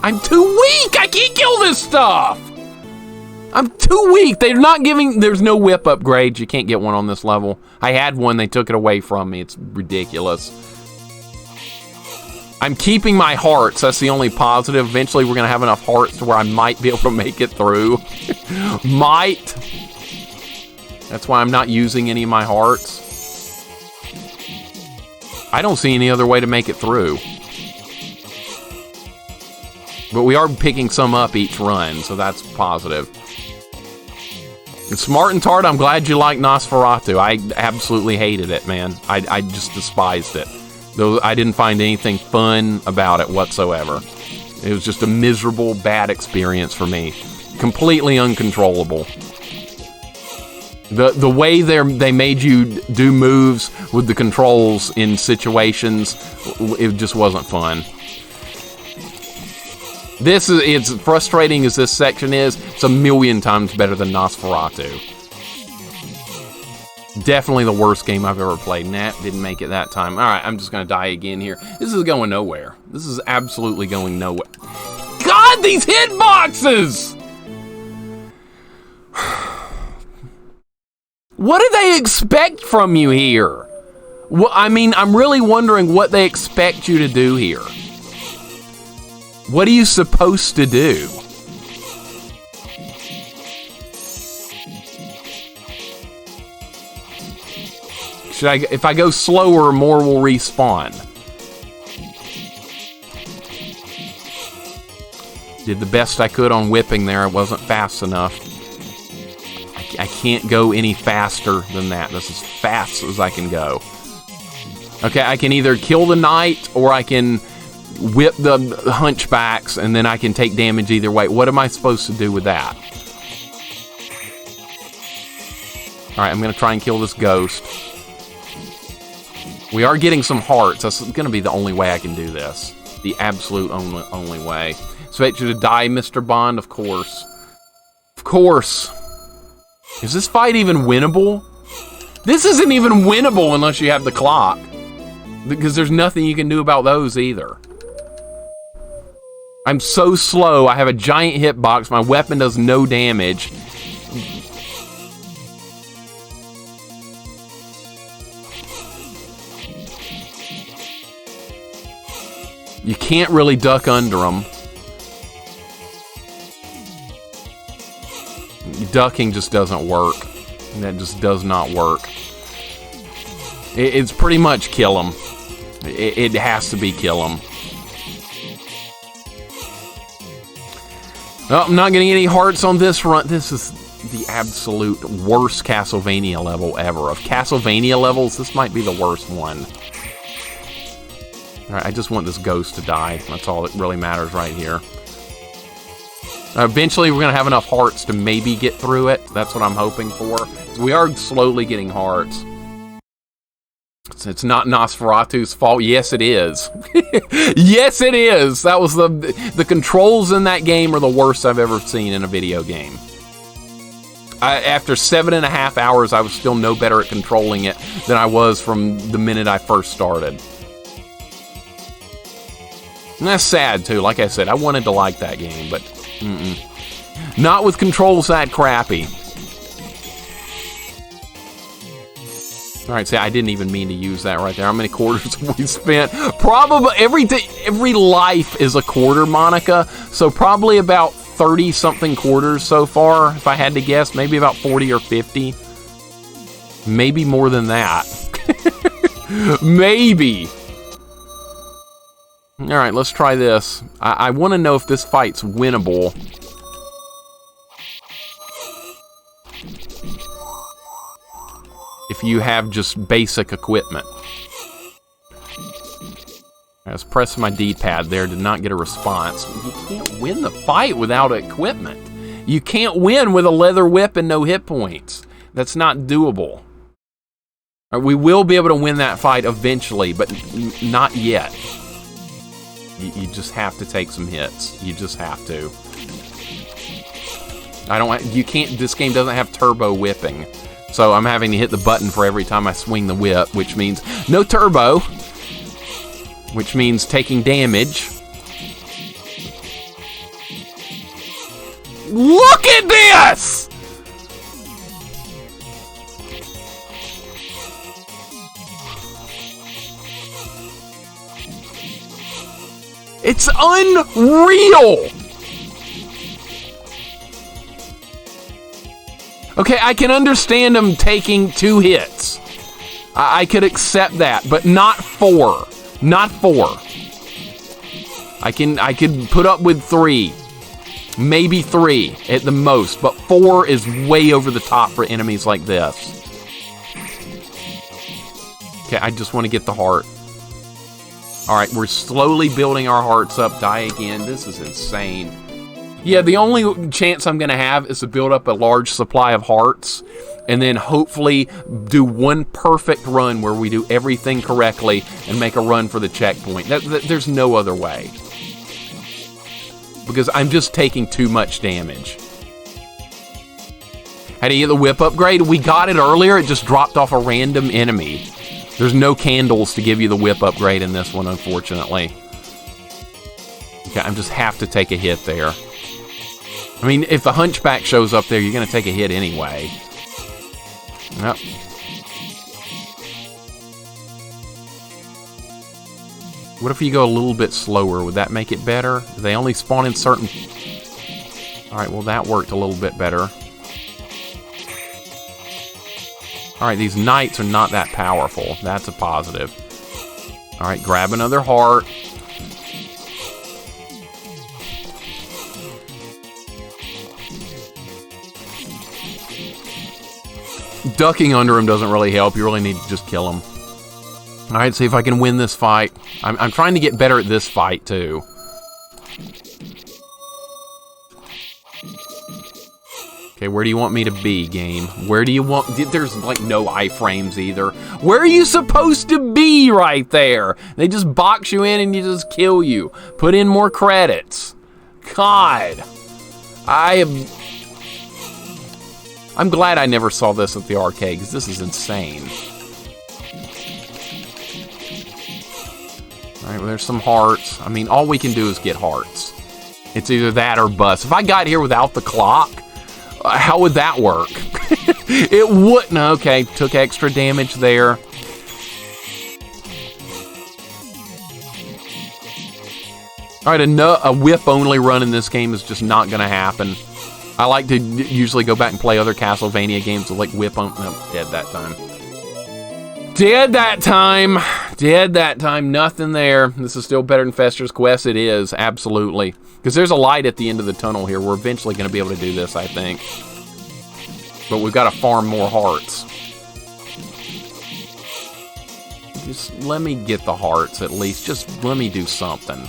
I'm too weak! I can't kill this stuff! I'm too weak. They're not giving... There's no whip upgrades. You can't get one on this level. I had one. They took it away from me. It's ridiculous. I'm keeping my hearts. That's the only positive. Eventually, we're going to have enough hearts to where I might be able to make it through. Might. That's why I'm not using any of my hearts. I don't see any other way to make it through. But we are picking some up each run, so that's positive. And Smart and Tart, I'm glad you like Nosferatu. I absolutely hated it, man. I just despised it. Though I didn't find anything fun about it whatsoever. It was just a miserable, bad experience for me. Completely uncontrollable. The way they made you do moves with the controls in situations, it just wasn't fun. It's frustrating as this section is, it's a million times better than Nosferatu. Definitely the worst game I've ever played. Nah, didn't make it that time. Alright, I'm just gonna die again here. This is going nowhere. This is absolutely going nowhere. God, these hitboxes! What do they expect from you here? Well, I mean, I'm really wondering what they expect you to do here. What are you supposed to do? If I go slower, more will respawn. Did the best I could on whipping there. It wasn't fast enough. I can't go any faster than that. That's as fast as I can go. Okay, I can either kill the knight or I can whip the hunchbacks and then I can take damage either way. What am I supposed to do with that? Alright, I'm going to try and kill this ghost. We are getting some hearts. That's going to be the only way I can do this. The absolute only way. Expect you to die, Mr. Bond? Of course. Of course. Is this fight even winnable? This isn't even winnable unless you have the clock. Because there's nothing you can do about those either. I'm so slow. I have a giant hitbox. My weapon does no damage. You can't really duck under them. Ducking just doesn't work. That just does not work. It's pretty much kill him. It has to be kill him. Oh, I'm not getting any hearts on this run. This is the absolute worst Castlevania level ever. Of Castlevania levels, this might be the worst one. Alright, I just want this ghost to die. That's all that really matters right here. Eventually, we're going to have enough hearts to maybe get through it. That's what I'm hoping for. So we are slowly getting hearts. It's not Nosferatu's fault. Yes, it is. Yes, it is. That was the controls in that game are the worst I've ever seen in a video game. After 7.5 hours, I was still no better at controlling it than I was from the minute I first started. And that's sad, too. Like I said, I wanted to like that game, but not with controls that crappy. Alright, see, I didn't even mean to use that right there. How many quarters have we spent? Probably every life is a quarter, Monica. So probably about 30-something quarters so far, if I had to guess. Maybe about 40 or 50. Maybe more than that. Maybe. Alright, let's try this. I want to know if this fight's winnable. If you have just basic equipment. I was pressing my D-pad there, did not get a response. You can't win the fight without equipment. You can't win with a leather whip and no hit points. That's not doable. We will be able to win that fight eventually, but not yet. You just have to take some hits. You just have to. You can't, this game doesn't have turbo whipping. So I'm having to hit the button for every time I swing the whip, which means no turbo, which means taking damage. Look at this! It's unreal! Okay, I can understand him taking 2 hits. I could accept that, but not 4. Not 4. I can put up with 3. Maybe 3 at the most, but 4 is way over the top for enemies like this. Okay, I just want to get the heart. Alright, we're slowly building our hearts up. Die again. This is insane. Yeah, the only chance I'm going to have is to build up a large supply of hearts and then hopefully do one perfect run where we do everything correctly and make a run for the checkpoint. There's no other way. Because I'm just taking too much damage. How do you get the whip upgrade? We got it earlier. It just dropped off a random enemy. There's no candles to give you the whip upgrade in this one, unfortunately. Okay, I just have to take a hit there. I mean, if the hunchback shows up there, you're going to take a hit anyway. Yep. What if you go a little bit slower? Would that make it better? Do they only spawn in certain... Alright, well that worked a little bit better. Alright, these knights are not that powerful. That's a positive. Alright, grab another heart. Ducking under him doesn't really help. You really need to just kill him. Alright, see if I can win this fight. I'm trying to get better at this fight, too. Okay, where do you want me to be, game? Where do you want... There's, like, no iframes, either. Where are you supposed to be right there? They just box you in and you just kill you. Put in more credits. God. I'm glad I never saw this at the arcade, because this is insane. Alright, well, there's some hearts. I mean, all we can do is get hearts. It's either that or bust. If I got here without the clock... how would that work? It wouldn't. Okay, took extra damage there. Alright, a whip-only run in this game is just not going to happen. I like to usually go back and play other Castlevania games with, like, whip-on... No, dead that time. Dead that time. Dead that time. Nothing there. This is still better than Fester's Quest. It is, absolutely. Because there's a light at the end of the tunnel here. We're eventually going to be able to do this, I think. But we've got to farm more hearts. Just let me get the hearts, at least. Just let me do something.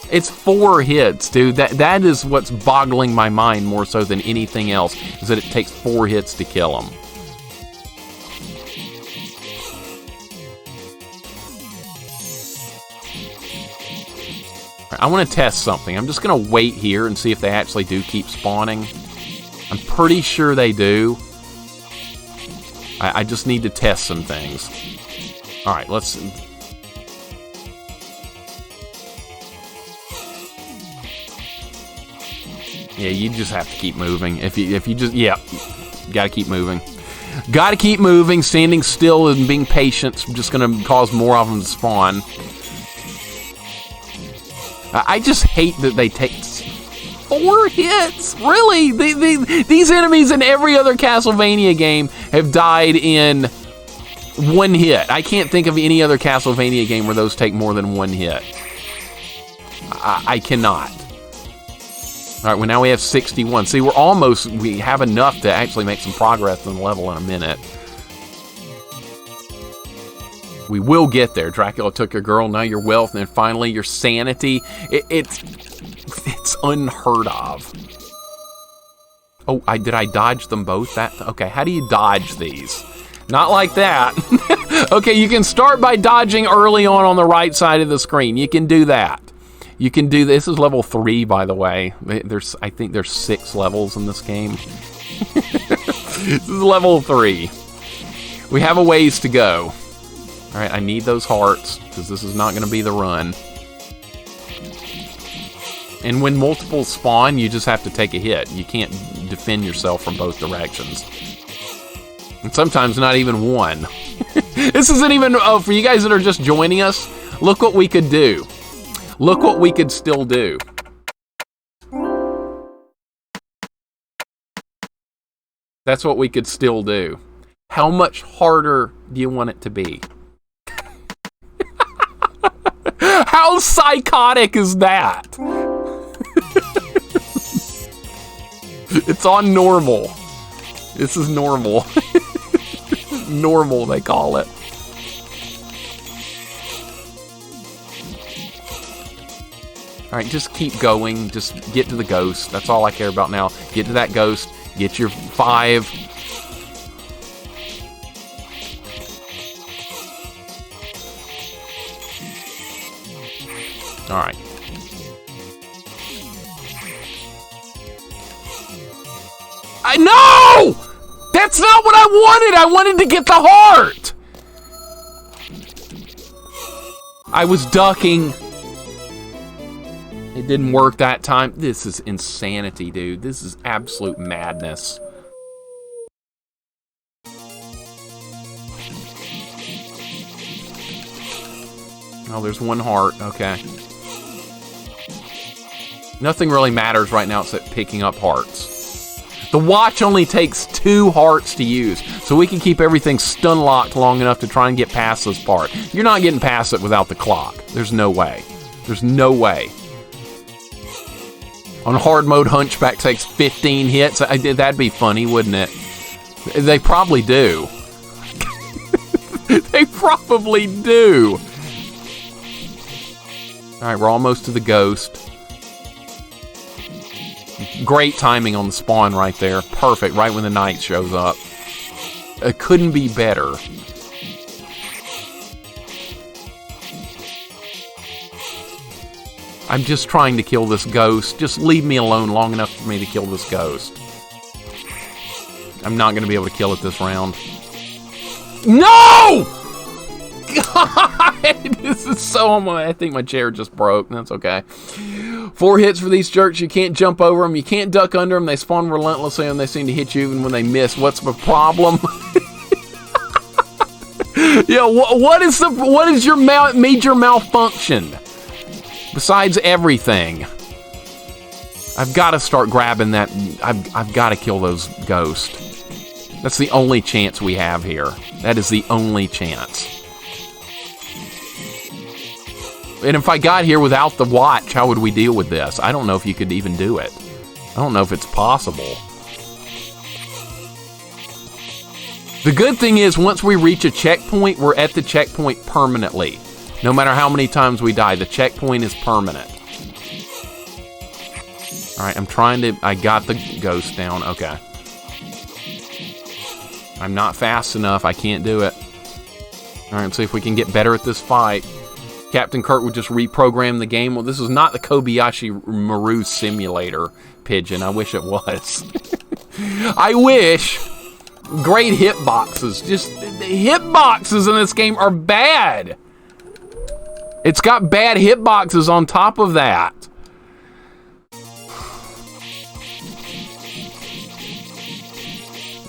It's 4 hits, dude. That is what's boggling my mind more so than anything else, is that it takes 4 hits to kill them. I want to test something. I'm just going to wait here and see if they actually do keep spawning. I'm pretty sure they do. I just need to test some things. Alright, let's... Yeah, you just have to keep moving. If you just... Yeah, gotta keep moving. Gotta keep moving. Standing still and being patient is just going to cause more of them to spawn. I just hate that they take 4 hits. Really? These enemies in every other Castlevania game have died in 1 hit. I can't think of any other Castlevania game where those take more than 1 hit. I cannot. All right, well, now we have 61. See, we have enough to actually make some progress in the level in a minute. We will get there. Dracula took your girl, now your wealth, and then finally your sanity. It's unheard of. Oh, did I dodge them both? Okay, how do you dodge these? Not like that. Okay, you can start by dodging early on the right side of the screen. You can do that. You can do this. This is level 3, by the way. I think there's 6 levels in this game. This is level 3. We have a ways to go. All right, I need those hearts, because this is not going to be the run. And when multiples spawn, you just have to take a hit. You can't defend yourself from both directions. And sometimes not even one. This isn't even... Oh, for you guys that are just joining us, look what we could do. Look what we could still do. That's what we could still do. How much harder do you want it to be? How psychotic is that? It's on normal. This is normal. Normal, they call it. Alright, just keep going. Just get to the ghost. That's all I care about now. Get to that ghost. Get your 5. Alright. No! That's not what I wanted! I wanted to get the heart! I was ducking. It didn't work that time. This is insanity, dude. This is absolute madness. Oh, there's 1 heart. Okay. Nothing really matters right now except picking up hearts. The watch only takes 2 hearts to use, so we can keep everything stun locked long enough to try and get past this part. You're not getting past it without the clock. There's no way. There's no way. On hard mode, Hunchback takes 15 hits. That'd be funny, wouldn't it? They probably do. They probably do. Alright, we're almost to the ghost. Great timing on the spawn right there. Perfect, right when the knight shows up. It couldn't be better. I'm just trying to kill this ghost. Just leave me alone long enough for me to kill this ghost. I'm not going to be able to kill it this round. No! God! This is so... I think my chair just broke. That's okay. 4 hits for these jerks. You can't jump over them. You can't duck under them. They spawn relentlessly and they seem to hit you even when they miss. What's the problem? Yeah, what is your major malfunction? Besides everything. I've got to start grabbing that. I've got to kill those ghosts. That's the only chance we have here. That is the only chance. And if I got here without the watch, how would we deal with this? I don't know if you could even do it. I don't know if it's possible. The good thing is, once we reach a checkpoint, we're at the checkpoint permanently. No matter how many times we die, the checkpoint is permanent. Alright, I'm trying to... I got the ghost down. Okay. I'm not fast enough. I can't do it. Alright, let's see if we can get better at this fight. Captain Kirk would just reprogram the game. Well, this is not the Kobayashi Maru Simulator, Pigeon. I wish it was. I wish. Great hitboxes. Just, the hitboxes in this game are bad. It's got bad hitboxes on top of that.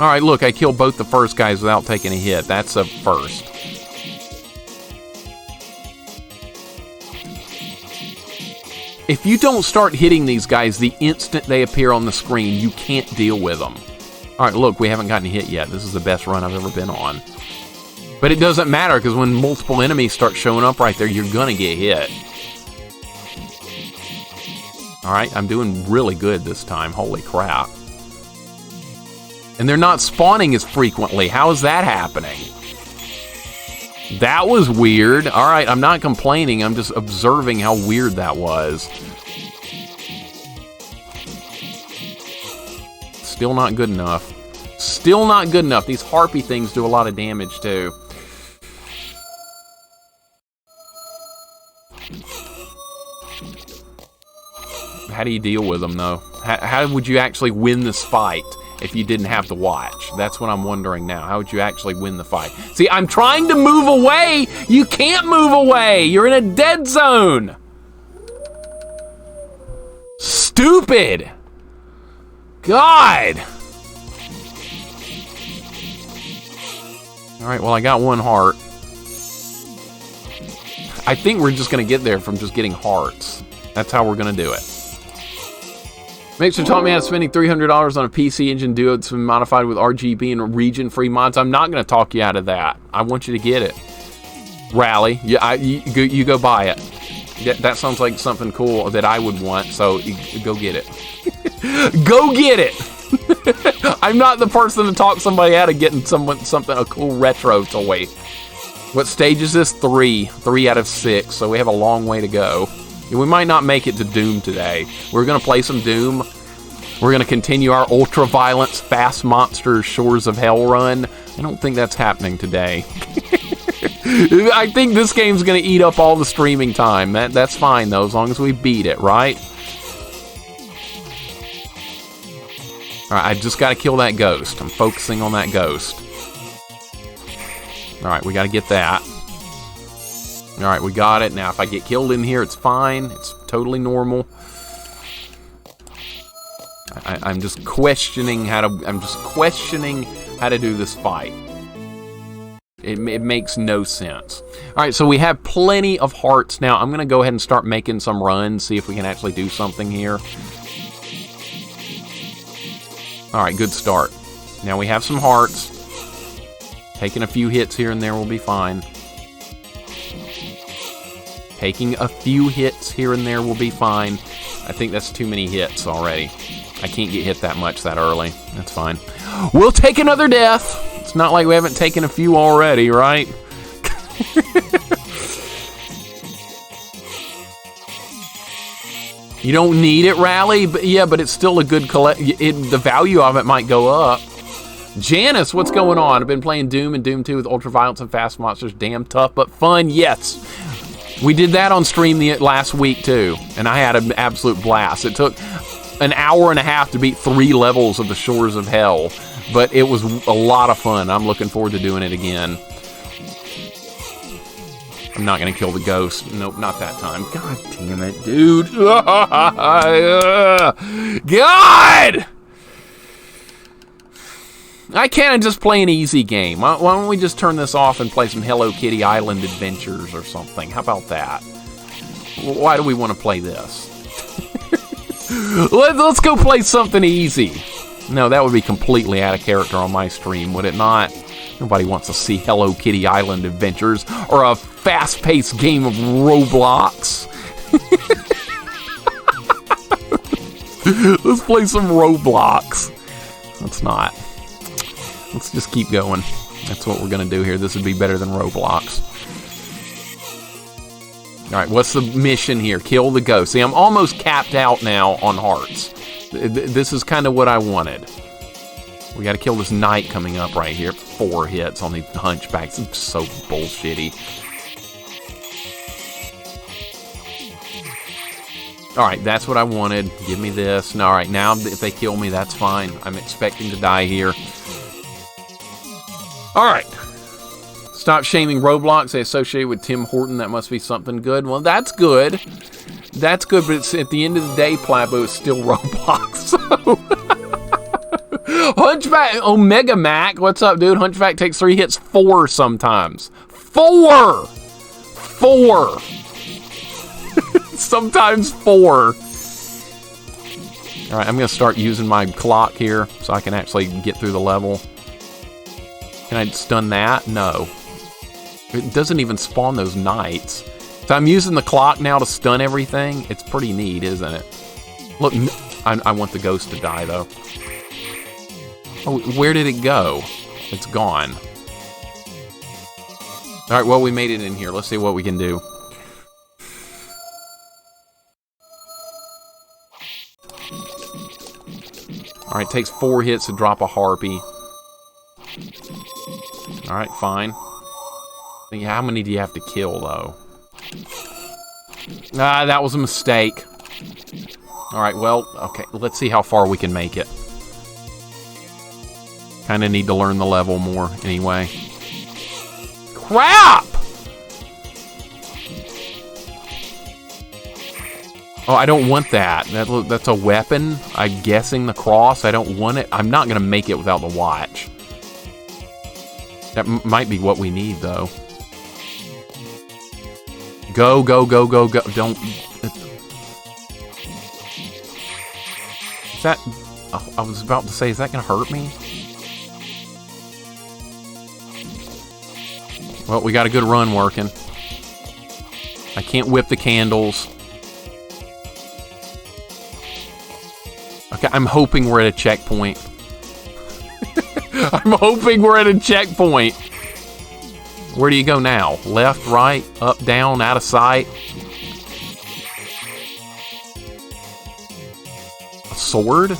Alright, look, I killed both the first guys without taking a hit. That's a first. If you don't start hitting these guys the instant they appear on the screen, you can't deal with them. Alright, look, we haven't gotten hit yet. This is the best run I've ever been on. But it doesn't matter, because when multiple enemies start showing up right there, you're gonna get hit. Alright, I'm doing really good this time. Holy crap. And they're not spawning as frequently. How is that happening? That was weird. Alright, I'm not complaining. I'm just observing how weird that was. Still not good enough. Still not good enough. These harpy things do a lot of damage, too. How do you deal with them, though? How would you actually win this fight if you didn't have the watch? That's what I'm wondering now. How would you actually win the fight? See, I'm trying to move away. You can't move away. You're in a dead zone. Stupid. God. All right, well, I got 1 heart. I think we're just going to get there from just getting hearts. That's how we're going to do it. Mixer taught me how to spending $300 on a PC Engine Duo that's been modified with RGB and region-free mods. I'm not going to talk you out of that. I want you to get it. Rally. Yeah, you go buy it. That sounds like something cool that I would want, so go get it. Go get it! I'm not the person to talk somebody out of getting a cool retro toy. What stage is this? 3. 3 out of 6, so we have a long way to go. We might not make it to Doom today. We're going to play some Doom. We're going to continue our ultra-violence, fast monster Shores of Hell run. I don't think that's happening today. I think this game's going to eat up all the streaming time. That's fine, though, as long as we beat it, right? Alright, I just got to kill that ghost. I'm focusing on that ghost. Alright, we got to get that. Alright, we got it. Now, if I get killed in here, it's fine. It's totally normal. I'm just questioning how to do this fight. It makes no sense. Alright, so we have plenty of hearts now. I'm going to go ahead and start making some runs, see if we can actually do something here. All right, good start. Now we have some hearts. Taking a few hits here and there will be fine. Taking a few hits here and there will be fine. I think that's too many hits already. I can't get hit that much that early. That's fine. We'll take another death. It's not like we haven't taken a few already, right? You don't need it, Rally, but yeah, but it's still a good collect. The value of it might go up. Janice, what's going on? I've been playing Doom and Doom 2 with ultraviolence and fast monsters. Damn tough, but fun. Yes, we did that on stream last week too, and I had an absolute blast. It took an hour and a half to beat 3 levels of the Shores of Hell, but it was a lot of fun. I'm looking forward to doing it again. I'm not going to kill the ghost. Nope, not that time. God damn it, dude. God! I can't just play an easy game. Why don't we just turn this off and play some Hello Kitty Island Adventures or something? How about that? Why do we want to play this? Let's go play something easy. No, that would be completely out of character on my stream, would it not? Nobody wants to see Hello Kitty Island Adventures or a fast-paced game of Roblox. Let's play some Roblox. Let's not. Let's just keep going. That's what we're going to do here. This would be better than Roblox. Alright, what's the mission here? Kill the ghost. See, I'm almost capped out now on hearts. This is kind of what I wanted. We got to kill this knight coming up right here. 4 hits on the hunchbacks. It's so bullshitty. Alright, that's what I wanted. Give me this. No, alright, now if they kill me, that's fine. I'm expecting to die here. Alright. Stop shaming Roblox. They associate with Tim Horton. That must be something good. Well, that's good. That's good, but it's, at the end of the day, Plabo, it's still Roblox. So... Hunchback, Omega Mac, what's up, dude? Hunchback takes 3 hits, 4 sometimes. 4! 4! Sometimes 4. Alright, I'm going to start using my clock here so I can actually get through the level. Can I stun that? No. It doesn't even spawn those knights. So I'm using the clock now to stun everything. It's pretty neat, isn't it? Look, I want the ghost to die, though. Oh, where did it go? It's gone. Alright, well, we made it in here. Let's see what we can do. Alright, takes 4 hits to drop a harpy. Alright, fine. How many do you have to kill, though? Ah, that was a mistake. Alright, well, okay, let's see how far we can make it. Kinda need to learn the level more, anyway. Crap! Oh, I don't want that. That's a weapon. I'm guessing the cross. I don't want it. I'm not gonna make it without the watch. That might be what we need, though. Go, go, go, go, go. Don't... Is that... Oh, I was about to say, is that gonna hurt me? Well, we got a good run working. I can't whip the candles. Okay, I'm hoping we're at a checkpoint. I'm hoping we're at a checkpoint. Where do you go now? Left, right, up, down, out of sight? A sword?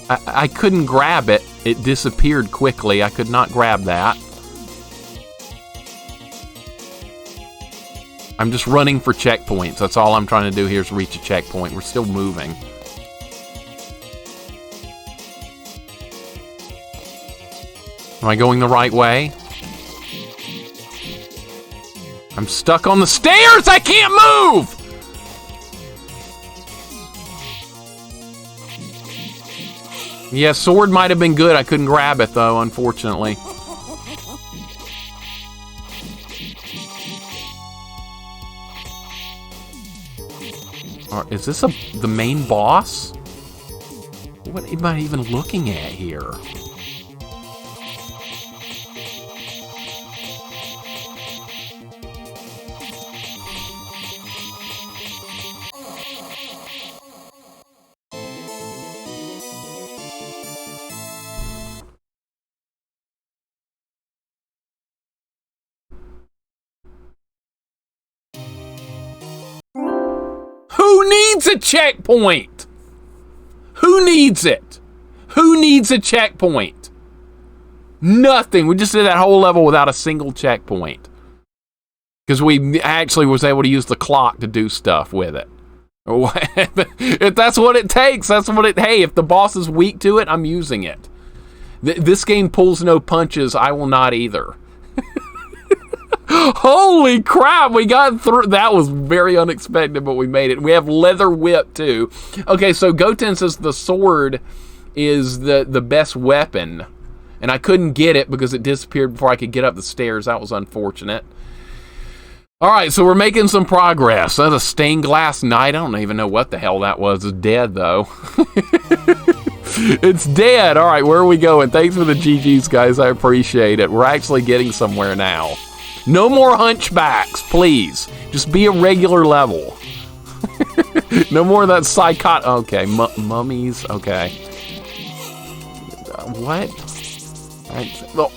I couldn't grab it. It disappeared quickly. I could not grab that. I'm just running for checkpoints. That's all I'm trying to do here is reach a checkpoint. We're still moving. Am I going the right way? I'm stuck on the stairs! I can't move! Yeah, sword might have been good. I couldn't grab it, though, unfortunately. Is this the main boss? What am I even looking at here? Who needs a checkpoint? Who needs it? Who needs a checkpoint? Nothing. We just did that whole level without a single checkpoint. Because we actually was able to use the clock to do stuff with it. If that's what it takes, that's what it... Hey, if the boss is weak to it, I'm using it. This game pulls no punches. I will not either. Holy crap, we got through. That was very unexpected, but we made it. We have leather whip too. Okay, so Goten says the sword is the best weapon, and I couldn't get it because it disappeared before I could get up the stairs. That was unfortunate. All right, so we're making some progress. That's a stained glass knight. I don't even know what the hell that was. It's dead though. It's dead. All right, where are we going? Thanks for the GGs, guys. I appreciate it. We're actually getting somewhere now. No more hunchbacks, please. Just be a regular level. No more of that psychot... Okay, mummies. Okay. What?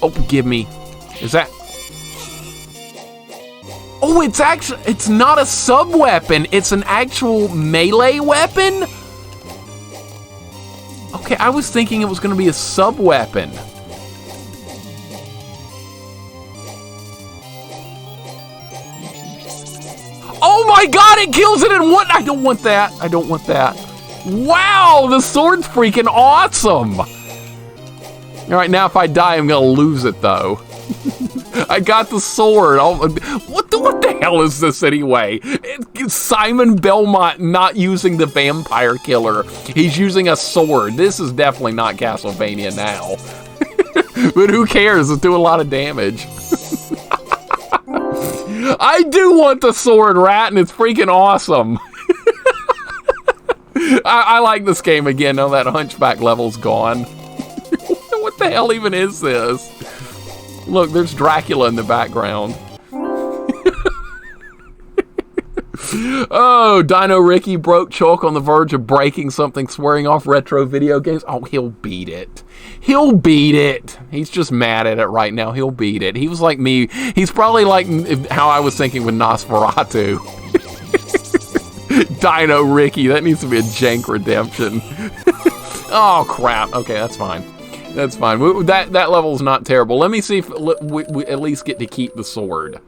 Oh, give me. Is that... Oh, it's actually... It's not a sub-weapon. It's an actual melee weapon? Okay, I was thinking it was going to be a sub-weapon. Oh my god, it kills it in one... I don't want that. I don't want that. Wow, the sword's freaking awesome. Alright, now if I die, I'm gonna lose it, though. I got the sword. What the hell is this, anyway? It's Simon Belmont not using the vampire killer. He's using a sword. This is definitely not Castlevania now. But who cares? It's doing a lot of damage. I do want the sword, Rat, and it's freaking awesome. I like this game again. Now that hunchback level's gone. What the hell even is this? Look, there's Dracula in the background. Oh, Dino Ricky broke Chalk on the verge of breaking something, swearing off retro video games. Oh, he'll beat it. He'll beat it. He's just mad at it right now. He'll beat it. He was like me. He's probably like how I was thinking with Nosferatu. Dino Ricky. That needs to be a jank redemption. Oh, crap. Okay, that's fine. That's fine. That level's not terrible. Let me see if we at least get to keep the sword.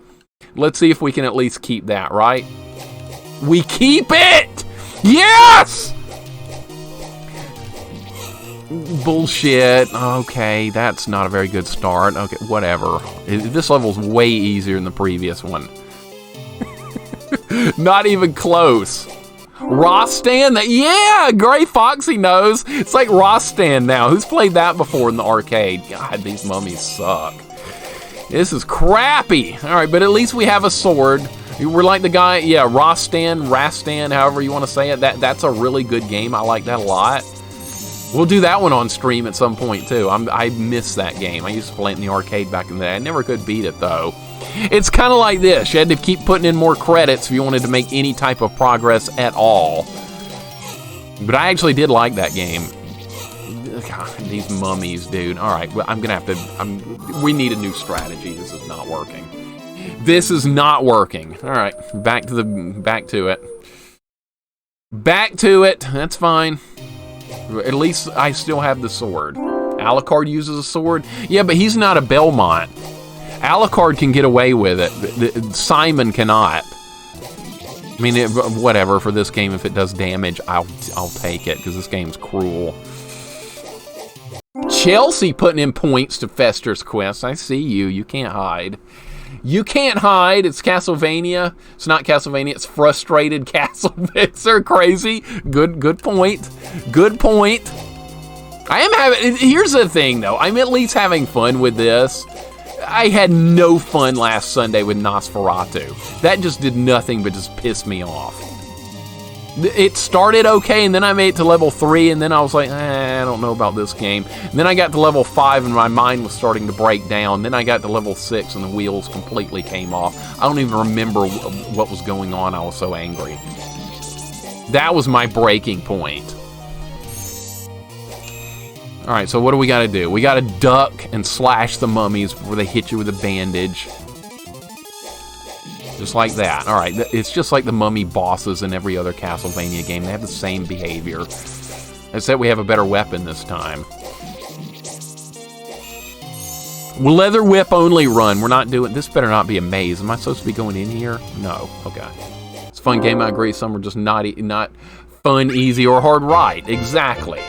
Let's see if we can at least keep that, right? We keep it! Yes! Bullshit. Okay, that's not a very good start. Okay, whatever. This level's way easier than the previous one. Not even close. Rostan? Yeah, Gray Foxy knows. It's like Rostan now. Who's played that before in the arcade? God, these mummies suck. This is crappy. All right, but at least we have a sword. We're like the guy, yeah, Rastan, however you want to say it. That's a really good game. I like that a lot. We'll do that one on stream at some point, too. I miss that game. I used to play it in the arcade back in the day. I never could beat it, though. It's kind of like this. You had to keep putting in more credits if you wanted to make any type of progress at all. But I actually did like that game. God, these mummies, dude. All right, well, I'm going to have to... we need a new strategy. This is not working. This is not working. All right, back to it. Back to it. That's fine. At least I still have the sword. Alucard uses a sword. Yeah, but he's not a Belmont. Alucard can get away with it. Simon cannot. I mean, whatever for this game. If it does damage, I'll take it because this game's cruel. Chelsea putting in points to Fester's quest. I see you. You can't hide. You can't hide. It's Castlevania. It's not Castlevania. It's frustrated Castlevania. Crazy. Good point. Good point. I am having... Here's the thing, though. I'm at least having fun with this. I had no fun last Sunday with Nosferatu. That just did nothing but just piss me off. It started okay, and then I made it to level 3, and then I was like, I don't know about this game. And then I got to level 5, and my mind was starting to break down. Then I got to level 6, and the wheels completely came off. I don't even remember what was going on. I was so angry. That was my breaking point. Alright, so what do we got to do? We got to duck and slash the mummies before they hit you with a bandage. Just like that. Alright, it's just like the mummy bosses in every other Castlevania game. They have the same behavior. Except we have a better weapon this time. Leather whip only run. We're not doing... This better not be a maze. Am I supposed to be going in here? No. Okay. It's a fun game, I agree. Some are just not fun, easy, or hard. Right. Exactly.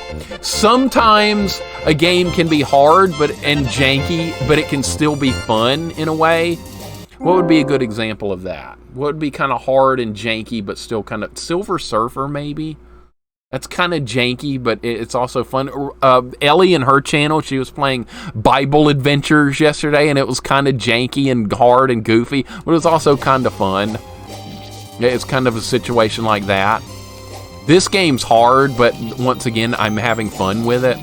Sometimes a game can be hard and janky, but it can still be fun in a way. What would be a good example of that? What would be kind of hard and janky, but still kind of... Silver Surfer, maybe? That's kind of janky, but it's also fun. Ellie and her channel, she was playing Bible Adventures yesterday, and it was kind of janky and hard and goofy, but it was also kind of fun. It's kind of a situation like that. This game's hard, but once again, I'm having fun with it.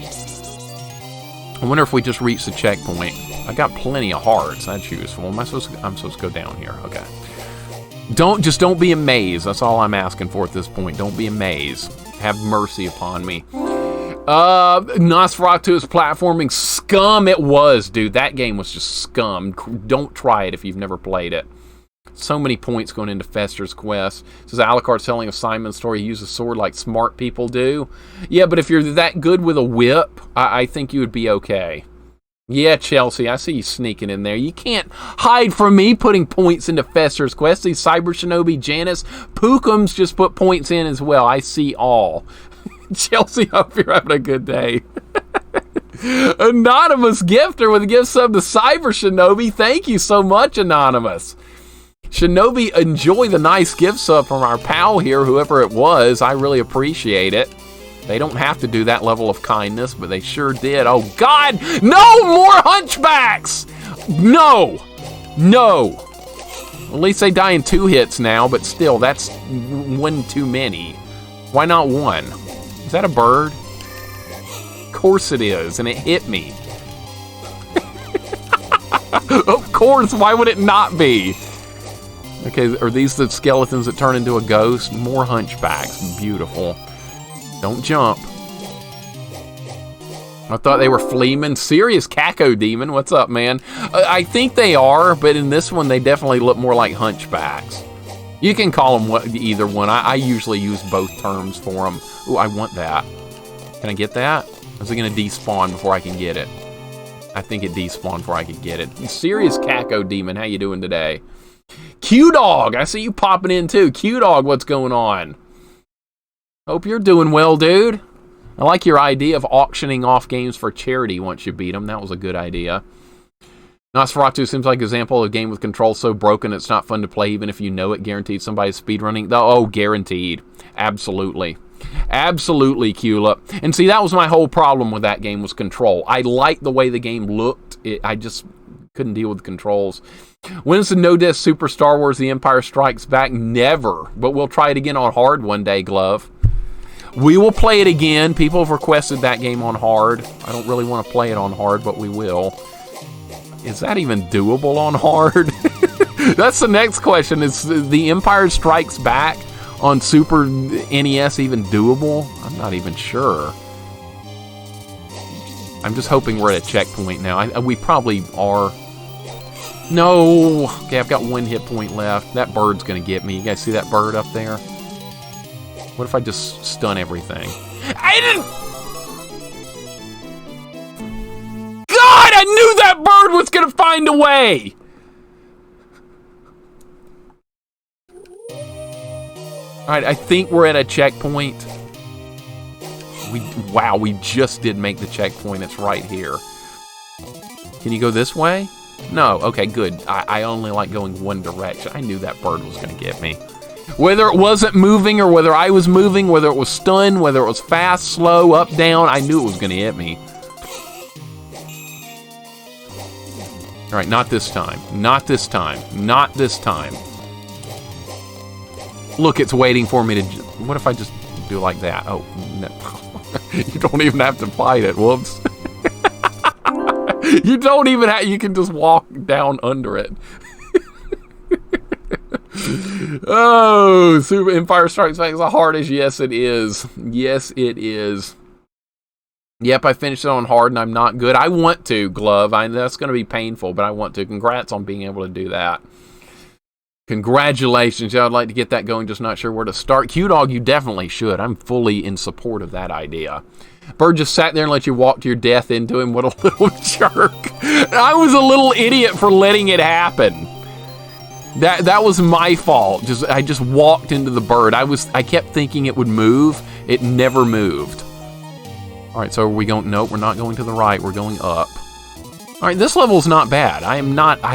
I wonder if we just reach the checkpoint. I got plenty of hearts. That's useful. I'm supposed to go down here. Okay. Don't be amazed. That's all I'm asking for at this point. Don't be amazed. Have mercy upon me. Nosferatu's platforming scum. It was, dude. That game was just scum. Don't try it if you've never played it. So many points going into Fester's quest. It says Alucard's telling of Simon's story. He used a sword like smart people do. Yeah, but if you're that good with a whip, I think you would be okay. Yeah, Chelsea, I see you sneaking in there. You can't hide from me putting points into Fester's quest. These Cyber Shinobi, Janice, Pookums just put points in as well. I see all. Chelsea, I hope you're having a good day. Anonymous gifter with a gift sub to Cyber Shinobi. Thank you so much, Anonymous. Shinobi, enjoy the nice gift sub from our pal here, whoever it was. I really appreciate it. They don't have to do that level of kindness, but they sure did. Oh, God! No more hunchbacks! No! No! At least they die in 2 hits now, but still, that's one too many. Why not 1? Is that a bird? Of course it is, and it hit me. Of course, why would it not be? Okay, are these the skeletons that turn into a ghost? More hunchbacks. Beautiful. Don't jump. I thought they were Fleeman. Serious Caco Demon. What's up, man? I think they are, but in this one, they definitely look more like hunchbacks. You can call them either one. I usually use both terms for them. Ooh, I want that. Can I get that? Or is it going to despawn before I can get it? I think it despawned before I could get it. Serious Caco Demon, how you doing today? Q-Dog, I see you popping in too. Q-Dog, what's going on? Hope you're doing well, dude. I like your idea of auctioning off games for charity once you beat them. That was a good idea. Nosferatu seems like an example of a game with controls so broken it's not fun to play even if you know it. Guaranteed somebody's speedrunning. Oh, guaranteed. Absolutely. Absolutely, Cula. And see, that was my whole problem with that game was control. I liked the way the game looked. I just couldn't deal with the controls. When is the No Death Super Star Wars The Empire Strikes Back? Never. But we'll try it again on hard one day, Glove. We will play it again. People have requested that game on hard. I don't really want to play it on hard, but we will. Is that even doable on hard? That's the next question. Is The Empire Strikes Back on Super NES even doable? I'm not even sure. I'm just hoping we're at a checkpoint now. We probably are. No! Okay, I've got 1 hit point left. That bird's gonna get me. You guys see that bird up there? What if I just stun everything? I didn't... God, I knew that bird was gonna find a way! Alright, I think we're at a checkpoint. Wow, we just did make the checkpoint. It's right here. Can you go this way? No. Okay, good. I only like going one direction. I knew that bird was going to get me. Whether it wasn't moving or whether I was moving, whether it was stunned, whether it was fast, slow, up, down, I knew it was going to hit me. All right, not this time. Not this time. Not this time. Look, it's waiting for me to... What if I just do like that? Oh, no. You don't even have to fight it. Whoops. You don't even have... You can just walk down under it. Oh, Super Empire Strikes Back is the hardest. Yes, it is. Yes, it is. Yep, I finished it on hard, and I'm not good. I want to, Glove. That's going to be painful, but I want to. Congrats on being able to do that. Congratulations. Yeah, I'd like to get that going, just not sure where to start. Q-Dog, you definitely should. I'm fully in support of that idea. Bird just sat there and let you walk to your death into him. What a little jerk. I was a little idiot for letting it happen. That was my fault. I just walked into the bird. I kept thinking it would move. It never moved. All right, so are we going? Nope, we're not going to the right. We're going up. All right, this level's not bad. I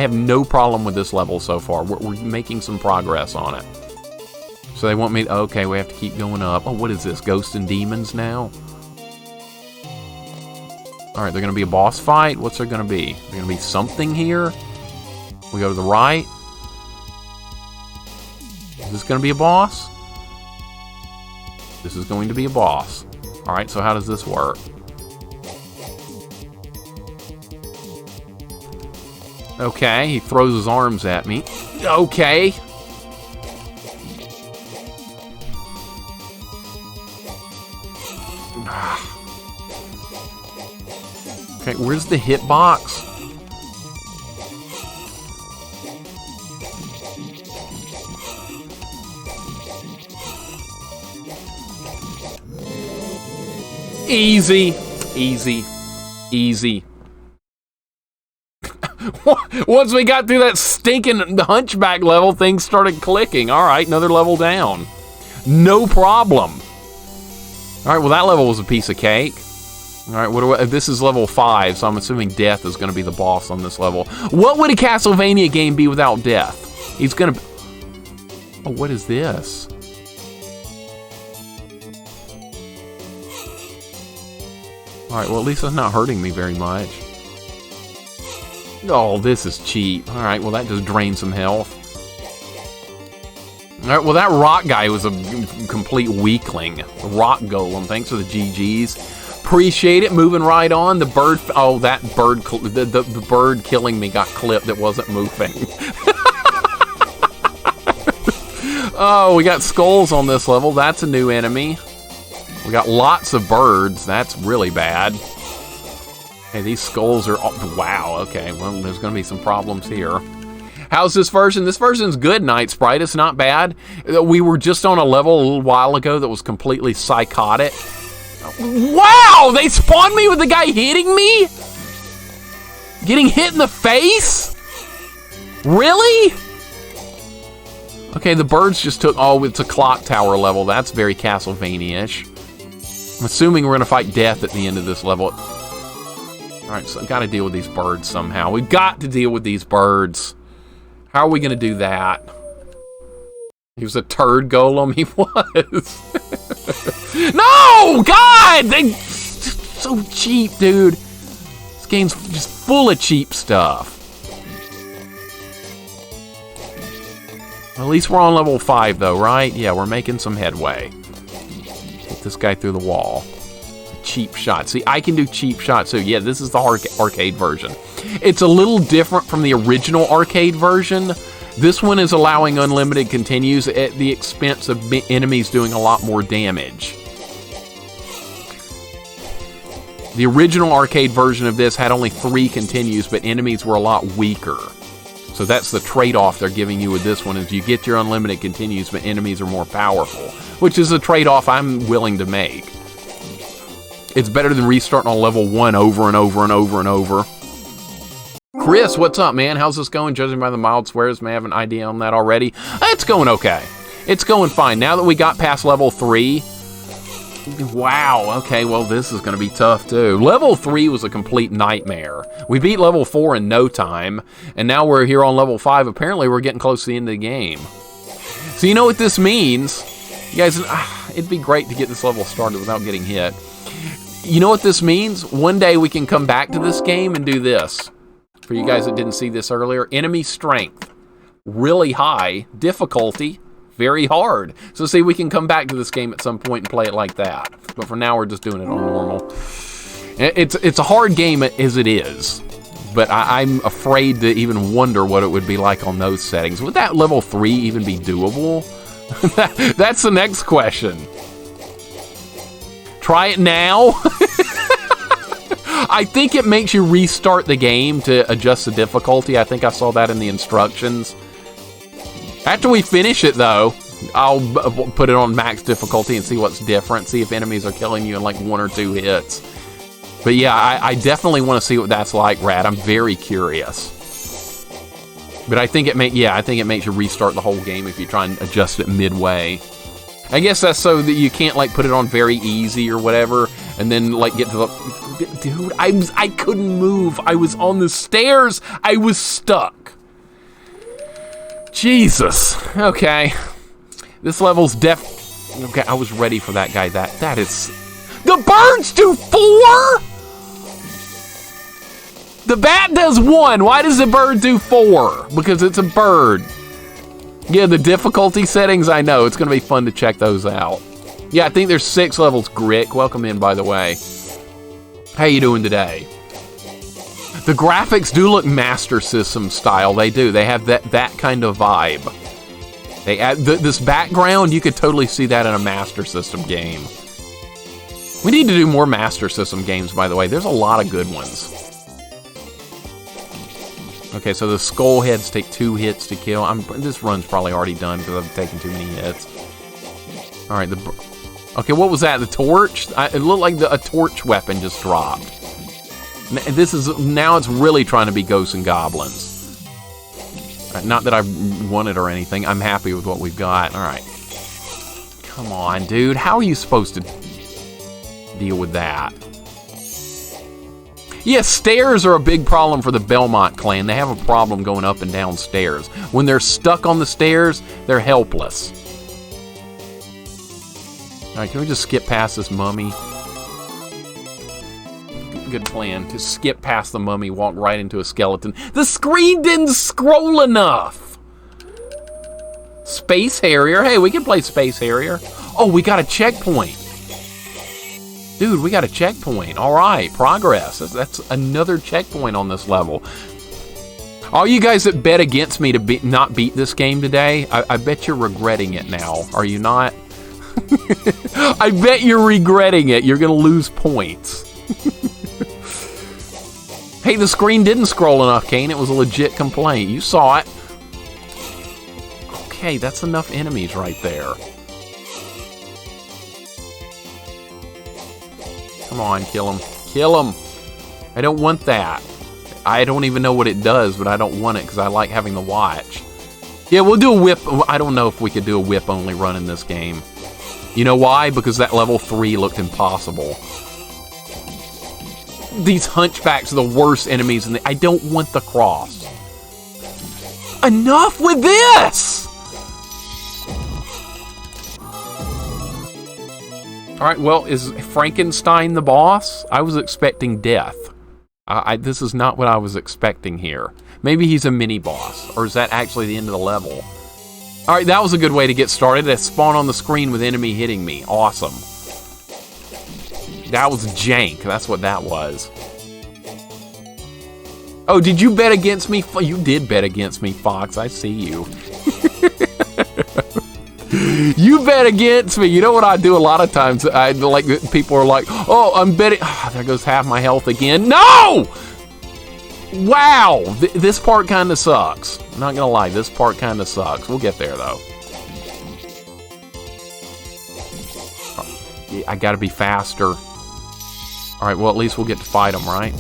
have no problem with this level so far. We're making some progress on it. So they want me to, okay, we have to keep going up. Oh, what is this? Ghosts and Demons now? All right, they're going to be a boss fight. What's there going to be? There's going to be something here. We go to the right. Is this going to be a boss? This is going to be a boss. All right, so how does this work? Okay, he throws his arms at me. Okay. Okay, where's the hitbox? Easy, easy, easy. Once we got through that stinking hunchback level, things started clicking. All right, another level down. No problem. All right, well, that level was a piece of cake. All right, this is level 5, so I'm assuming Death is going to be the boss on this level. What would a Castlevania game be without Death? He's going to... Oh, what is this? All right, well, at least it's not hurting me very much. Oh, this is cheap. All right, well, that just drained some health. All right, well, that rock guy was a complete weakling. Rock golem, thanks for the GGs. Appreciate it. Moving right on. The bird, oh, that bird, the bird killing me got clipped that wasn't moving. Oh, we got skulls on this level. That's a new enemy. We got lots of birds. That's really bad. Hey, these skulls are... Oh, wow, okay. Well, there's going to be some problems here. How's this version? This version's good, Night Sprite. It's not bad. We were just on a level a little while ago that was completely psychotic. Wow! They spawned me with the guy hitting me? Getting hit in the face? Really? Okay, the birds just took... Oh, it's a clock tower level. That's very Castlevania-ish. I'm assuming we're going to fight Death at the end of this level. Alright, so I've got to deal with these birds somehow. We've got to deal with these birds. How are we going to do that? He was a turd golem? He was. No! God! They so cheap, dude. This game's just full of cheap stuff. At least we're on level 5, though, right? Yeah, we're making some headway. Get this guy through the wall. Cheap shot. See, I can do cheap shots, so yeah, this is the arcade version. It's a little different from the original arcade version. This one is allowing unlimited continues at the expense of enemies doing a lot more damage. The original arcade version of this had only 3 continues, but enemies were a lot weaker. So that's the trade-off they're giving you with this one, is you get your unlimited continues, but enemies are more powerful, which is a trade-off I'm willing to make. It's better than restarting on level 1 over and over and over and over. Chris, what's up, man? How's this going? Judging by the mild swears, may have an idea on that already. It's going okay. It's going fine. Now that we got past level 3... Wow, okay, well, this is going to be tough, too. Level 3 was a complete nightmare. We beat level 4 in no time, and now we're here on level 5. Apparently, we're getting close to the end of the game. So you know what this means? You guys, it'd be great to get this level started without getting hit. You know what this means? One day we can come back to this game and do this. For you guys that didn't see this earlier, enemy strength. Really high. Difficulty, very hard. So see, we can come back to this game at some point and play it like that. But for now, we're just doing it on normal. It's a hard game as it is. But I'm afraid to even wonder what it would be like on those settings. Would that level 3 even be doable? That's the next question. Try it now? I think it makes you restart the game to adjust the difficulty. I think I saw that in the instructions. After we finish it, though, I'll put it on max difficulty and see what's different. See if enemies are killing you in like 1 or 2 hits. But yeah, I definitely want to see what that's like, Rad. I'm very curious. But I think it makes you restart the whole game if you try and adjust it midway. I guess that's so that you can't like put it on very easy or whatever, and then like get to the... Dude, I couldn't move. I was on the stairs. I was stuck. Jesus. Okay. This level's okay, I was ready for that guy. That is... The birds do 4? The bat does 1. Why does the bird do 4? Because it's a bird. Yeah, the difficulty settings, I know. It's going to be fun to check those out. Yeah, I think there's 6 levels. Grick, welcome in, by the way. How you doing today? The graphics do look Master System style. They do. They have that kind of vibe. They add this background. You could totally see that in a Master System game. We need to do more Master System games, by the way. There's a lot of good ones. Okay, so the skull heads take 2 hits to kill. This run's probably already done because I've taken too many hits. All right, okay, what was that? The torch? It looked like a torch weapon just dropped. Now it's really trying to be ghosts and goblins. Not that I want it or anything. I'm happy with what we've got. All right. Come on, dude. How are you supposed to deal with that? Yeah, stairs are a big problem for the Belmont clan. They have a problem going up and down stairs. When they're stuck on the stairs, they're helpless. All right, can we just skip past this mummy? Good plan. To skip past the mummy, walk right into a skeleton. The screen didn't scroll enough! Space Harrier. Hey, we can play Space Harrier. Oh, we got a checkpoint. Dude, we got a checkpoint. All right, progress. That's another checkpoint on this level. All you guys that bet against me to not beat this game today, I bet you're regretting it now. Are you not? I bet you're regretting it. You're going to lose points. Hey, the screen didn't scroll enough, Kane. It was a legit complaint. You saw it. Okay, that's enough enemies right there. Come on, kill him. Kill him. I don't want that. I don't even know what it does, but I don't want it because I like having the watch. Yeah, we'll do a whip. I don't know if we could do a whip-only run in this game. You know why? Because that level 3 looked impossible. These hunchbacks are the worst enemies, and I don't want the cross. Enough with this! Alright, well, is Frankenstein the boss? I was expecting death. This is not what I was expecting here. Maybe he's a mini-boss, or is that actually the end of the level? Alright, that was a good way to get started. I spawn on the screen with enemy hitting me. Awesome. That was jank. That's what that was. Oh, did you bet against me? You did bet against me, Fox. I see you. You bet against me. You know what I do a lot of times? People are like, oh, I'm betting. Oh, there goes half my health again. No! Wow. This part kind of sucks. I'm not going to lie. This part kind of sucks. We'll get there, though. I got to be faster. All right, well, at least we'll get to fight them, right?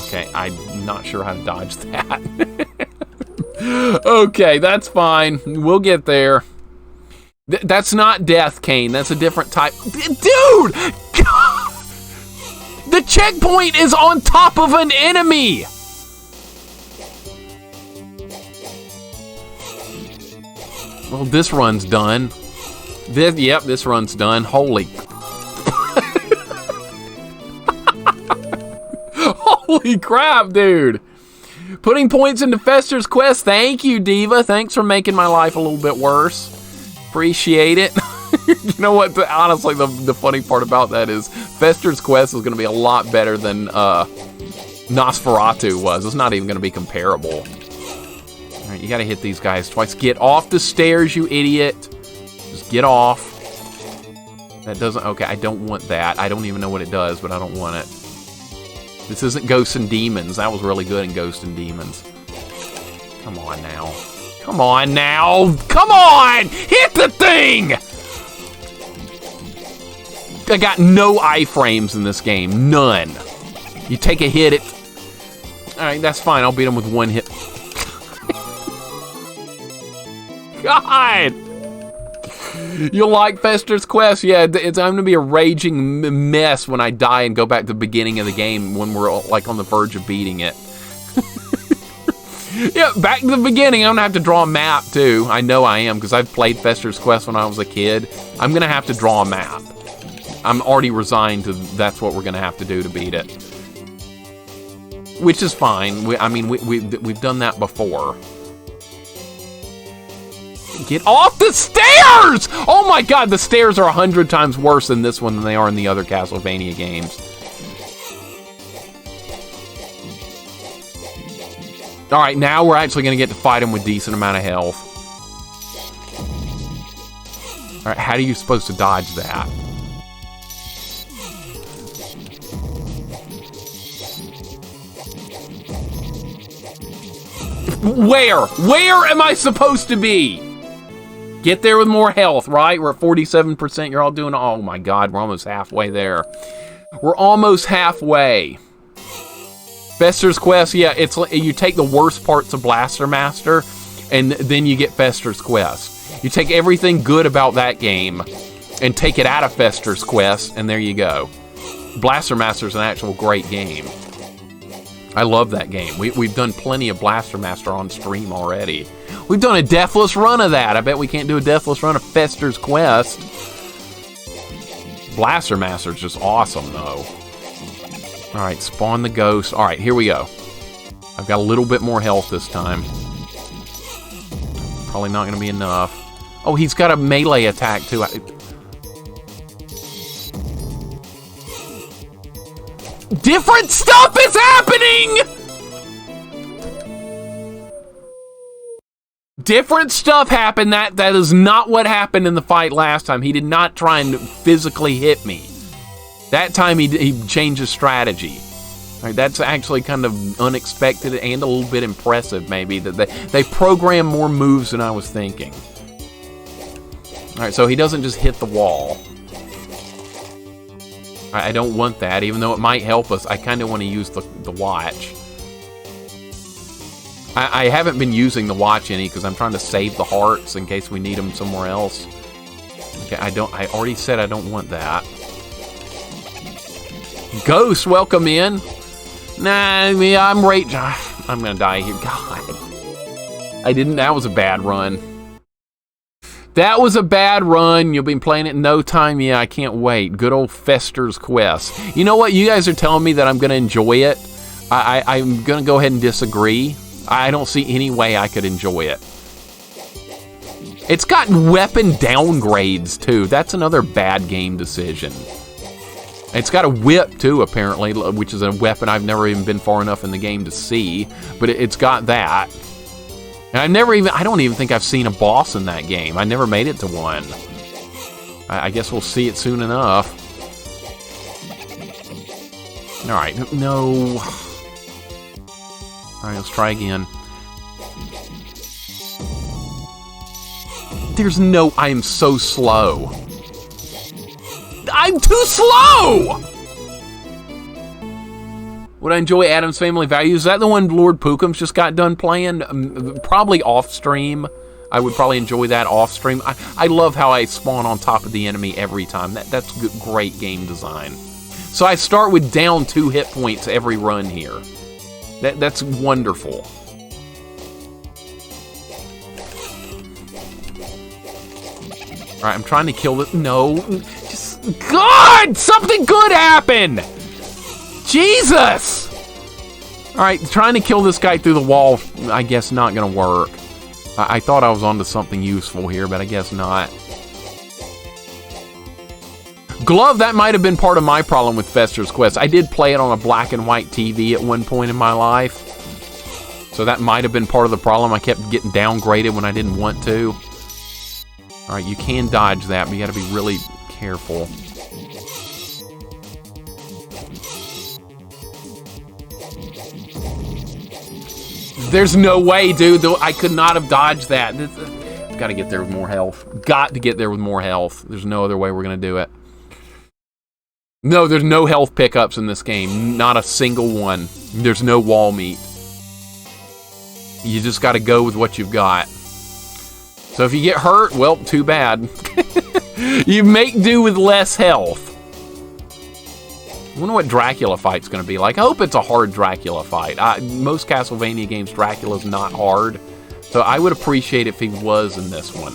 Okay, I'm not sure how to dodge that. Okay, that's fine. We'll get there. That's not death, Kane. That's a different type. Dude! The checkpoint is on top of an enemy! Well, this run's done. Yep, this run's done. Holy... Holy crap, dude! Putting points into Fester's Quest. Thank you, Diva. Thanks for making my life a little bit worse. Appreciate it. You know what? Honestly, the funny part about that is Fester's Quest is going to be a lot better than Nosferatu was. It's not even going to be comparable. All right, you got to hit these guys twice. Get off the stairs, you idiot. Just get off. That doesn't... Okay, I don't want that. I don't even know what it does, but I don't want it. This isn't Ghosts and Demons. That was really good in Ghosts and Demons. Come on now. Come on now. Come on! Hit the thing! I got no iframes in this game. None. You take a hit, Alright, that's fine. I'll beat him with one hit. God! You like Fester's Quest? Yeah, I'm going to be a raging mess when I die and go back to the beginning of the game when we're like on the verge of beating it. Yeah, back to the beginning. I'm going to have to draw a map too. I know I am because I've played Fester's Quest when I was a kid. I'm going to have to draw a map. I'm already resigned to that's what we're going to have to do to beat it. Which is fine. We've done that before. Get off the stairs! Oh my god, the stairs are 100 times worse in this one than they are in the other Castlevania games. Alright, now we're actually going to get to fight him with decent amount of health. Alright, how are you supposed to dodge that? Where? Where am I supposed to be? Get there with more health, right? We're at 47%. You're all doing... Oh my god, we're almost halfway there. We're almost halfway. Fester's Quest, yeah, it's you take the worst parts of Blaster Master, and then you get Fester's Quest. You take everything good about that game, and take it out of Fester's Quest, and there you go. Blaster Master's an actual great game. I love that game. We've done plenty of Blaster Master on stream already. We've done a deathless run of that. I bet we can't do a deathless run of Fester's Quest. Blaster Master's just awesome, though. Alright, spawn the ghost. Alright, here we go. I've got a little bit more health this time. Probably not going to be enough. Oh, he's got a melee attack, too. Different stuff is happening! Different stuff happened. That is not what happened in the fight last time. He did not try and physically hit me. That time he changed his strategy. Right, that's actually kind of unexpected and a little bit impressive, maybe, that they programmed more moves than I was thinking. Alright, so he doesn't just hit the wall. I don't want that, even though it might help us. I kind of want to use the watch. I haven't been using the watch any because I'm trying to save the hearts in case we need them somewhere else. Okay, I already said I don't want that. Ghost, welcome in. Nah, I'm gonna die here. God. That was a bad run. That was a bad run. You've been playing it in no time. Yeah, I can't wait. Good old Fester's Quest. You know what? You guys are telling me that I'm going to enjoy it. I'm going to go ahead and disagree. I don't see any way I could enjoy it. It's got weapon downgrades, too. That's another bad game decision. It's got a whip, too, apparently, which is a weapon I've never even been far enough in the game to see. But it's got that. And I don't even think I've seen a boss in that game. I never made it to one. I guess we'll see it soon enough. Alright, no. Alright, let's try again. I am so slow. I'm too slow! Would I enjoy Addams Family Values? Is that the one Lord Pookums just got done playing? Probably off stream. I would probably enjoy that off stream. I love how I spawn on top of the enemy every time. That's great game design. So I start with down 2 hit points every run here. That's wonderful. Alright, I'm trying to kill this. No. Just, God! Something good happened! Jesus! Alright, trying to kill this guy through the wall, I guess not gonna work. I thought I was onto something useful here, but I guess not. Glove, that might have been part of my problem with Fester's Quest. I did play it on a black and white TV at one point in my life. So that might have been part of the problem. I kept getting downgraded when I didn't want to. Alright, you can dodge that, but you gotta be really careful. There's no way, dude. I could not have dodged that. Got to get there with more health. Got to get there with more health. There's no other way we're going to do it. No, there's no health pickups in this game. Not a single one. There's no wall meat. You just got to go with what you've got. So if you get hurt, well, too bad. You make do with less health. I wonder what Dracula fight's going to be like. I hope it's a hard Dracula fight. Most Castlevania games, Dracula's not hard. So I would appreciate if he was in this one.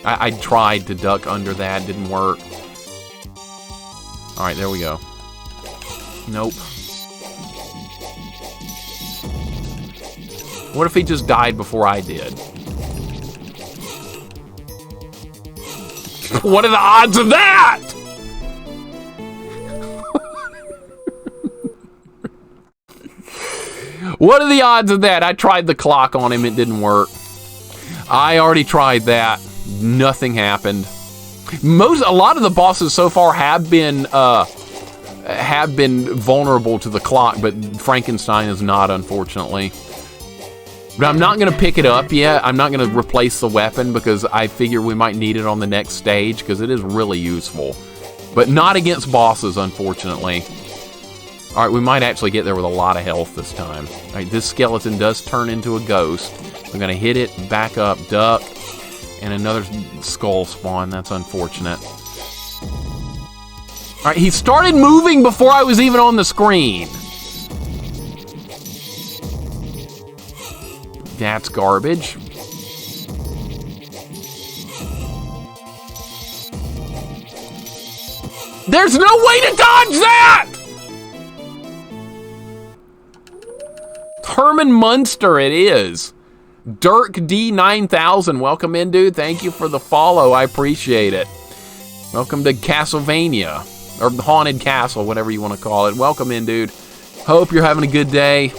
I tried to duck under that. Didn't work. Alright, there we go. Nope. What if he just died before I did? What are the odds of that? What are the odds of that? I tried the clock on him, it didn't work. I already tried that. Nothing happened. A lot of the bosses so far have been vulnerable to the clock, but Frankenstein is not, unfortunately. But I'm not going to pick it up yet. I'm not going to replace the weapon because I figure we might need it on the next stage because it is really useful. But not against bosses, unfortunately. Alright, we might actually get there with a lot of health this time. Alright, this skeleton does turn into a ghost. We're going to hit it, back up, duck, and another skull spawn. That's unfortunate. Alright, he started moving before I was even on the screen. That's garbage. There's no way to dodge that! Herman Munster it is. Dirk D9000, welcome in, dude. Thank you for the follow. I appreciate it. Welcome to Castlevania. Or Haunted Castle, whatever you want to call it. Welcome in, dude. Hope you're having a good day.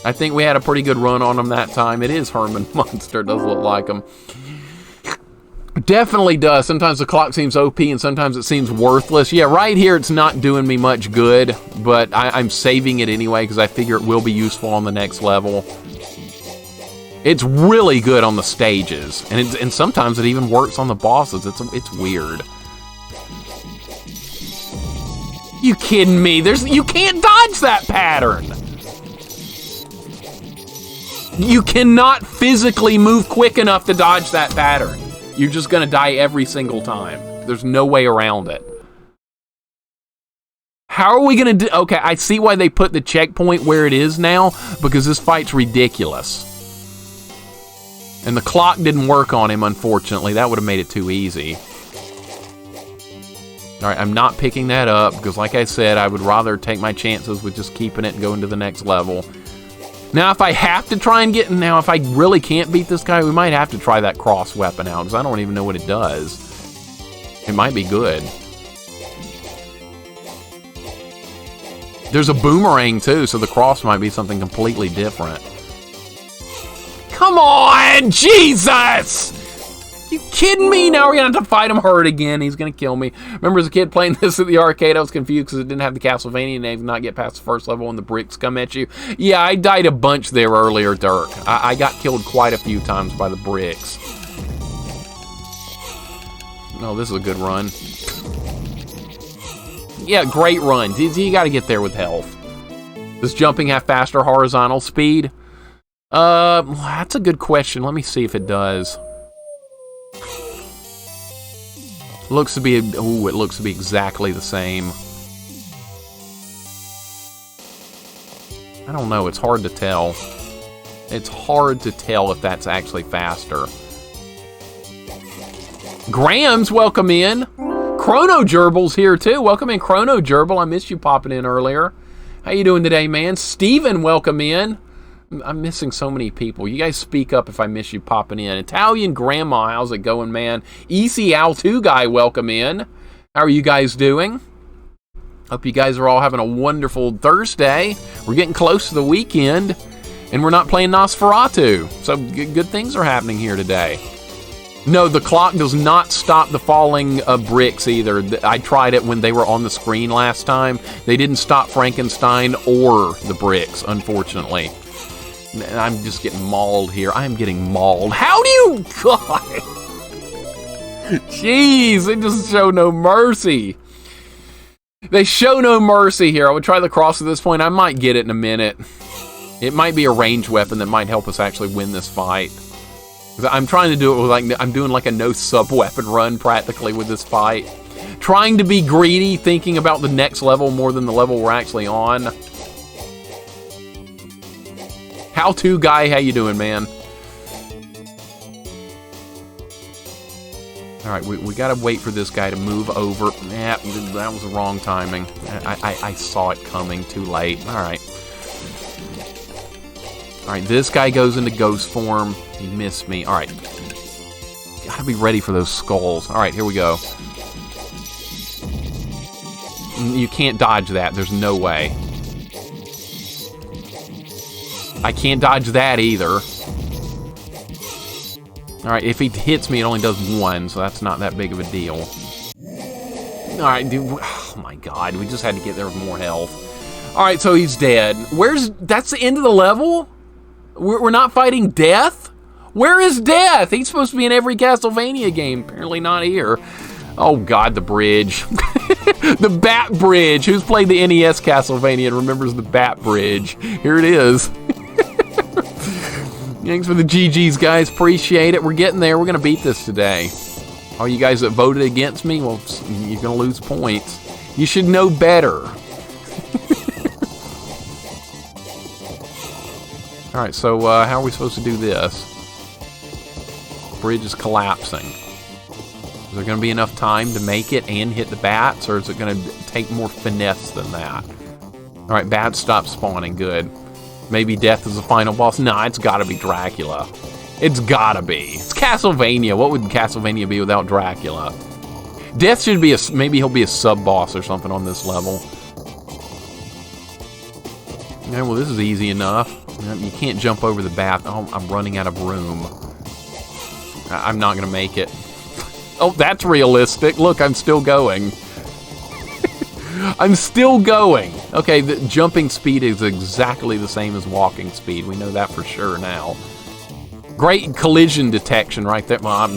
I think we had a pretty good run on him that time. It is Herman Munster. Does look like him. Definitely does. Sometimes the clock seems OP and sometimes it seems worthless. Yeah, right here it's not doing me much good, but I'm saving it anyway because I figure it will be useful on the next level. It's really good on the stages, and sometimes it even works on the bosses. It's weird. You kidding me? You can't dodge that pattern. You cannot physically move quick enough to dodge that pattern. You're just gonna die every single time. There's no way around it. How are we gonna do? Okay, I see why they put the checkpoint where it is now, because this fight's ridiculous. And the clock didn't work on him, unfortunately. That would have made it too easy. Alright, I'm not picking that up, because like I said, I would rather take my chances with just keeping it and going to the next level. Now, if I have to try and if I really can't beat this guy, we might have to try that cross weapon out, because I don't even know what it does. It might be good. There's a boomerang, too, so the cross might be something completely different. Come on! Jesus! You kidding me? Now we're gonna have to fight him hard again. He's gonna kill me. Remember as a kid playing this at the arcade, I was confused because it didn't have the Castlevania name, not get past the first level when the bricks come at you. Yeah, I died a bunch there earlier, Dirk. I got killed quite a few times by the bricks. Oh, this is a good run. Yeah, great run. You gotta get there with health. Does jumping have faster horizontal speed? That's a good question. Let me see if it does. Looks to be, ooh, it looks to be exactly the same. I don't know, it's hard to tell. It's hard to tell if that's actually faster. Grams, welcome in. Chrono Gerbil's here too. Welcome in, Chrono Gerbil. I missed you popping in earlier. How you doing today, man? Steven, welcome in. I'm missing so many people. You guys speak up if I miss you popping in. Italian Grandma, how's it going, man? Easy Al2 guy, welcome in. How are you guys doing? Hope you guys are all having a wonderful Thursday. We're getting close to the weekend, and we're not playing Nosferatu. So good things are happening here today. No, the clock does not stop the falling bricks either. I tried it when they were on the screen last time. They didn't stop Frankenstein or the bricks, unfortunately. I'm just getting mauled here. I'm getting mauled. How do you... God! Jeez, they just show no mercy. They show no mercy here. I would try the cross at this point. I might get it in a minute. It might be a ranged weapon that might help us actually win this fight. I'm trying to do it with I'm doing like a no sub-weapon run practically with this fight. Trying to be greedy, thinking about the next level more than the level we're actually on. How to guy, how you doing, man? Alright, we gotta wait for this guy to move over. Yeah, that was the wrong timing. I saw it coming too late. Alright. Alright, this guy goes into ghost form. He missed me. Alright. Gotta be ready for those skulls. Alright, here we go. You can't dodge that. There's no way. I can't dodge that either. Alright, if he hits me, it only does one, so that's not that big of a deal. Alright, dude. Oh my god, we just had to get there with more health. Alright, so he's dead. That's the end of the level? We're not fighting death? Where is death? He's supposed to be in every Castlevania game. Apparently not here. Oh god, the bridge. The Bat Bridge. Who's played the NES Castlevania and remembers the Bat Bridge? Here it is. Thanks for the GGs, guys. Appreciate it. We're getting there. We're going to beat this today. All you guys that voted against me, well, you're going to lose points. You should know better. Alright, so how are we supposed to do this? Bridge is collapsing. Is there going to be enough time to make it and hit the bats, or is it going to take more finesse than that? Alright, bats stop spawning. Good. Maybe death is the final boss? Nah, it's gotta be Dracula. It's gotta be. It's Castlevania. What would Castlevania be without Dracula? Death should be maybe he'll be a sub-boss or something on this level. Okay, well, this is easy enough. You can't jump over the bath. Oh, I'm running out of room. I'm not gonna make it. Oh, that's realistic. Look, I'm still going. I'm still going. Okay, the jumping speed is exactly the same as walking speed. We know that for sure now. Great collision detection right there. Well,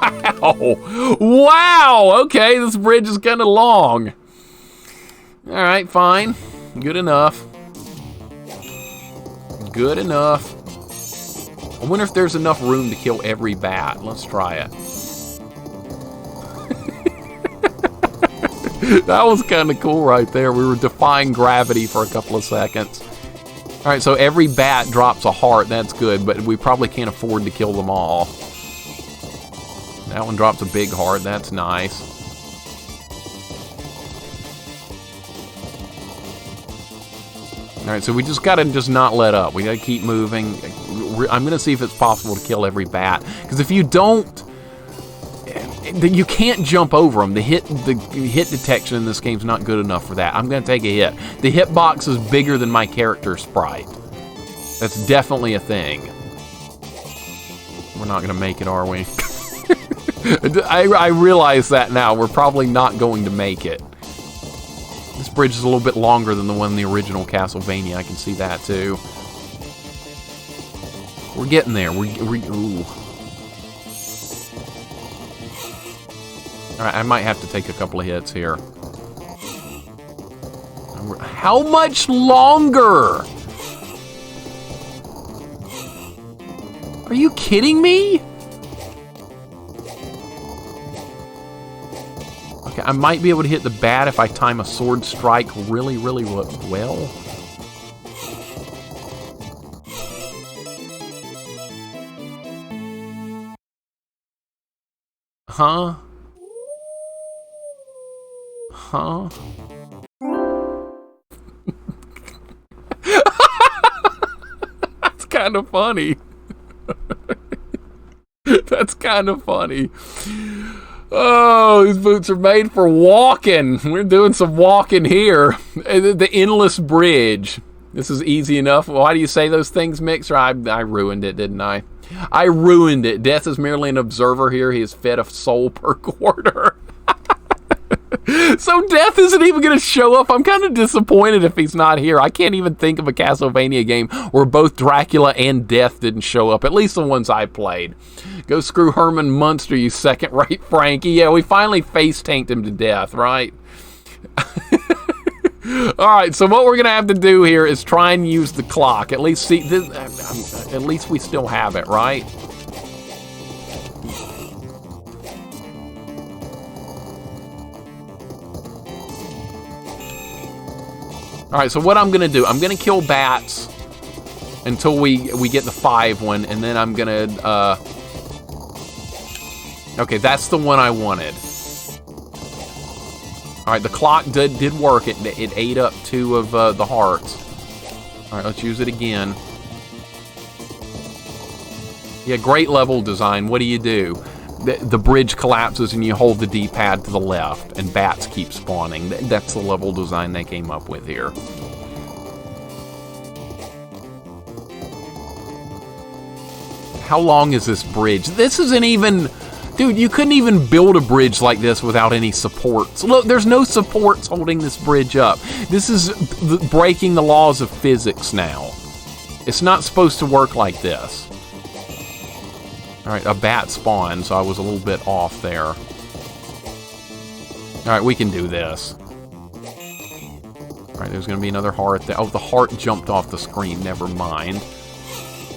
wow. Wow. Okay, this bridge is kind of long. All right, fine. Good enough. Good enough. I wonder if there's enough room to kill every bat. Let's try it. That was kind of cool right there. We were defying gravity for a couple of seconds. All right, so every bat drops a heart. That's good, but we probably can't afford to kill them all. That one drops a big heart. That's nice. All right, so we just got to not let up. We got to keep moving. I'm going to see if it's possible to kill every bat. Because if you don't, you can't jump over them. The hit detection in this game is not good enough for that. I'm going to take a hit. The hitbox is bigger than my character sprite. That's definitely a thing. We're not going to make it, are we? I realize that now. We're probably not going to make it. This bridge is a little bit longer than the one in the original Castlevania. I can see that too. We're getting there. Ooh. Alright, I might have to take a couple of hits here. How much longer? Are you kidding me? Okay, I might be able to hit the bat if I time a sword strike really, really well. Huh? Huh? That's kind of funny. That's kind of funny. Oh, these boots are made for walking. We're doing some walking here. The endless bridge. This is easy enough. Why do you say those things, Mixer? I ruined it, didn't I? I ruined it. Death is merely an observer here. He is fed a soul per quarter. So Death isn't even going to show up. I'm kind of disappointed if he's not here. I can't even think of a Castlevania game where both Dracula and Death didn't show up, at least the ones I played. Go screw Herman Munster, you second-rate Frankie. Yeah, we finally face-tanked him to death, right? Alright, so what we're going to have to do here is try and use the clock. At least see this, at least we still have it, right? Alright, so what I'm going to do, I'm going to kill bats until we get the 5 one, and then I'm going to, okay, that's the one I wanted. Alright, the clock did work. It ate up 2 of the hearts. Alright, let's use it again. Yeah, great level design. What do? The bridge collapses and you hold the D-pad to the left, and bats keep spawning. That's the level design they came up with here. How long is this bridge? This isn't even... Dude, you couldn't even build a bridge like this without any supports. Look, there's no supports holding this bridge up. This is breaking the laws of physics now. It's not supposed to work like this. Alright, a bat spawned, so I was a little bit off there. Alright, we can do this. Alright, there's going to be another heart there. Oh, the heart jumped off the screen. Never mind.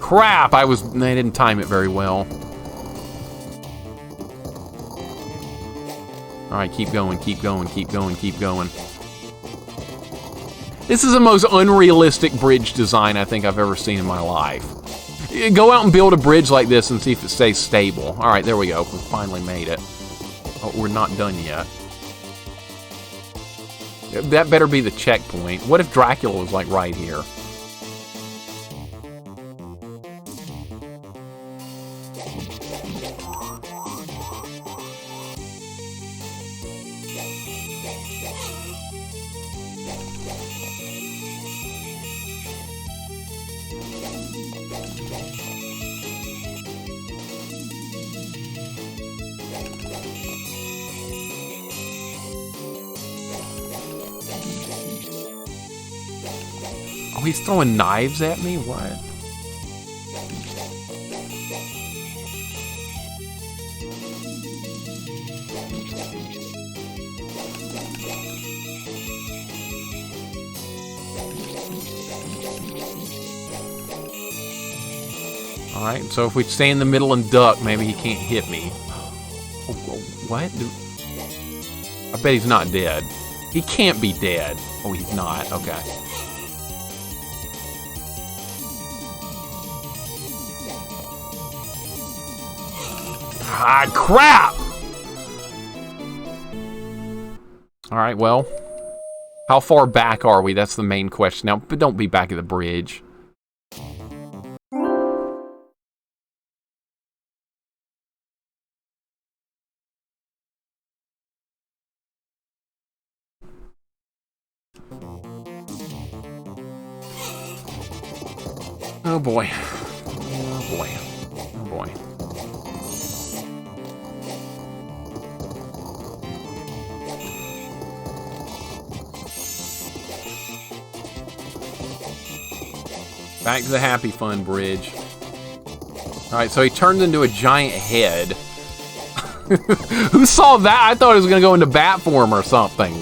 Crap! I didn't time it very well. Alright, keep going, keep going, keep going, keep going. This is the most unrealistic bridge design I think I've ever seen in my life. Go out and build a bridge like this and see if it stays stable. Alright, there we go. We finally made it. Oh, we're not done yet. That better be the checkpoint. What if Dracula was like right here? Oh, he's throwing knives at me? What? Alright, so if we stay in the middle and duck, maybe he can't hit me. What? I bet he's not dead. He can't be dead. Oh, he's not. Okay. Ah, crap! Alright, well. How far back are we? That's the main question. Now, but don't be back at the bridge. Oh boy. Oh boy. Oh boy. Back to the Happy Fun Bridge. Alright, so he turned into a giant head. Who saw that? I thought it was going to go into bat form or something.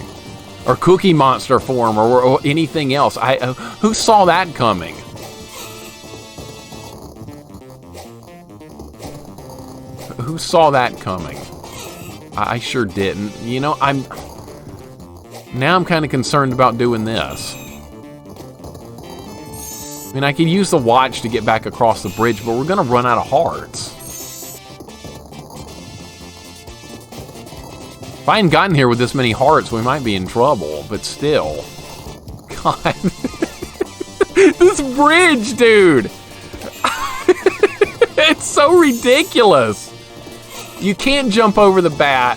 Or Cookie Monster form or anything else. Who saw that coming? Who saw that coming? I sure didn't. You know, now I'm kind of concerned about doing this. I mean, I could use the watch to get back across the bridge, but we're going to run out of hearts. If I hadn't gotten here with this many hearts, we might be in trouble, but still. God. This bridge, dude! It's so ridiculous! You can't jump over the bat.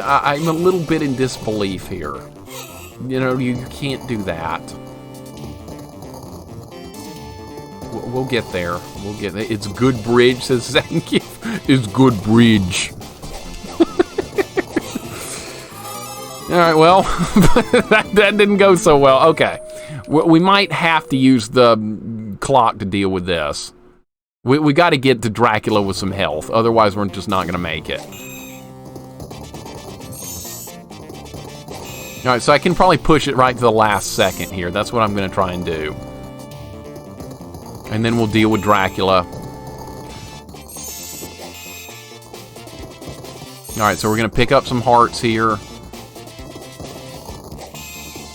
I'm a little bit in disbelief here. You know, you can't do that. We'll get there. We'll get there. It's good bridge, says Zangief. It's good bridge. Alright, well, that didn't go so well. Okay. We might have to use the clock to deal with this. We got to get to Dracula with some health. Otherwise, we're just not going to make it. Alright, so I can probably push it right to the last second here. That's what I'm going to try and do. And then we'll deal with Dracula. Alright, so we're going to pick up some hearts here.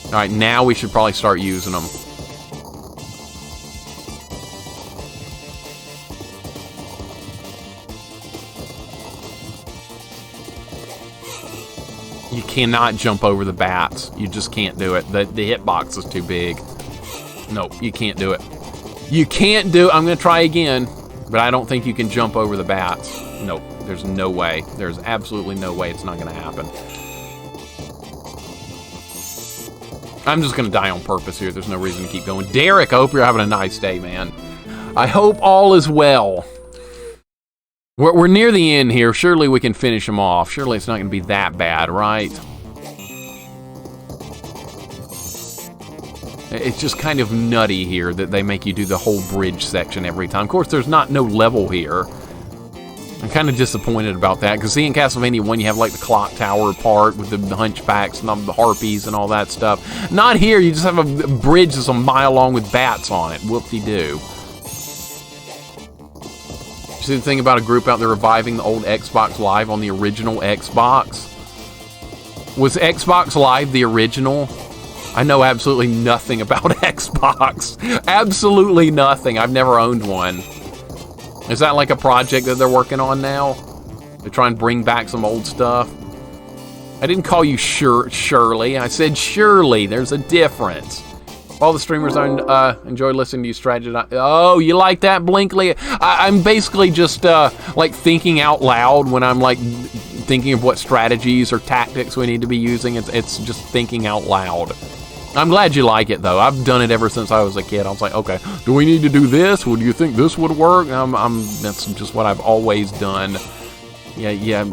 Alright, now we should probably start using them. You cannot jump over the bats. You just can't do it. The hitbox is too big. Nope, you can't do it. You can't do it. I'm going to try again, but I don't think you can jump over the bats. Nope, there's no way. There's absolutely no way it's not going to happen. I'm just going to die on purpose here. There's no reason to keep going. Derek, I hope you're having a nice day, man. I hope all is well. We're near the end here. Surely we can finish them off. Surely it's not going to be that bad, right? It's just kind of nutty here that they make you do the whole bridge section every time. Of course, there's no level here. I'm kind of disappointed about that, because see, in Castlevania 1, you have like the clock tower part with the hunchbacks and the harpies and all that stuff. Not here, you just have a bridge that's a mile long with bats on it. Whoop-de-doo. See the thing about a group out there reviving the old Xbox Live on the original Xbox? Was Xbox Live the original? I know absolutely nothing about Xbox. Absolutely nothing. I've never owned one. Is that like a project that they're working on now? To try and bring back some old stuff? I didn't call you Shirley. I said Shirley. There's a difference. All the streamers enjoy listening to you strategize. Oh, you like that, Blinkley? I'm basically just like thinking out loud when I'm like thinking of what strategies or tactics we need to be using. It's just thinking out loud. I'm glad you like it, though. I've done it ever since I was a kid. I was like, okay, do we need to do this? Well, do you think this would work? That's just what I've always done. Yeah.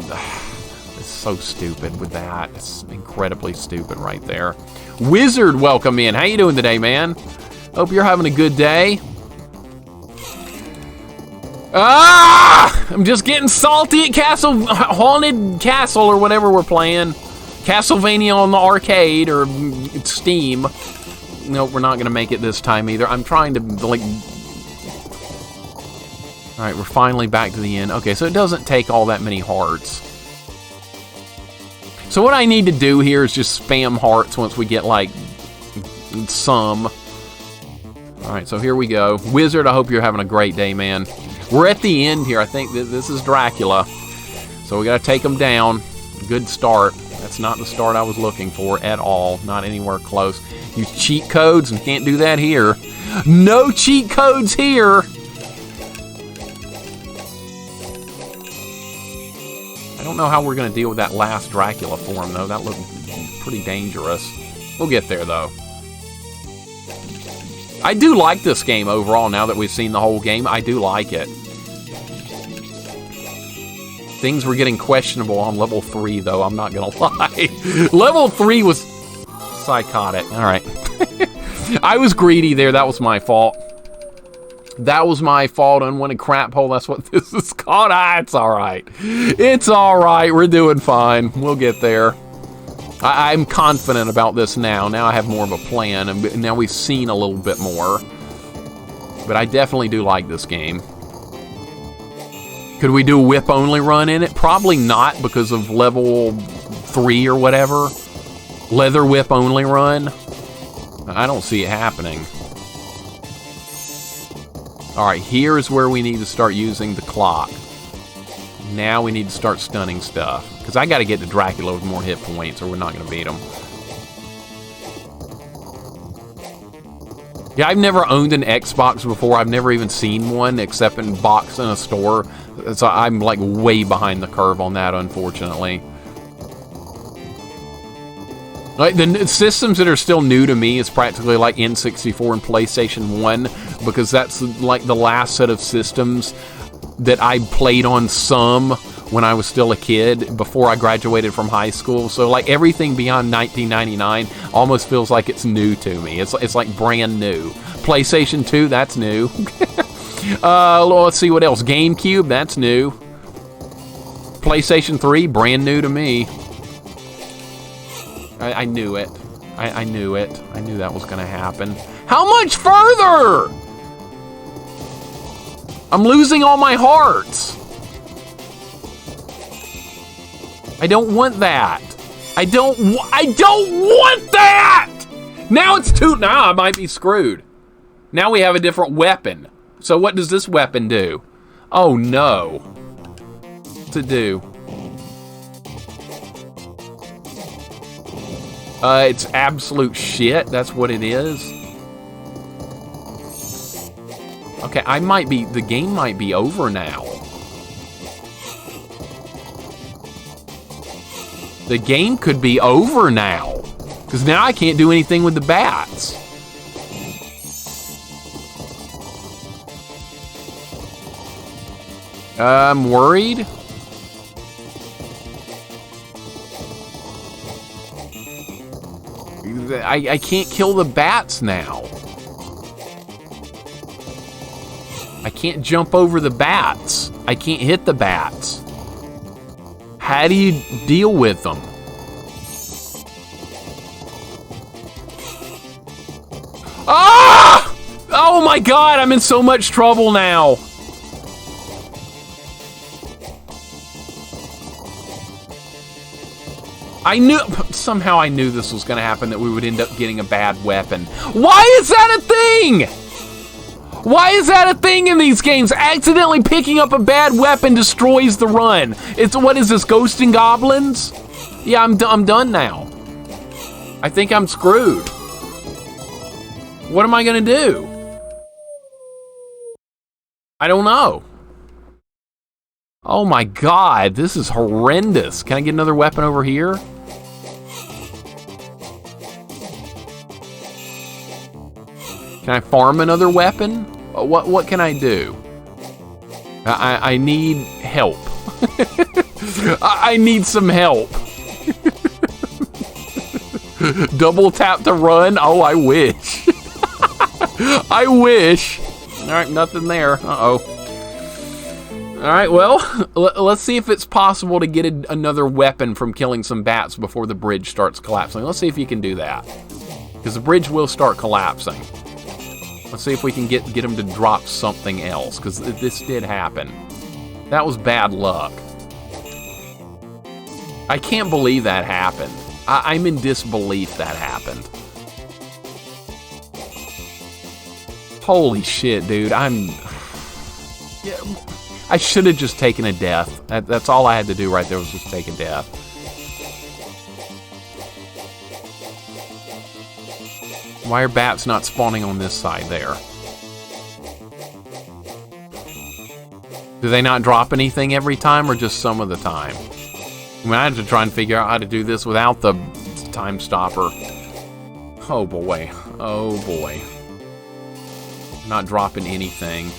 It's so stupid with that. It's incredibly stupid right there. Wizard, welcome in. How you doing today, man? Hope you're having a good day. Ah! I'm just getting salty at Haunted Castle or whatever we're playing. Castlevania on the arcade or Steam. Nope, we're not going to make it this time either. I'm trying to, like... Alright, we're finally back to the end. Okay, so it doesn't take all that many hearts. So what I need to do here is just spam hearts once we get, like, some. Alright, so here we go. Wizard, I hope you're having a great day, man. We're at the end here. I think this is Dracula. So we got to take him down. Good start. That's not the start I was looking for at all. Not anywhere close. Use cheat codes and can't do that here. No cheat codes here! I don't know how we're going to deal with that last Dracula form, though. That looked pretty dangerous. We'll get there, though. I do like this game overall, now that we've seen the whole game. I do like it. Things were getting questionable on level 3, though, I'm not gonna lie. Level 3 was psychotic. Alright. I was greedy there, that was my fault. That was my fault, unwanted crap hole, that's what this is called. It's alright. It's alright, we're doing fine. We'll get there. I'm confident about this now. Now I have more of a plan, and now we've seen a little bit more. But I definitely do like this game. Could we do a whip-only run in it? Probably not, because of level 3 or whatever. Leather whip-only run? I don't see it happening. All right, here's where we need to start using the clock. Now we need to start stunning stuff. Because I got to get to Dracula with more hit points or we're not going to beat him. Yeah, I've never owned an Xbox before. I've never even seen one except in box in a store. So I'm like way behind the curve on that, unfortunately. Like the systems that are still new to me is practically like N64 and PlayStation 1 because that's like the last set of systems that I played on some when I was still a kid before I graduated from high school. So like everything beyond 1999 almost feels like it's new to me. It's like brand new. PlayStation 2, that's new. Let's see what else. GameCube, that's new. PlayStation 3, brand new to me. I knew it. I knew it. I knew that was going to happen. How much further? I'm losing all my hearts. I don't want that. I don't want that! Now it's too... Now I might be screwed. Now we have a different weapon. So what does this weapon do? Oh no. What's it do? It's absolute shit. That's what it is. Okay, the game might be over now. The game could be over now. Because now I can't do anything with the bats. I'm worried. I can't kill the bats now. I can't jump over the bats. I can't hit the bats. How do you deal with them? Ah! Oh my god, I'm in so much trouble now. Somehow I knew this was going to happen, that we would end up getting a bad weapon. Why is that a thing? Why is that a thing in these games? Accidentally picking up a bad weapon destroys the run. What is this, Ghosts and Goblins? Yeah, I'm done now. I think I'm screwed. What am I going to do? I don't know. Oh my god, this is horrendous. Can I get another weapon over here? Can I farm another weapon? What can I do? I need help. I need some help. Double tap to run? Oh, I wish. I wish. All right, nothing there. Uh-oh. All right, well, let's see if it's possible to get another weapon from killing some bats before the bridge starts collapsing. Let's see if you can do that. Because the bridge will start collapsing. Let's see if we can get him to drop something else, because this did happen. That was bad luck. I can't believe that happened. I'm in disbelief that happened. Holy shit, dude. Yeah, I should have just taken a death. That's all I had to do right there was just take a death. Why are bats not spawning on this side there? Do they not drop anything every time or just some of the time? I mean, I had to try and figure out how to do this without the time stopper. Oh boy. Oh boy. Not dropping anything.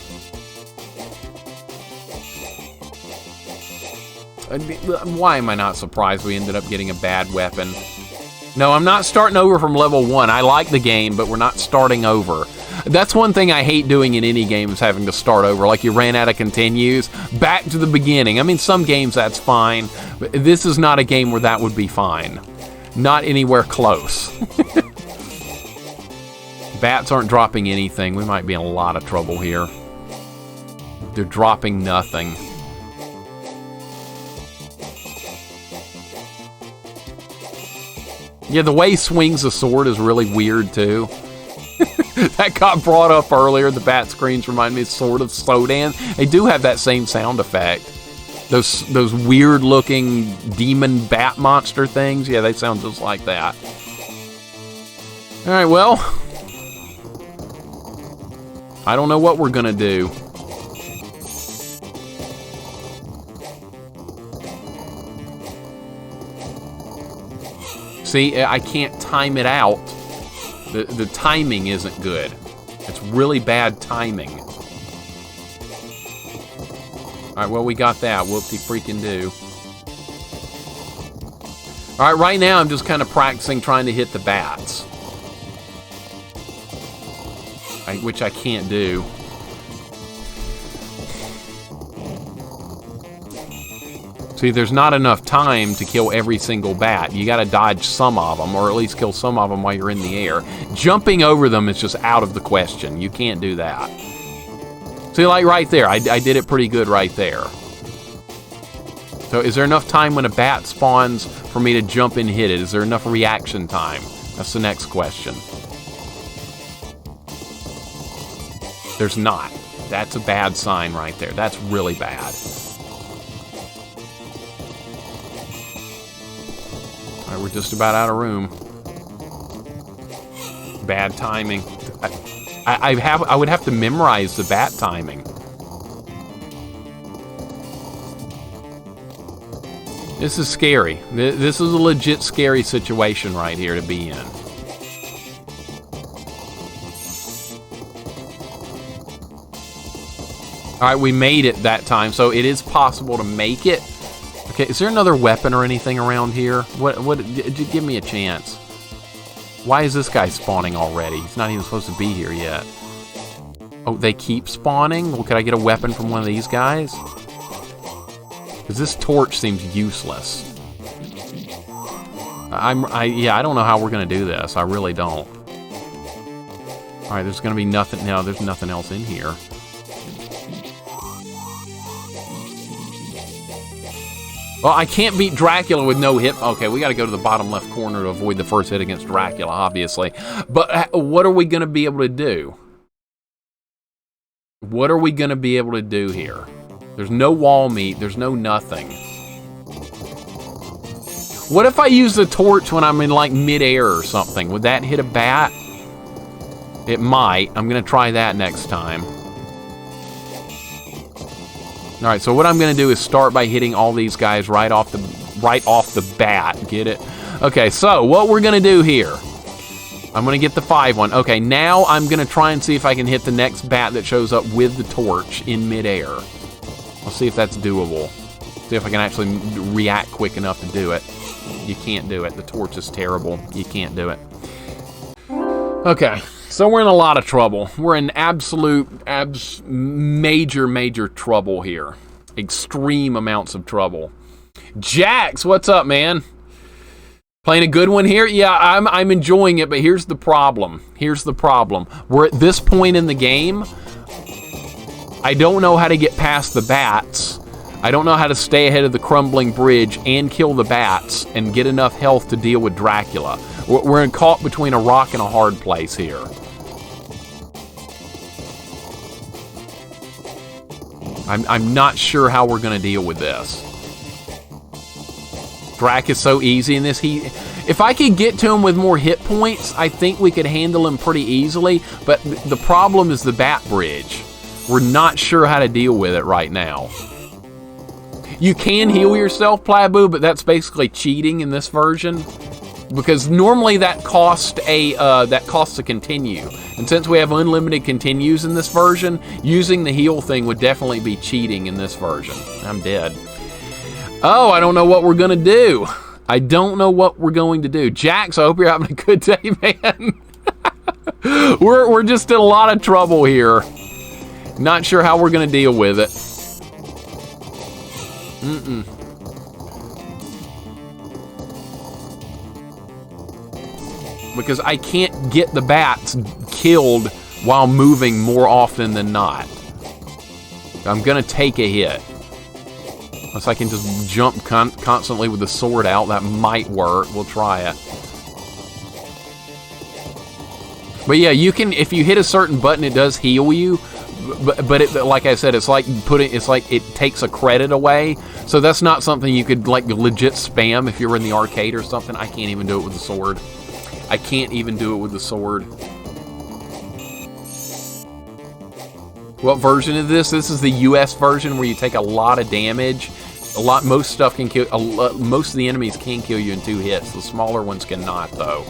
Why am I not surprised we ended up getting a bad weapon? No, I'm not starting over from level 1. I like the game, but we're not starting over. That's one thing I hate doing in any game is having to start over. Like you ran out of continues, back to the beginning. I mean, some games that's fine, but this is not a game where that would be fine. Not anywhere close. Bats aren't dropping anything. We might be in a lot of trouble here. They're dropping nothing. Yeah, the way he swings the sword is really weird, too. That got brought up earlier. The bat screams remind me sort of Sodan. They do have that same sound effect. Those weird looking demon bat monster things. Yeah, they sound just like that. All right, well, I don't know what we're gonna do. See, I can't time it out. The timing isn't good. It's really bad timing. Alright, well, we got that. Whoopty freaking do. Alright, right now I'm just kind of practicing trying to hit the bats. Which I can't do. See, there's not enough time to kill every single bat. You gotta dodge some of them, or at least kill some of them while you're in the air. Jumping over them is just out of the question. You can't do that. See, like right there, I did it pretty good right there. So is there enough time when a bat spawns for me to jump and hit it? Is there enough reaction time? That's the next question. There's not. That's a bad sign right there. That's really bad. All right, we're just about out of room. Bad timing. I would have to memorize the bat timing. This is scary. This is a legit scary situation right here to be in. All right, we made it that time, so it is possible to make it. Okay, is there another weapon or anything around here? What? Give me a chance. Why is this guy spawning already? He's not even supposed to be here yet. Oh, they keep spawning? Well, could I get a weapon from one of these guys? Because this torch seems useless. Yeah, I don't know how we're gonna do this. I really don't. All right, there's gonna be nothing. No, there's nothing else in here. Well, I can't beat Dracula with no hit. Okay, we got to go to the bottom left corner to avoid the first hit against Dracula, obviously. But what are we going to be able to do? What are we going to be able to do here? There's no wall meat. There's no nothing. What if I use the torch when I'm in, like, midair or something? Would that hit a bat? It might. I'm going to try that next time. All right, so what I'm going to do is start by hitting all these guys right off the bat. Get it? Okay, so what we're going to do here, I'm going to get the 5 one. Okay, now I'm going to try and see if I can hit the next bat that shows up with the torch in midair. I'll see if that's doable. See if I can actually react quick enough to do it. You can't do it. The torch is terrible. You can't do it. Okay. So we're in a lot of trouble. We're in major trouble here. Extreme amounts of trouble. Jax, what's up, man? Playing a good one here? Yeah, I'm enjoying it, but here's the problem. Here's the problem. We're at this point in the game. I don't know how to get past the bats. I don't know how to stay ahead of the crumbling bridge and kill the bats and get enough health to deal with Dracula. We're caught between a rock and a hard place here. I'm not sure how we're going to deal with this. Drac is so easy in this. If I could get to him with more hit points, I think we could handle him pretty easily. But the problem is the bat bridge. We're not sure how to deal with it right now. You can heal yourself, Plabu, but that's basically cheating in this version. Because normally that costs a continue. And since we have unlimited continues in this version, using the heal thing would definitely be cheating in this version. I'm dead. Oh, I don't know what we're gonna do. I don't know what we're going to do. Jax, I hope you're having a good day, man. We're just in a lot of trouble here. Not sure how we're gonna deal with it. Because I can't get the bats killed while moving more often than not. I'm gonna take a hit. Unless I can just jump constantly with the sword out, that might work. We'll try it. But yeah, you can, if you hit a certain button, it does heal you. But it, like I said, it's like it takes a credit away. So that's not something you could like legit spam if you're in the arcade or something. I can't even do it with the sword. I can't even do it with the sword. What version is this? This is the US version where you take a lot of damage. Most stuff can kill. Most of the enemies can kill you in 2 hits. The smaller ones cannot, though.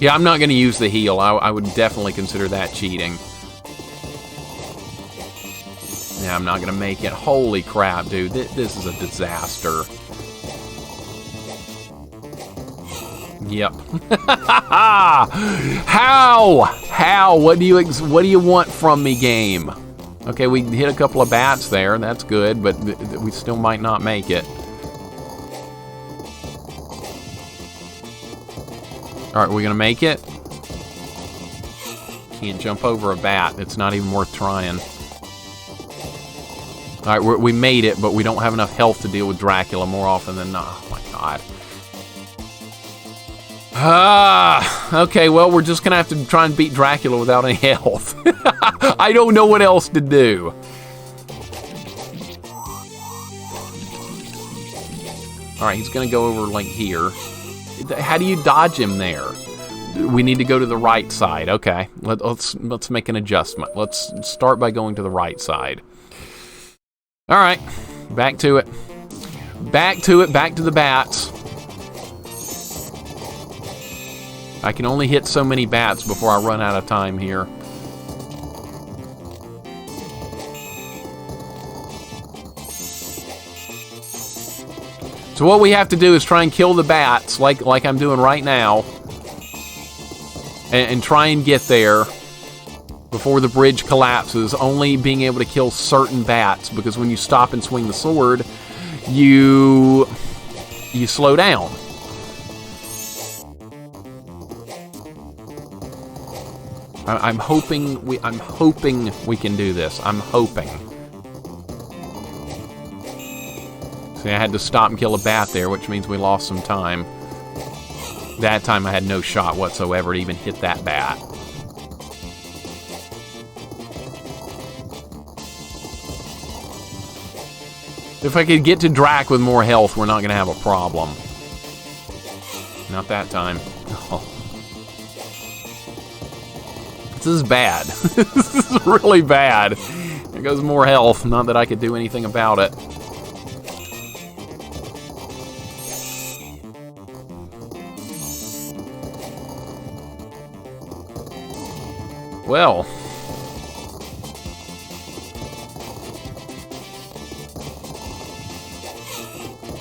Yeah, I'm not going to use the heal. I would definitely consider that cheating. Yeah, I'm not going to make it. Holy crap, dude. This is a disaster. Yep. How? What do you want from me, game? Okay, we hit a couple of bats there. That's good, but we still might not make it. All right, we're gonna make it. Can't jump over a bat. It's not even worth trying. All right, we made it, but we don't have enough health to deal with Dracula more often than not. Oh my god. Okay, well, we're just gonna have to try and beat Dracula without any health. I don't know what else to do. All right, he's gonna go over like here. How do you dodge him there? We need to go to the right side. Okay, let's make an adjustment. Let's start by going to the right side. All right, back to it. Back to the bats. I can only hit so many bats before I run out of time here. So what we have to do is try and kill the bats, like I'm doing right now, and try and get there before the bridge collapses, only being able to kill certain bats, because when you stop and swing the sword, you slow down. I'm hoping we can do this. I'm hoping. See, I had to stop and kill a bat there, which means we lost some time. That time I had no shot whatsoever to even hit that bat. If I could get to Drac with more health, we're not going to have a problem. Not that time. Oh. This is bad. This is really bad. There goes more health. Not that I could do anything about it. Well.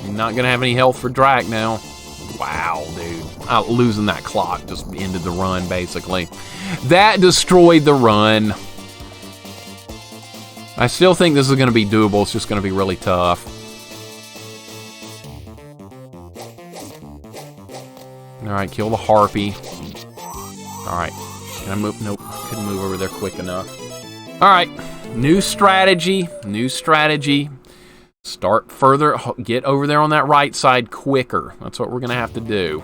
I'm not gonna have any health for Drac now. Wow, dude. Losing that clock just ended the run, basically. That destroyed the run. I still think this is going to be doable. It's just going to be really tough. Alright, kill the harpy. Alright. Can I move? Nope. Couldn't move over there quick enough. Alright. New strategy. New strategy. Start further. Get over there on that right side quicker. That's what we're going to have to do.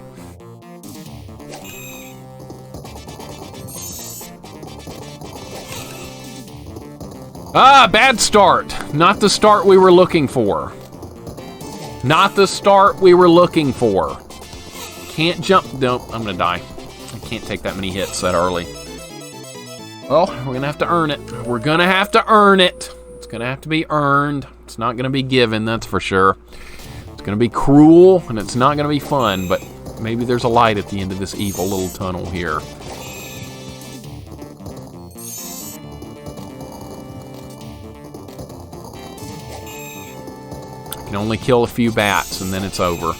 Bad start. Not the start we were looking for. Not the start we were looking for. Can't jump. Nope, I'm gonna die. I can't take that many hits that early. Well, we're gonna have to earn it. We're gonna have to earn it. It's gonna have to be earned. It's not gonna be given, that's for sure. It's gonna be cruel, and it's not gonna be fun, but maybe there's a light at the end of this evil little tunnel here. Can only kill a few bats and then it's over.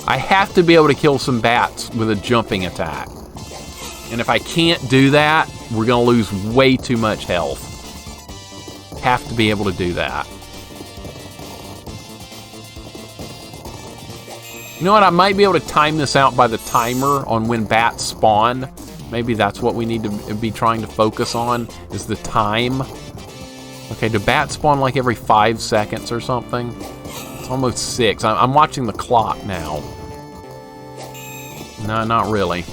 I have to be able to kill some bats with a jumping attack. And if I can't do that, we're gonna lose way too much health. Have to be able to do that. You know what, I might be able to time this out by the timer on when bats spawn. Maybe that's what we need to be trying to focus on, is the time. Okay, do bats spawn like every 5 seconds or something? It's almost 6. I'm watching the clock now. No, not really.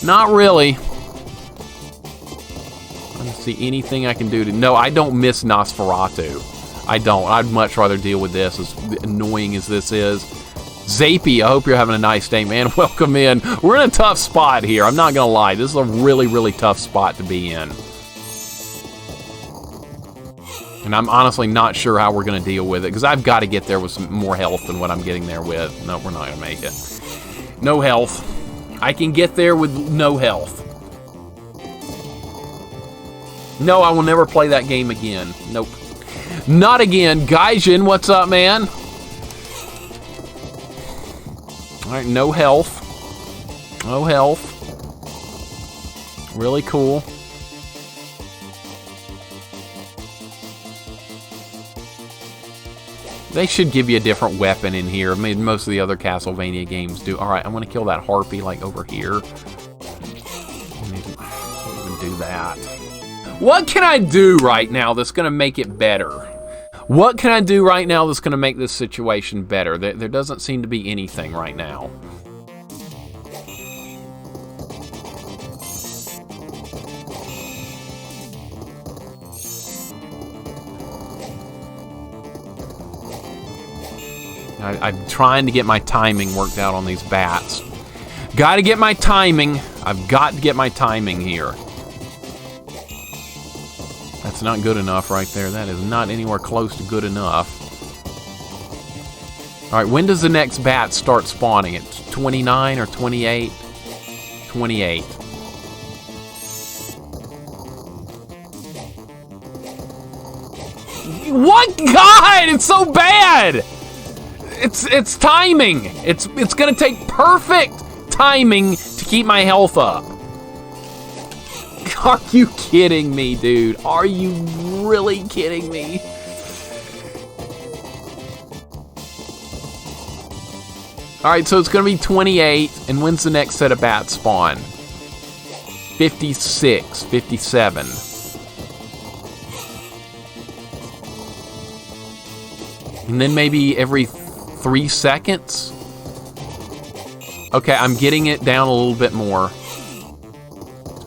Not really. I don't see anything I can do to... No, I don't miss Nosferatu. I don't. I'd much rather deal with this, as annoying as this is. Zapey, I hope you're having a nice day, man. Welcome in. We're in a tough spot here. I'm not going to lie. This is a really, really tough spot to be in. And I'm honestly not sure how we're going to deal with it, because I've got to get there with some more health than what I'm getting there with. No, we're not going to make it. No health. I can get there with no health. No, I will never play that game again. Nope. Not again. Gaijin, what's up, man? Alright, no health. No health. Really cool. They should give you a different weapon in here. I mean, most of the other Castlevania games do. Alright, I want to kill that harpy, like, over here. Can't even do that. What can I do right now that's going to make it better? What can I do right now that's going to make this situation better? There doesn't seem to be anything right now. I'm trying to get my timing worked out on these bats. Got to get my timing. I've got to get my timing here. That's not good enough right there. That is not anywhere close to good enough. Alright, when does the next bat start spawning? At 29 or 28? 28. What? God! It's so bad! It's timing! It's gonna take perfect timing to keep my health up. Are you kidding me, dude? Are you really kidding me? Alright, so it's gonna be 28, and when's the next set of bats spawn? 56, 57. And then maybe every 3 seconds? Okay, I'm getting it down a little bit more.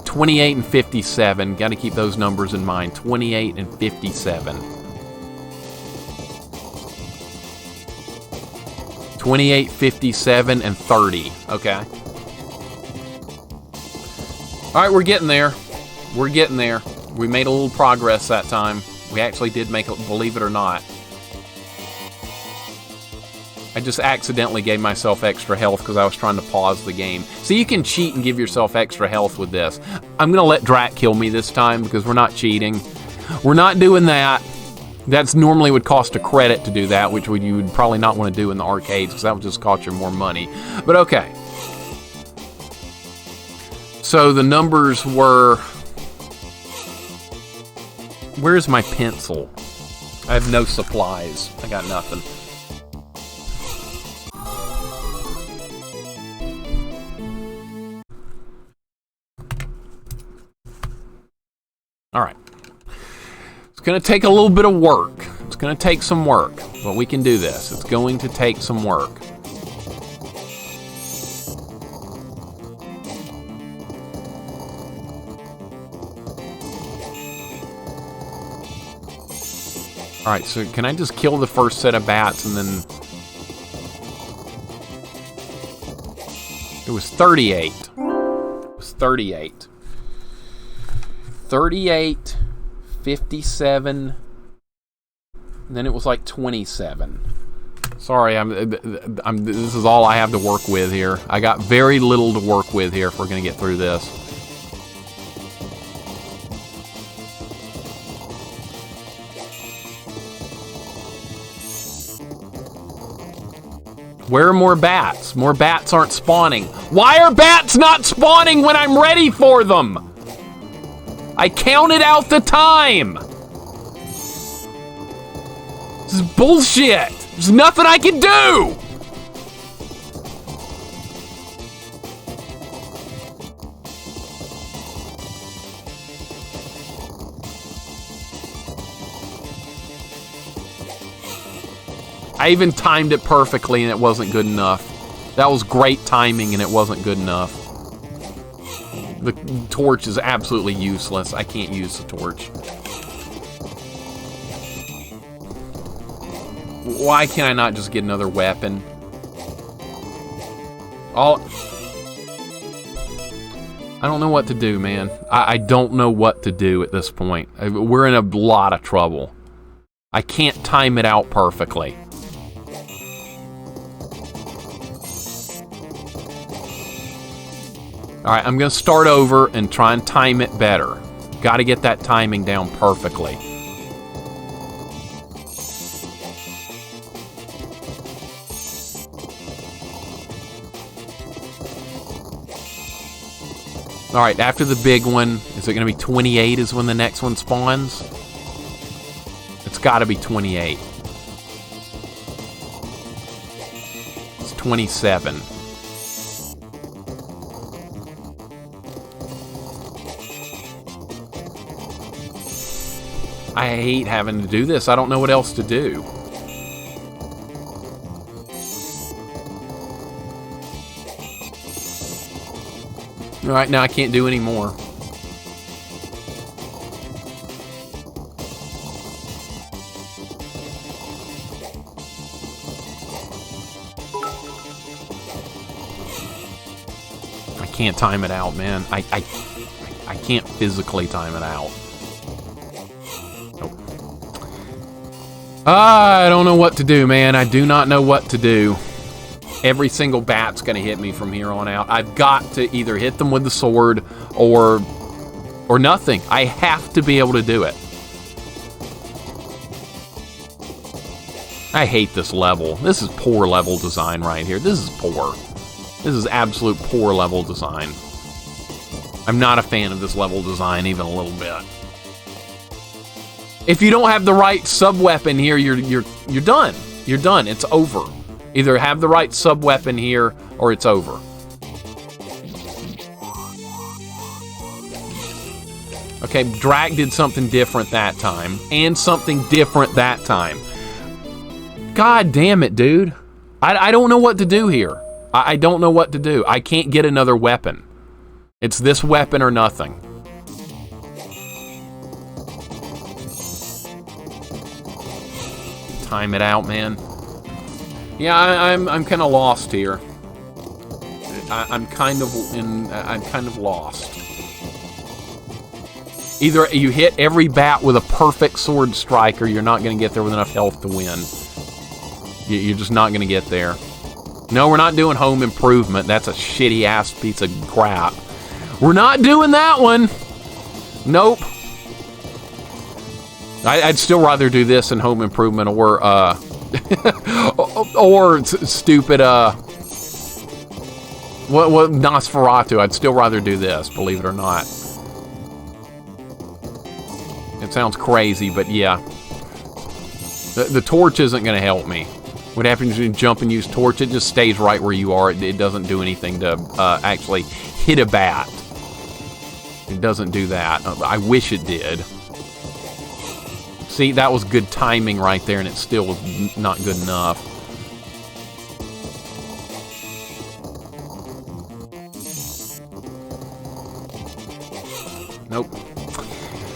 28 and 57. Got to keep those numbers in mind. 28 and 57. 28, 57, and 30. Okay. Alright, we're getting there. We're getting there. We made a little progress that time. We actually did make it, believe it or not. I just accidentally gave myself extra health because I was trying to pause the game. So you can cheat and give yourself extra health with this. I'm going to let Drac kill me this time because we're not cheating. We're not doing that. That's normally would cost a credit to do that, which you would probably not want to do in the arcades because that would just cost you more money. But okay. So the numbers were... Where's my pencil? I have no supplies. I got nothing. Alright. It's going to take a little bit of work. It's going to take some work, but we can do this. It's going to take some work. Alright, so can I just kill the first set of bats and then... It was 38. It was 38. 38, 57, and then it was like 27. Sorry, this is all I have to work with here. I got very little to work with here if we're going to get through this. Where are more bats? More bats aren't spawning. Why are bats not spawning when I'm ready for them? I counted out the time! This is bullshit! There's nothing I can do! I even timed it perfectly and it wasn't good enough. That was great timing, and it wasn't good enough. The torch is absolutely useless. I can't use the torch. Why can I not just get another weapon? I don't know what to do, man. I don't know what to do at this point. We're in a lot of trouble. I can't time it out perfectly. Alright, I'm going to start over and try and time it better. Got to get that timing down perfectly. Alright, after the big one, is it going to be 28 is when the next one spawns? It's got to be 28. It's 27. I hate having to do this. I don't know what else to do. Alright, now I can't do any more. I can't time it out, man. I can't physically time it out. I don't know what to do, man. I do not know what to do. Every single bat's gonna hit me from here on out. I've got to either hit them with the sword or nothing. I have to be able to do it. I hate this level. This is poor level design right here. This is poor. This is absolute poor level design. I'm not a fan of this level design even a little bit. If you don't have the right sub-weapon here, you're done. You're done. It's over. Either have the right sub-weapon here, or it's over. Okay, Drac did something different that time, and something different that time. God damn it, dude. I don't know what to do here. I don't know what to do. I can't get another weapon. It's this weapon or nothing. Time it out, man. Yeah, I'm kind of lost here. I'm kind of lost. Either you hit every bat with a perfect sword strike, or you're not going to get there with enough health to win. You're just not going to get there. No, we're not doing home improvement. That's a shitty ass piece of crap. We're not doing that one. Nope. I'd still rather do this than home improvement or or stupid what Nosferatu. I'd still rather do this, believe it or not. It sounds crazy, but yeah. The torch isn't going to help me. What happens when you jump and use torch? It just stays right where you are. It doesn't do anything to actually hit a bat. It doesn't do that. I wish it did. See, that was good timing right there, and it still was not good enough. Nope.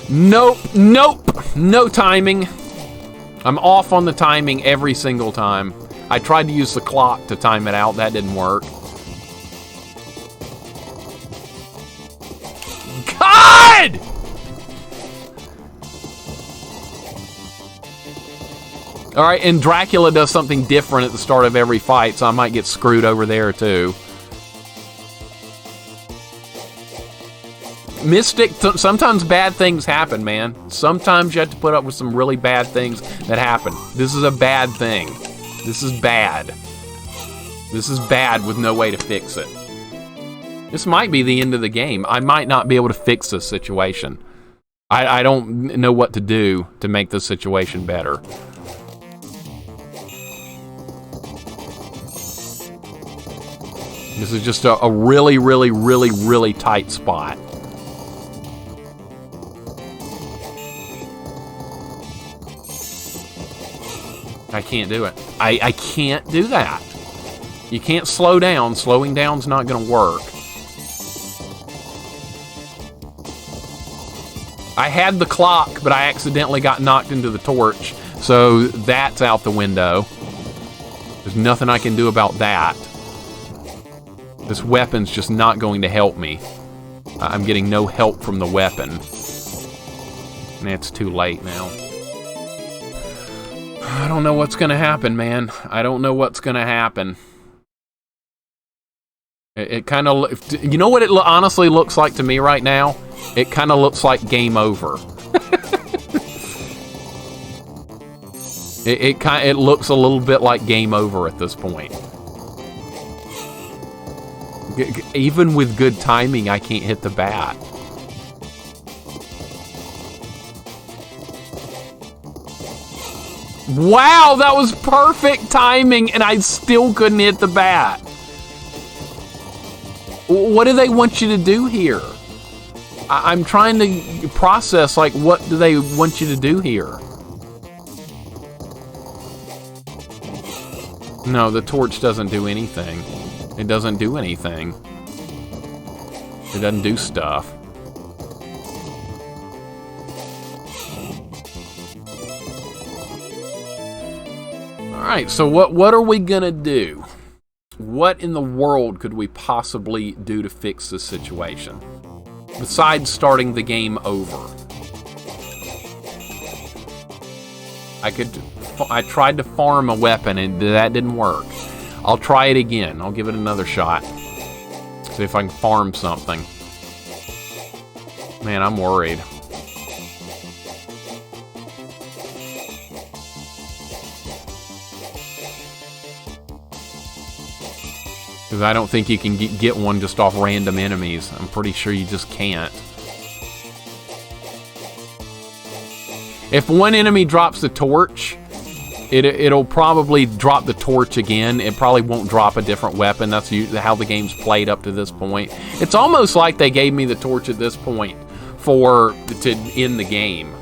Nope. Nope. No timing. I'm off on the timing every single time. I tried to use the clock to time it out. That didn't work. God! Alright, and Dracula does something different at the start of every fight, so I might get screwed over there, too. Mystic, sometimes bad things happen, man. Sometimes you have to put up with some really bad things that happen. This is a bad thing. This is bad. This is bad with no way to fix it. This might be the end of the game. I might not be able to fix this situation. I don't know what to do to make this situation better. This is just a really, really, really, really tight spot. I can't do it. I can't do that. You can't slow down. Slowing down's not going to work. I had the clock, but I accidentally got knocked into the torch. So that's out the window. There's nothing I can do about that. This weapon's just not going to help me. I'm getting no help from the weapon. And it's too late now. I don't know what's gonna happen, man. I don't know what's gonna happen. It kind of... You know what it honestly looks like to me right now? It kind of looks like game over. It looks a little bit like game over at this point. Even with good timing, I can't hit the bat. Wow, that was perfect timing, and I still couldn't hit the bat. What do they want you to do here? I'm trying to process, like, what do they want you to do here? No, the torch doesn't do anything. It doesn't do anything. It doesn't do stuff. Alright, so what are we gonna do? What in the world could we possibly do to fix this situation? Besides starting the game over. I tried to farm a weapon and that didn't work. I'll try it again. I'll give it another shot. See if I can farm something. Man, I'm worried. Because I don't think you can get one just off random enemies. I'm pretty sure you just can't. If one enemy drops the torch, it'll probably drop the torch again. It probably won't drop a different weapon. That's how the game's played up to this point. It's almost like they gave me the torch at this point to end the game.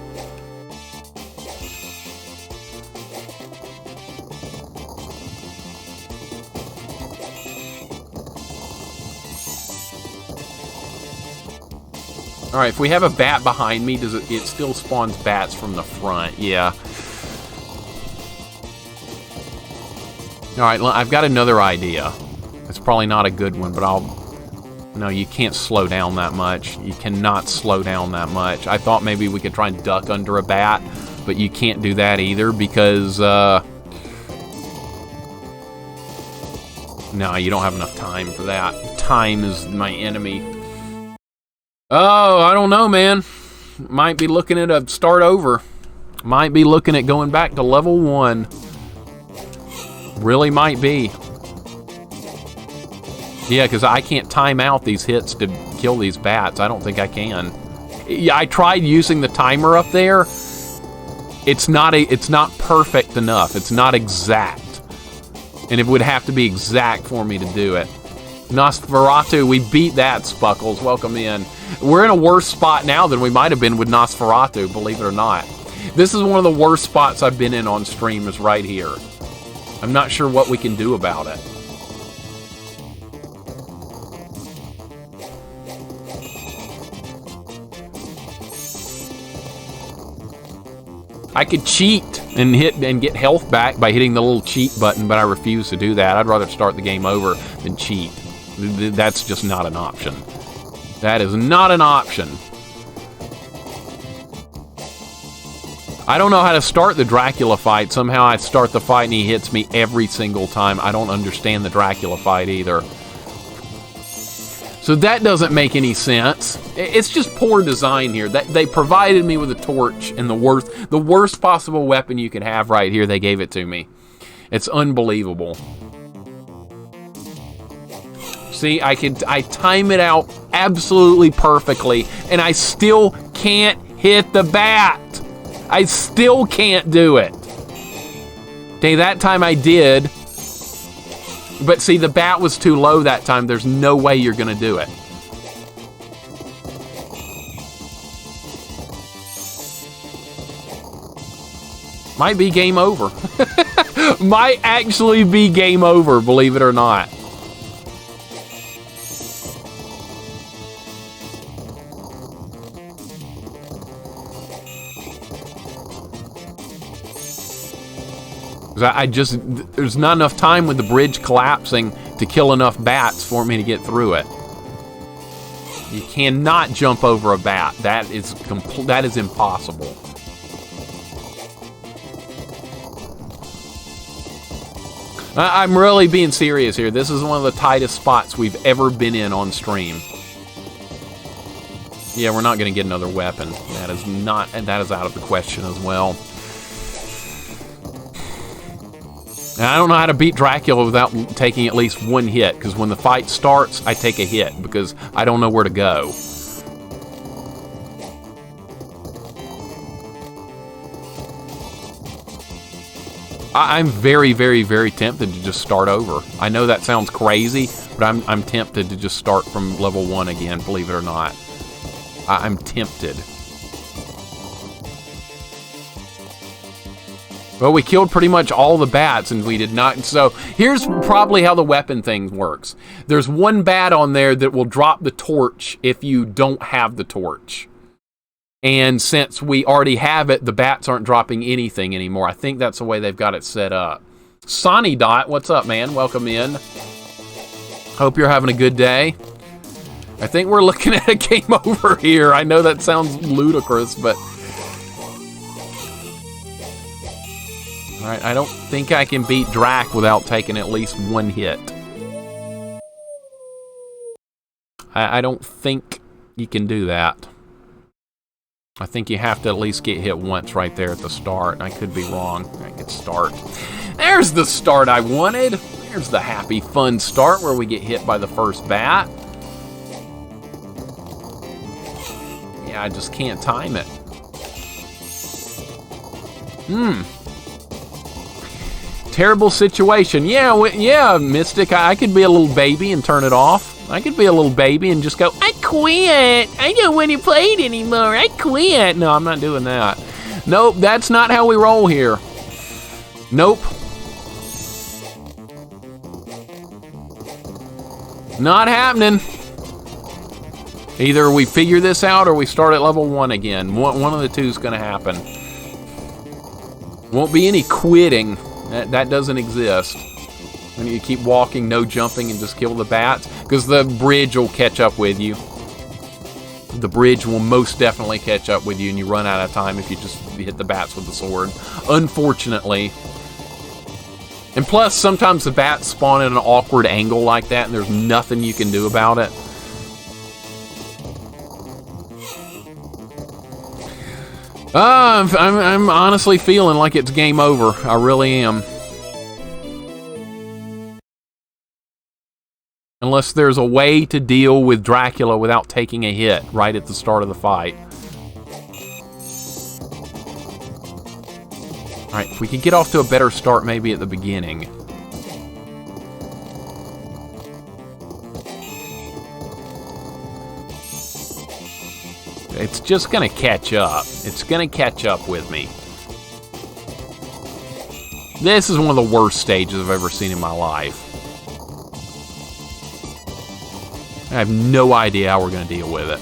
Alright, if we have a bat behind me, it still spawns bats from the front? Yeah. Alright, I've got another idea. It's probably not a good one, but No, you can't slow down that much. You cannot slow down that much. I thought maybe we could try and duck under a bat, but you can't do that either because, No, you don't have enough time for that. Time is my enemy. Oh, I don't know, man. Might be looking at a start over. Might be looking at going back to level 1. Really might be. Yeah, because I can't time out these hits to kill these bats. I don't think I can. Yeah, I tried using the timer up there. It's not perfect enough. It's not exact. And it would have to be exact for me to do it. Nosferatu, we beat that, Spuckles. Welcome in. We're in a worse spot now than we might have been with Nosferatu, believe it or not. This is one of the worst spots I've been in on stream, is right here. I'm not sure what we can do about it. I could cheat and get health back by hitting the little cheat button, but I refuse to do that. I'd rather start the game over than cheat. That's just not an option. That is not an option. I don't know how to start the Dracula fight. Somehow I start the fight and he hits me every single time. I don't understand the Dracula fight either. So that doesn't make any sense. It's just poor design here. They provided me with a torch and the worst possible weapon you could have right here. They gave it to me. It's unbelievable. See, I time it out absolutely perfectly, and I still can't hit the bat. I still can't do it. Okay, that time I did. But see, the bat was too low that time. There's no way you're gonna do it. Might be game over. Might actually be game over, believe it or not. There's not enough time with the bridge collapsing to kill enough bats for me to get through it. You cannot jump over a bat. That is impossible. I'm really being serious here. This is one of the tightest spots we've ever been in on stream. Yeah, we're not going to get another weapon. That is out of the question as well. Now, I don't know how to beat Dracula without taking at least one hit, because when the fight starts, I take a hit, because I don't know where to go. I'm very, very, very tempted to just start over. I know that sounds crazy, but I'm tempted to just start from level 1 again, believe it or not. I'm tempted. Well, we killed pretty much all the bats, and we did not. So here's probably how the weapon thing works. There's one bat on there that will drop the torch if you don't have the torch. And since we already have it, the bats aren't dropping anything anymore. I think that's the way they've got it set up. Sonny Dot, what's up, man? Welcome in. Hope you're having a good day. I think we're looking at a game over here. I know that sounds ludicrous, but... Alright, I don't think I can beat Drac without taking at least one hit. I don't think you can do that. I think you have to at least get hit once right there at the start. I could be wrong. I could start. There's the start I wanted. There's the happy, fun start where we get hit by the first bat. Yeah, I just can't time it. Terrible situation. Yeah, Mystic, I could be a little baby and turn it off. I could be a little baby and just go, I quit. I don't want to play it anymore. I quit. No, I'm not doing that. Nope, that's not how we roll here. Nope. Not happening. Either we figure this out or we start at level 1 again. One of the two is going to happen. Won't be any quitting. That doesn't exist. When you keep walking, no jumping, and just kill the bats, because the bridge will catch up with you. The bridge will most definitely catch up with you, and you run out of time if you just hit the bats with the sword. Unfortunately. And plus, sometimes the bats spawn at an awkward angle like that, and there's nothing you can do about it. I'm honestly feeling like it's game over. I really am. Unless there's a way to deal with Dracula without taking a hit right at the start of the fight. Alright, if we could get off to a better start maybe at the beginning. It's just gonna catch up. It's gonna catch up with me. This is one of the worst stages I've ever seen in my life. I have no idea how we're gonna deal with it.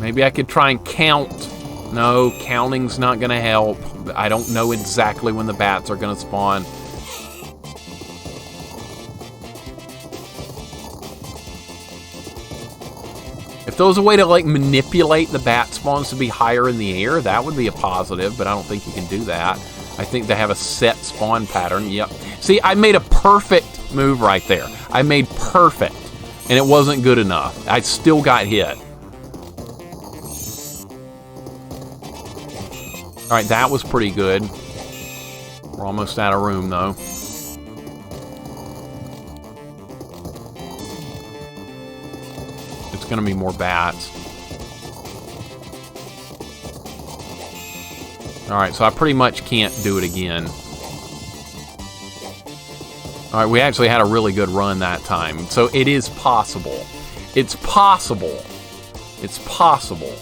Maybe I could try and count. No, counting's not gonna help. I don't know exactly when the bats are gonna spawn. If there was a way to, like, manipulate the bat spawns to be higher in the air, that would be a positive, but I don't think you can do that. I think they have a set spawn pattern. Yep. See, I made a perfect move right there. I made perfect, and it wasn't good enough. I still got hit. Alright, that was pretty good. We're almost out of room, though. It's gonna be more bats. Alright, so I pretty much can't do it again. All right, we actually had a really good run that time. So it is possible. It's possible. It's possible.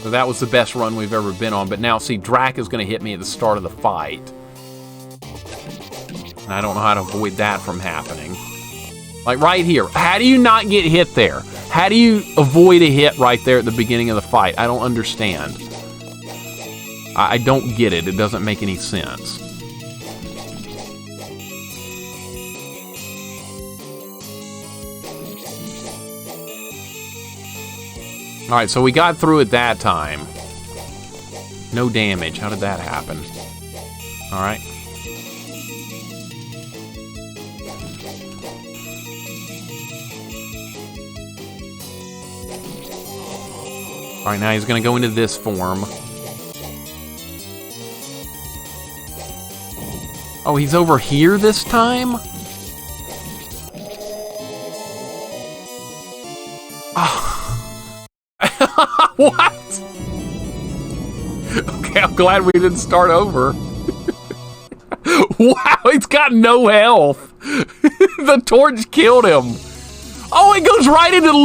So that was the best run we've ever been on. But now, see, Drac is going to hit me at the start of the fight. And I don't know how to avoid that from happening. Like right here. How do you not get hit there? How do you avoid a hit right there at the beginning of the fight? I don't understand. I don't get it. It doesn't make any sense. Alright, so we got through it that time. No damage. How did that happen? Alright. Alright, now he's going to go into this form. Oh, he's over here this time? Oh. What? Okay, I'm glad we didn't start over. Wow, he's got no health. The torch killed him. Oh, it goes right into